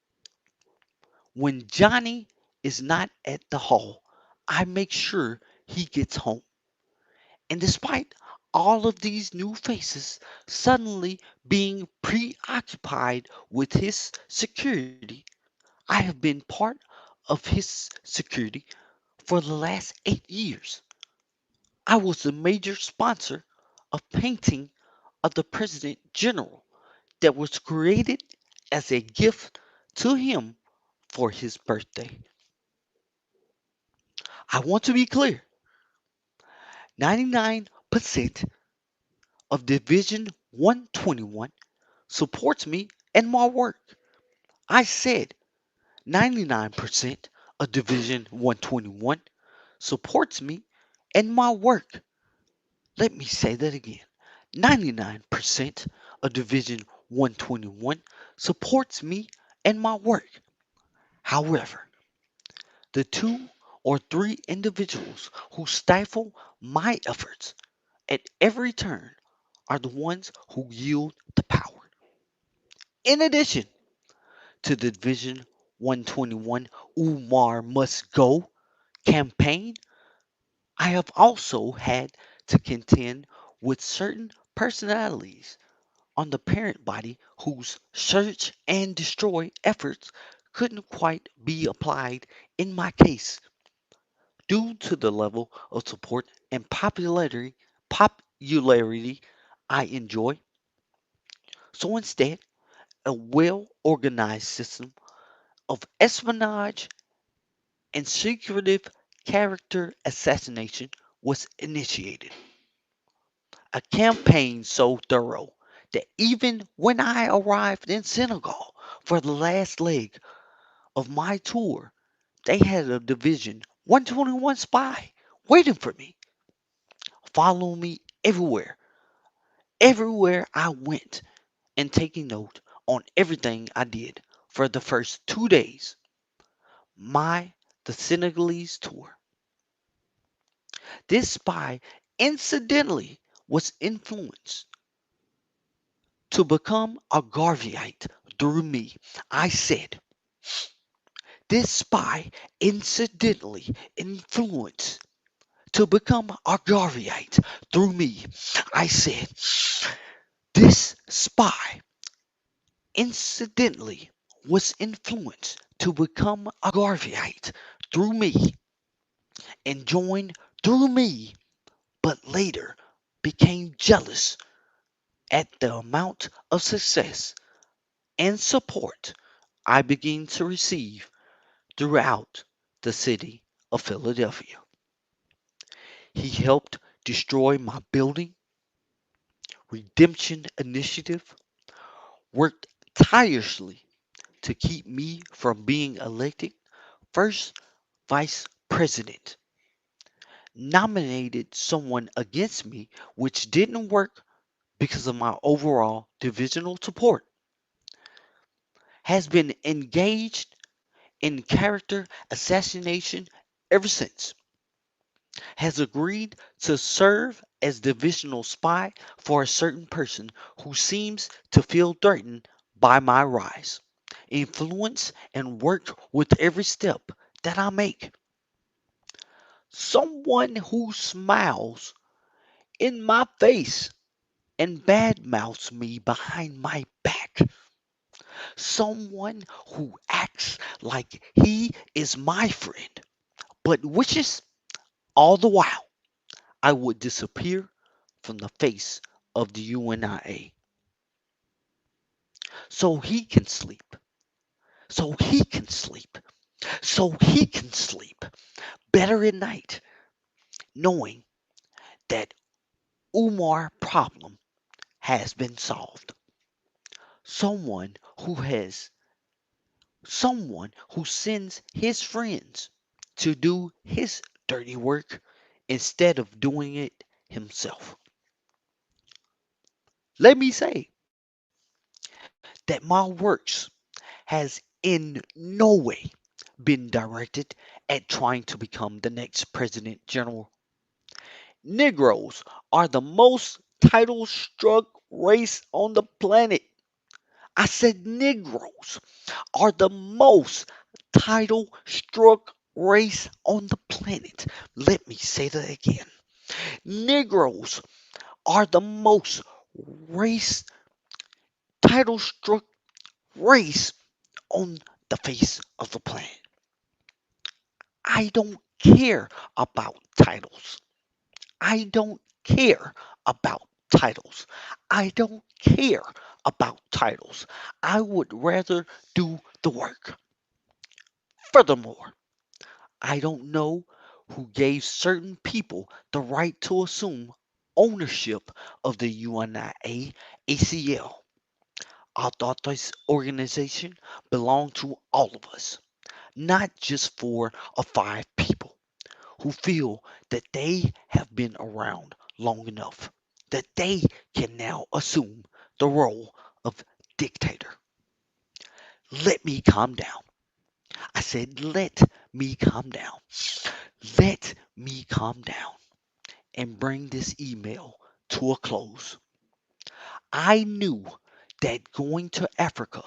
When Johnny is not at the hall, I make sure he gets home. And despite all of these new faces suddenly being preoccupied with his security, I have been part of his security for the last 8 years. I was the major sponsor of painting of the President General that was created as a gift to him for his birthday. I want to be clear, 99% of Division 121 supports me and my work. I said 99% of Division 121 supports me and my work. Let me say that again. 99% of Division 121 supports me and my work. However, the two or three individuals who stifle my efforts at every turn are the ones who yield the power. In addition to the Division 121 Umar Must Go campaign, I have also had to contend with certain personalities on the parent body whose search and destroy efforts couldn't quite be applied in my case due to the level of support and popularity I enjoy. So instead, a well organized system of espionage and secretive character assassination was initiated. A campaign so thorough that even when I arrived in Senegal for the last leg of my tour, they had a Division 121 spy waiting for me, following me everywhere I went, and taking note on everything I did for the first 2 days. My the Senegalese tour. This spy incidentally was influenced to become a Garveyite through me. I said, this spy incidentally influenced to become a Garveyite through me. I said, this spy incidentally was influenced to become a Garveyite through me and joined through me, but later became jealous at the amount of success and support I began to receive throughout the city of Philadelphia. He helped destroy my building redemption initiative, worked tirelessly to keep me from being elected first vice president, nominated someone against me, which didn't work because of my overall divisional support, has been engaged in character assassination ever since, has agreed to serve as divisional spy for a certain person who seems to feel threatened by my rise, influence, and work with every step that I make. Someone who smiles in my face and badmouths me behind my back. Someone who acts like he is my friend, but wishes all the while I would disappear from the face of the UNIA so he can sleep, so he can sleep, so he can sleep better at night, knowing that Umar problem has been solved. Someone who has someone who sends his friends to do his dirty work instead of doing it himself. Let me say that my works has in no way been directed at trying to become the next president general. Negroes are the most title struck race on the planet. I said Negroes are the most title struck race on the planet. Let me say that again. Negroes are the most race title struck race on the face of the planet. I don't care about titles. I don't care about titles. I don't care about titles. I would rather do the work. Furthermore, I don't know who gave certain people the right to assume ownership of the UNIA ACL. I thought this organization belonged to all of us, not just four or five people who feel that they have been around long enough, that they can now assume the role of dictator. Let me calm down. I said, let me calm down. Let me calm down and bring this email to a close. I knew that going to Africa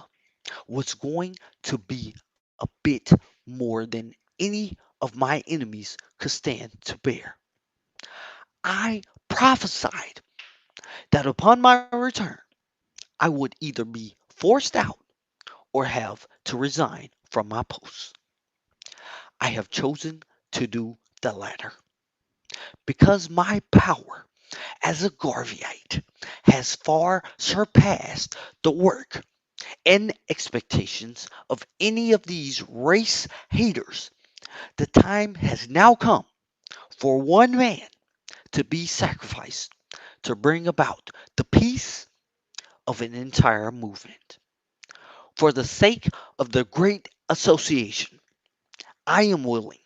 was going to be a bit more than any of my enemies could stand to bear. I prophesied that upon my return, I would either be forced out or have to resign from my post. I have chosen to do the latter because my power as a Garveyite has far surpassed the work and expectations of any of these race haters. The time has now come for one man to be sacrificed to bring about the peace of an entire movement. For the sake of the great association, I am willing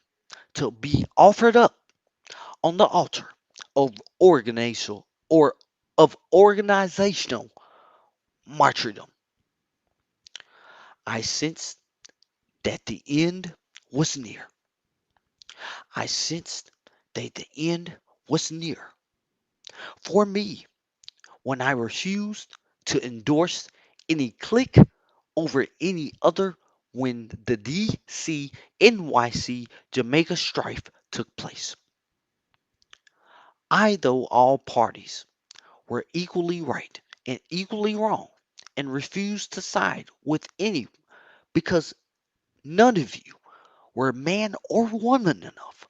to be offered up on the altar of organizational or of organizational martyrdom. I sensed that the end was near. I sensed that the end was near. For me, when I refused to endorse any clique over any other when the DC NYC Jamaica strife took place. I, though all parties were equally right and equally wrong, and refused to side with any because none of you were man or woman enough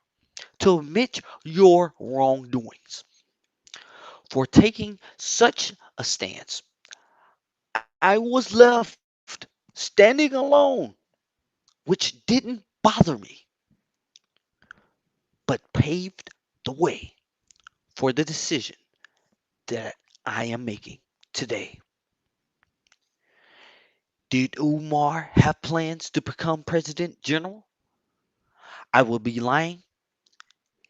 to admit your wrongdoings. For taking such a stance, I was left standing alone, which didn't bother me, but paved the way for the decision that I am making today. Did Umar have plans to become President General? I would be lying.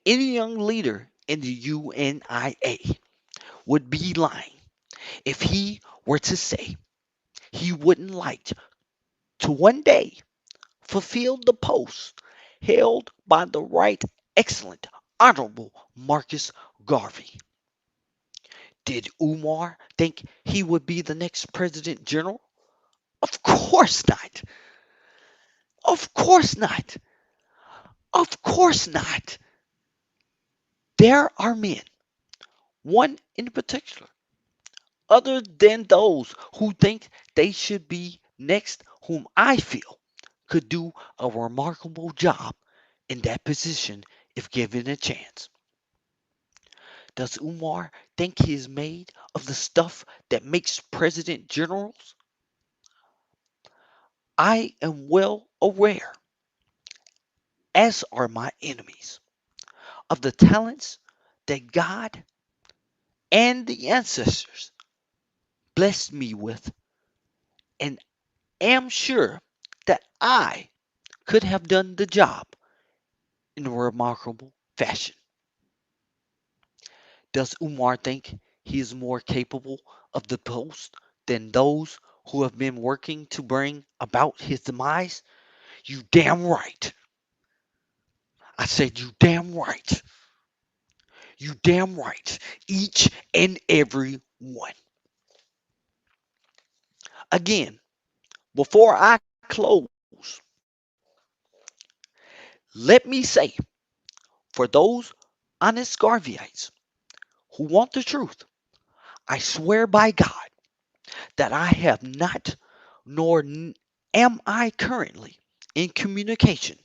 Any young leader in the UNIA would be lying if he were to say he wouldn't like to one day fulfill the post held by the right excellent honorable Marcus Garvey. Did Umar think he would be the next president general? Of course not. Of course not. Of course not. There are men, one in particular, other than those who think they should be next, whom I feel could do a remarkable job in that position if given a chance. Does Umar think he is made of the stuff that makes president generals? I am well aware, as are my enemies, of the talents that God and the ancestors blessed me with, and am sure that I could have done the job in a remarkable fashion. Does Umar think he is more capable of the post than those who have been working to bring about his demise? You damn right. I said, you damn right. You damn right. Each and every one. Again, before I close, let me say for those honest Garveyites who want the truth, I swear by God that I have not, am I currently in communication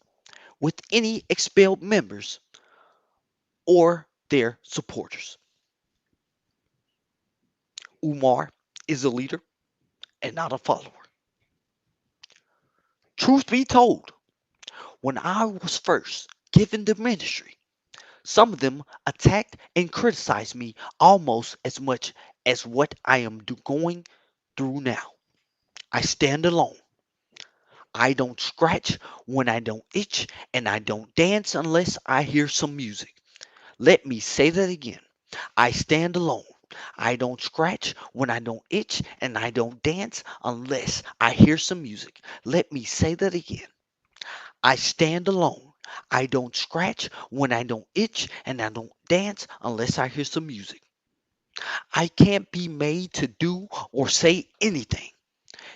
with any expelled members or their supporters. Umar is a leader and not a follower. Truth be told, when I was first given the ministry, some of them attacked and criticized me almost as much as what I am going through now. I stand alone. I don't scratch when I don't itch, and I don't dance unless I hear some music. Let me say that again. I stand alone. I don't scratch when I don't itch, and I don't dance unless I hear some music. Let me say that again. I stand alone. I don't scratch when I don't itch, and I don't dance unless I hear some music. I can't be made to do or say anything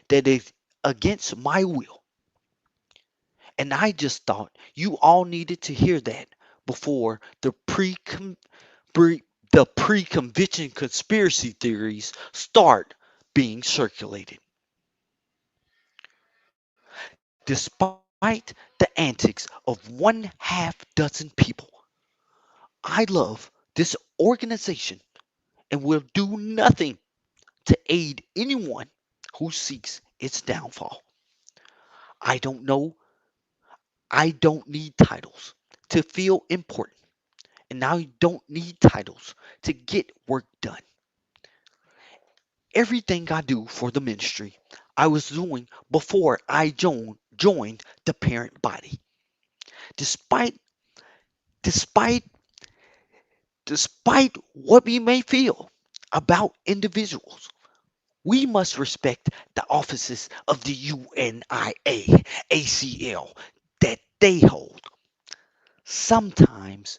that is against my will. And I just thought you all needed to hear that before pre, the pre-conviction conspiracy theories start being circulated. Despite the antics of one half dozen people, I love this organization and will do nothing to aid anyone who seeks its downfall. I don't know, I don't need titles to feel important, and I don't need titles to get work done. Everything I do for the ministry, I was doing before I joined the parent body. Despite despite despite what we may feel about individuals, we must respect the offices of the UNIA, ACL that they hold. Sometimes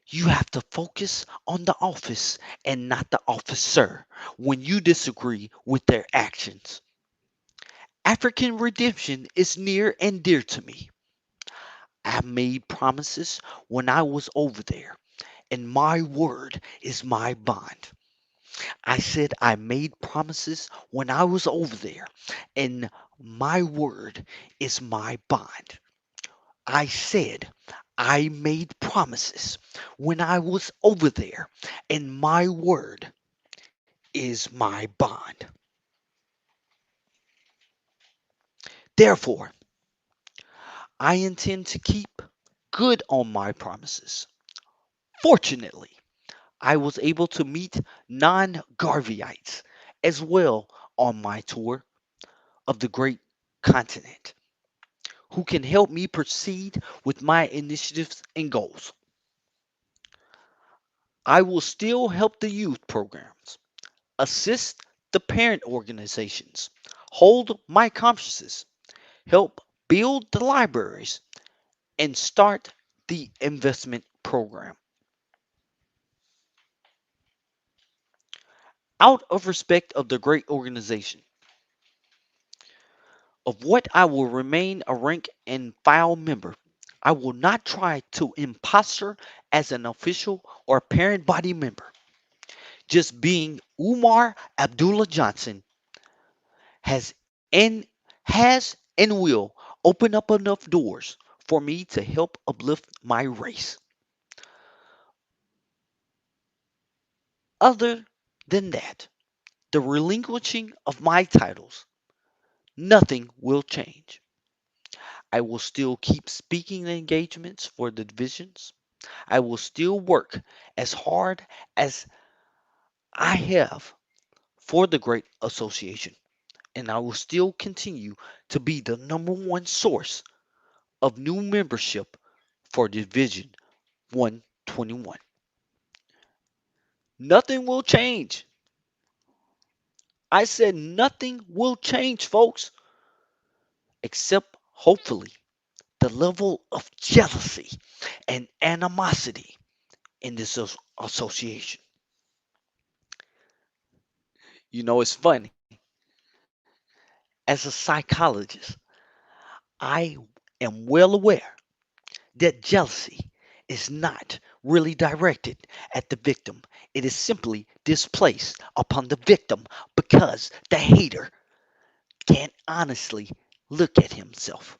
you have to focus on the office and not the officer when you disagree with their actions. African redemption is near and dear to me. I made promises when I was over there, and my word is my bond. I said I made promises when I was over there, and my word is my bond. I said I made promises when I was over there, and my word is my bond. Therefore, I intend to keep good on my promises. Fortunately, I was able to meet non Garveyites as well on my tour of the great continent who can help me proceed with my initiatives and goals. I will still help the youth programs, assist the parent organizations, hold my conferences, help build the libraries, and start the investment program. Out of respect of the great organization, of what I will remain a rank and file member. I will not try to impostor as an official or parent body member. Just being Umar Abdullah Johnson has and will open up enough doors for me to help uplift my race. Other than that, the relinquishing of my titles, nothing will change. I will still keep speaking engagements for the divisions. I will still work as hard as I have for the Great Association, and I will still continue to be the number one source of new membership for Division 121. Nothing will change. I said nothing will change, folks, except hopefully. the level of jealousy and animosity in this association. It's funny. As a psychologist, I am well aware that jealousy is not really directed at the victim. It is simply displaced upon the victim because the hater can't honestly look at himself.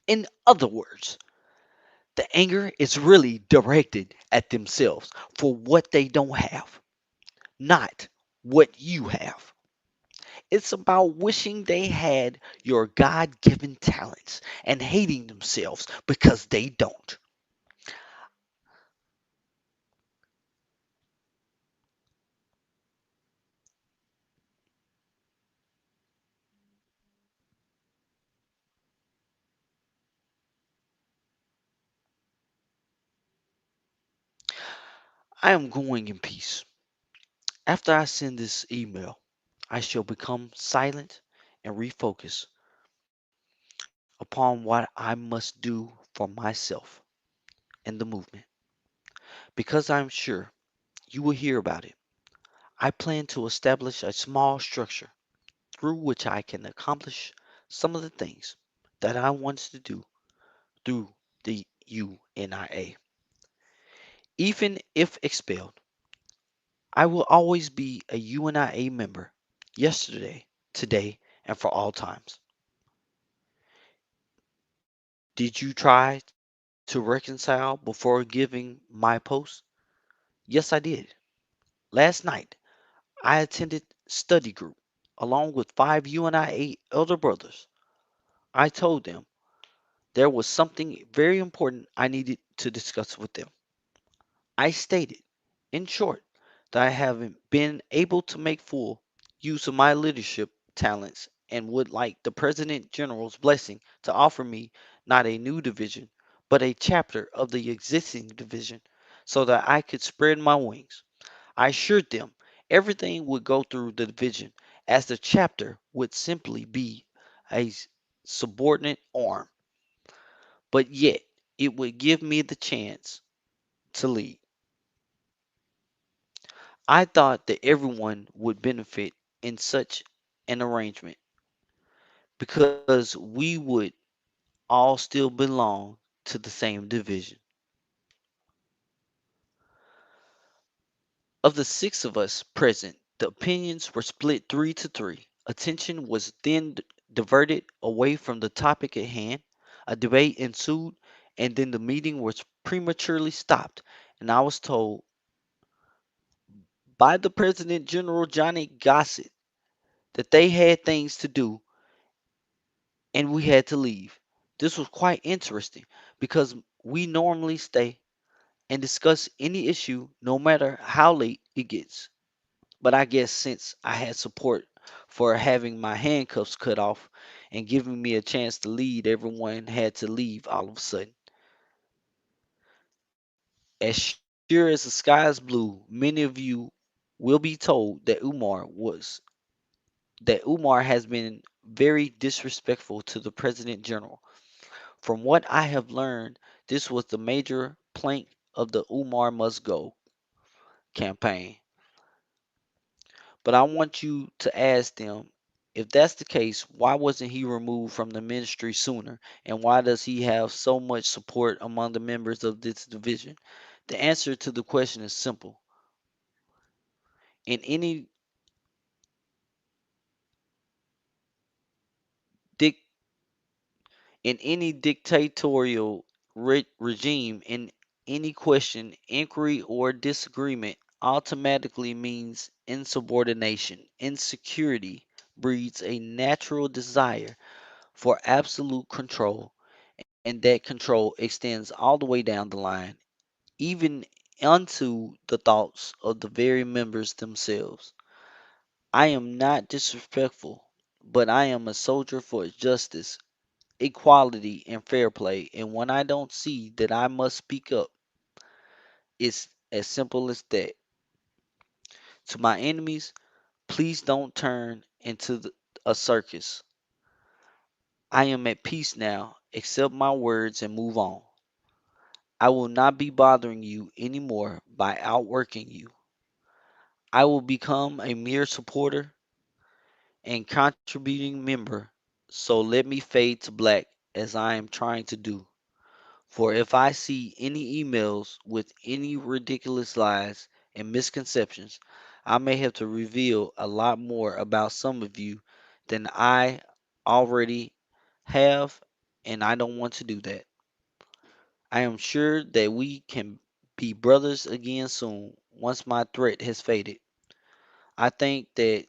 In other words, the anger is really directed at themselves for what they don't have, not what you have. It's about wishing they had your God given talents and hating themselves because they don't. I am going in peace. After I send this email, I shall become silent and refocus upon what I must do for myself and the movement. Because I'm sure you will hear about it, I plan to establish a small structure through which I can accomplish some of the things that I want to do through the UNIA. Even if expelled, I will always be a UNIA member, yesterday, today, and for all times. Did you try to reconcile before giving my post? Yes, I did. Last night, I attended study group along with 5 UNIA elder brothers. I told them there was something very important I needed to discuss with them. I stated, in short, that I haven't been able to make full use of my leadership talents and would like the President General's blessing to offer me not a new division, but a chapter of the existing division so that I could spread my wings. I assured them everything would go through the division, as the chapter would simply be a subordinate arm, but yet it would give me the chance to lead. I thought that everyone would benefit in such an arrangement because we would all still belong to the same division. Of the six of us present, the opinions were split 3-3. Attention was then diverted away from the topic at hand. A debate ensued, and then the meeting was prematurely stopped, and I was told by the President General Johnny Gossett that they had things to do and we had to leave. This was quite interesting because we normally stay and discuss any issue no matter how late it gets. But I guess since I had support for having my handcuffs cut off and giving me a chance to lead, everyone had to leave all of a sudden. As sure as the sky is blue, many of you will be told that Umar has been very disrespectful to the President General. From what I have learned, this was the major plank of the Umar Must Go campaign. But I want you to ask them, if that's the case, why wasn't he removed from the ministry sooner? And why does he have so much support among the members of this division? The answer to the question is simple. In any dic- in any dictatorial regime, in any question, inquiry, or disagreement automatically means insubordination. Insecurity breeds a natural desire for absolute control, and that control extends all the way down the line, even unto the thoughts of the very members themselves. I am not disrespectful, but I am a soldier for justice, equality, and fair play. And when I don't see that I must speak up, it's as simple as that. To my enemies, please don't turn into a circus. I am at peace now, Accept my words and move on. I will not be bothering you anymore by outworking you. I will become a mere supporter and contributing member, so let me fade to black as I am trying to do. For if I see any emails with any ridiculous lies and misconceptions, I may have to reveal a lot more about some of you than I already have, and I don't want to do that. I am sure that we can be brothers again soon once my threat has faded. I think that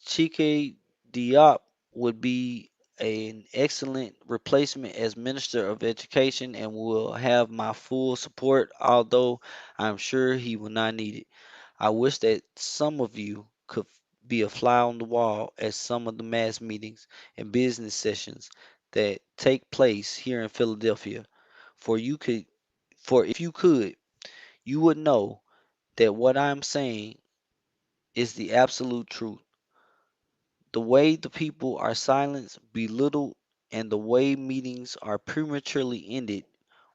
Chike Diop would be an excellent replacement as Minister of Education and will have my full support, although I'm sure he will not need it. I wish that some of you could be a fly on the wall at some of the mass meetings and business sessions that take place here in Philadelphia. For you could, for if you could, you would know that what I'm saying is the absolute truth. The way the people are silenced, belittled, and the way meetings are prematurely ended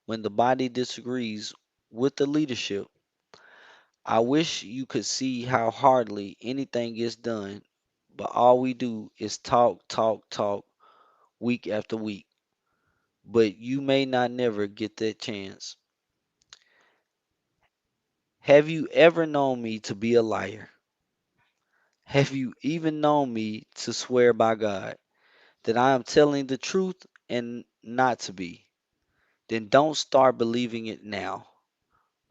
when the body disagrees with the leadership, I wish you could see how hardly anything gets done, but all we do is talk, talk, talk week after week. But you may not never get that chance. Have you ever known me to be a liar? Have you even known me to swear by God that I am telling the truth and not to be? Then don't start believing it now.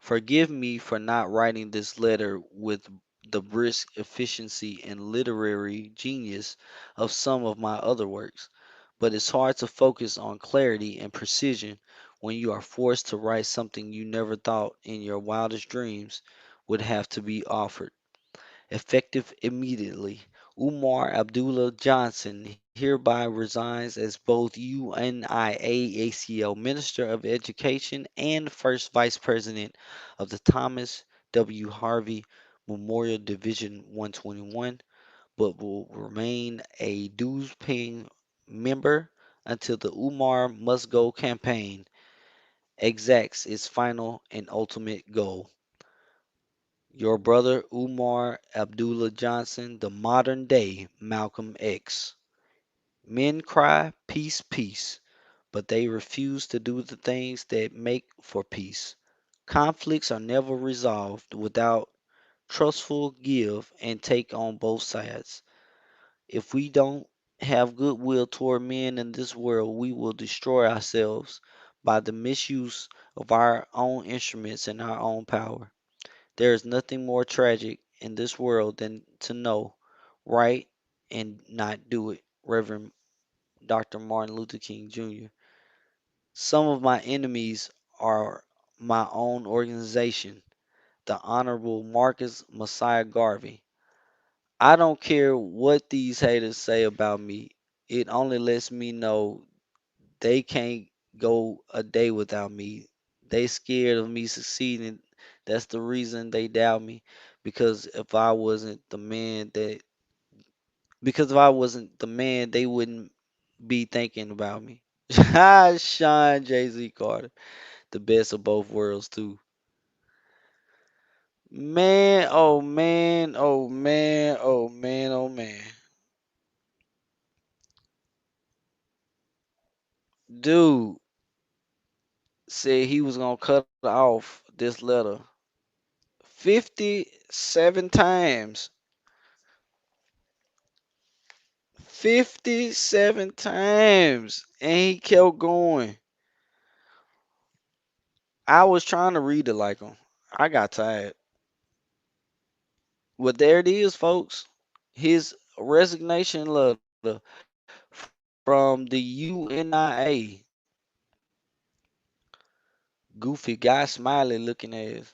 Forgive me for not writing this letter with the brisk efficiency and literary genius of some of my other works, but it's hard to focus on clarity and precision when you are forced to write something you never thought in your wildest dreams would have to be offered. Effective immediately, Umar Abdullah Johnson hereby resigns as both UNIAACL Minister of Education and first Vice President of the Thomas W. Harvey Memorial Division 121, but will remain a dues paying member until the Umar Must Go campaign exacts its final and ultimate goal. Your brother Umar Abdullah Johnson, the modern day Malcolm X. Men cry, peace, peace, but they refuse to do the things that make for peace. Conflicts are never resolved without trustful give and take on both sides. If we don't have goodwill toward men in this world, we will destroy ourselves by the misuse of our own instruments and our own power. There is nothing more tragic in this world than to know right and not do it. Reverend Dr. Martin Luther King Jr. Some of my enemies are my own organization, the Honorable Marcus Messiah Garvey. I don't care what these haters say about me. It only lets me know they can't go a day without me. They scared of me succeeding. That's the reason they doubt me. Because if I wasn't the man that because if I wasn't the man, they wouldn't be thinking about me. Sean Jay-Z Carter, the best of both worlds too. Man, oh man, oh man, oh man, oh man. Dude said he was gonna cut off this letter 57 times. 57 times. And he kept going. I was trying to read it like him. I got tired. Well, there it is, folks. His resignation letter from the UNIA. Goofy guy, smiley looking ass.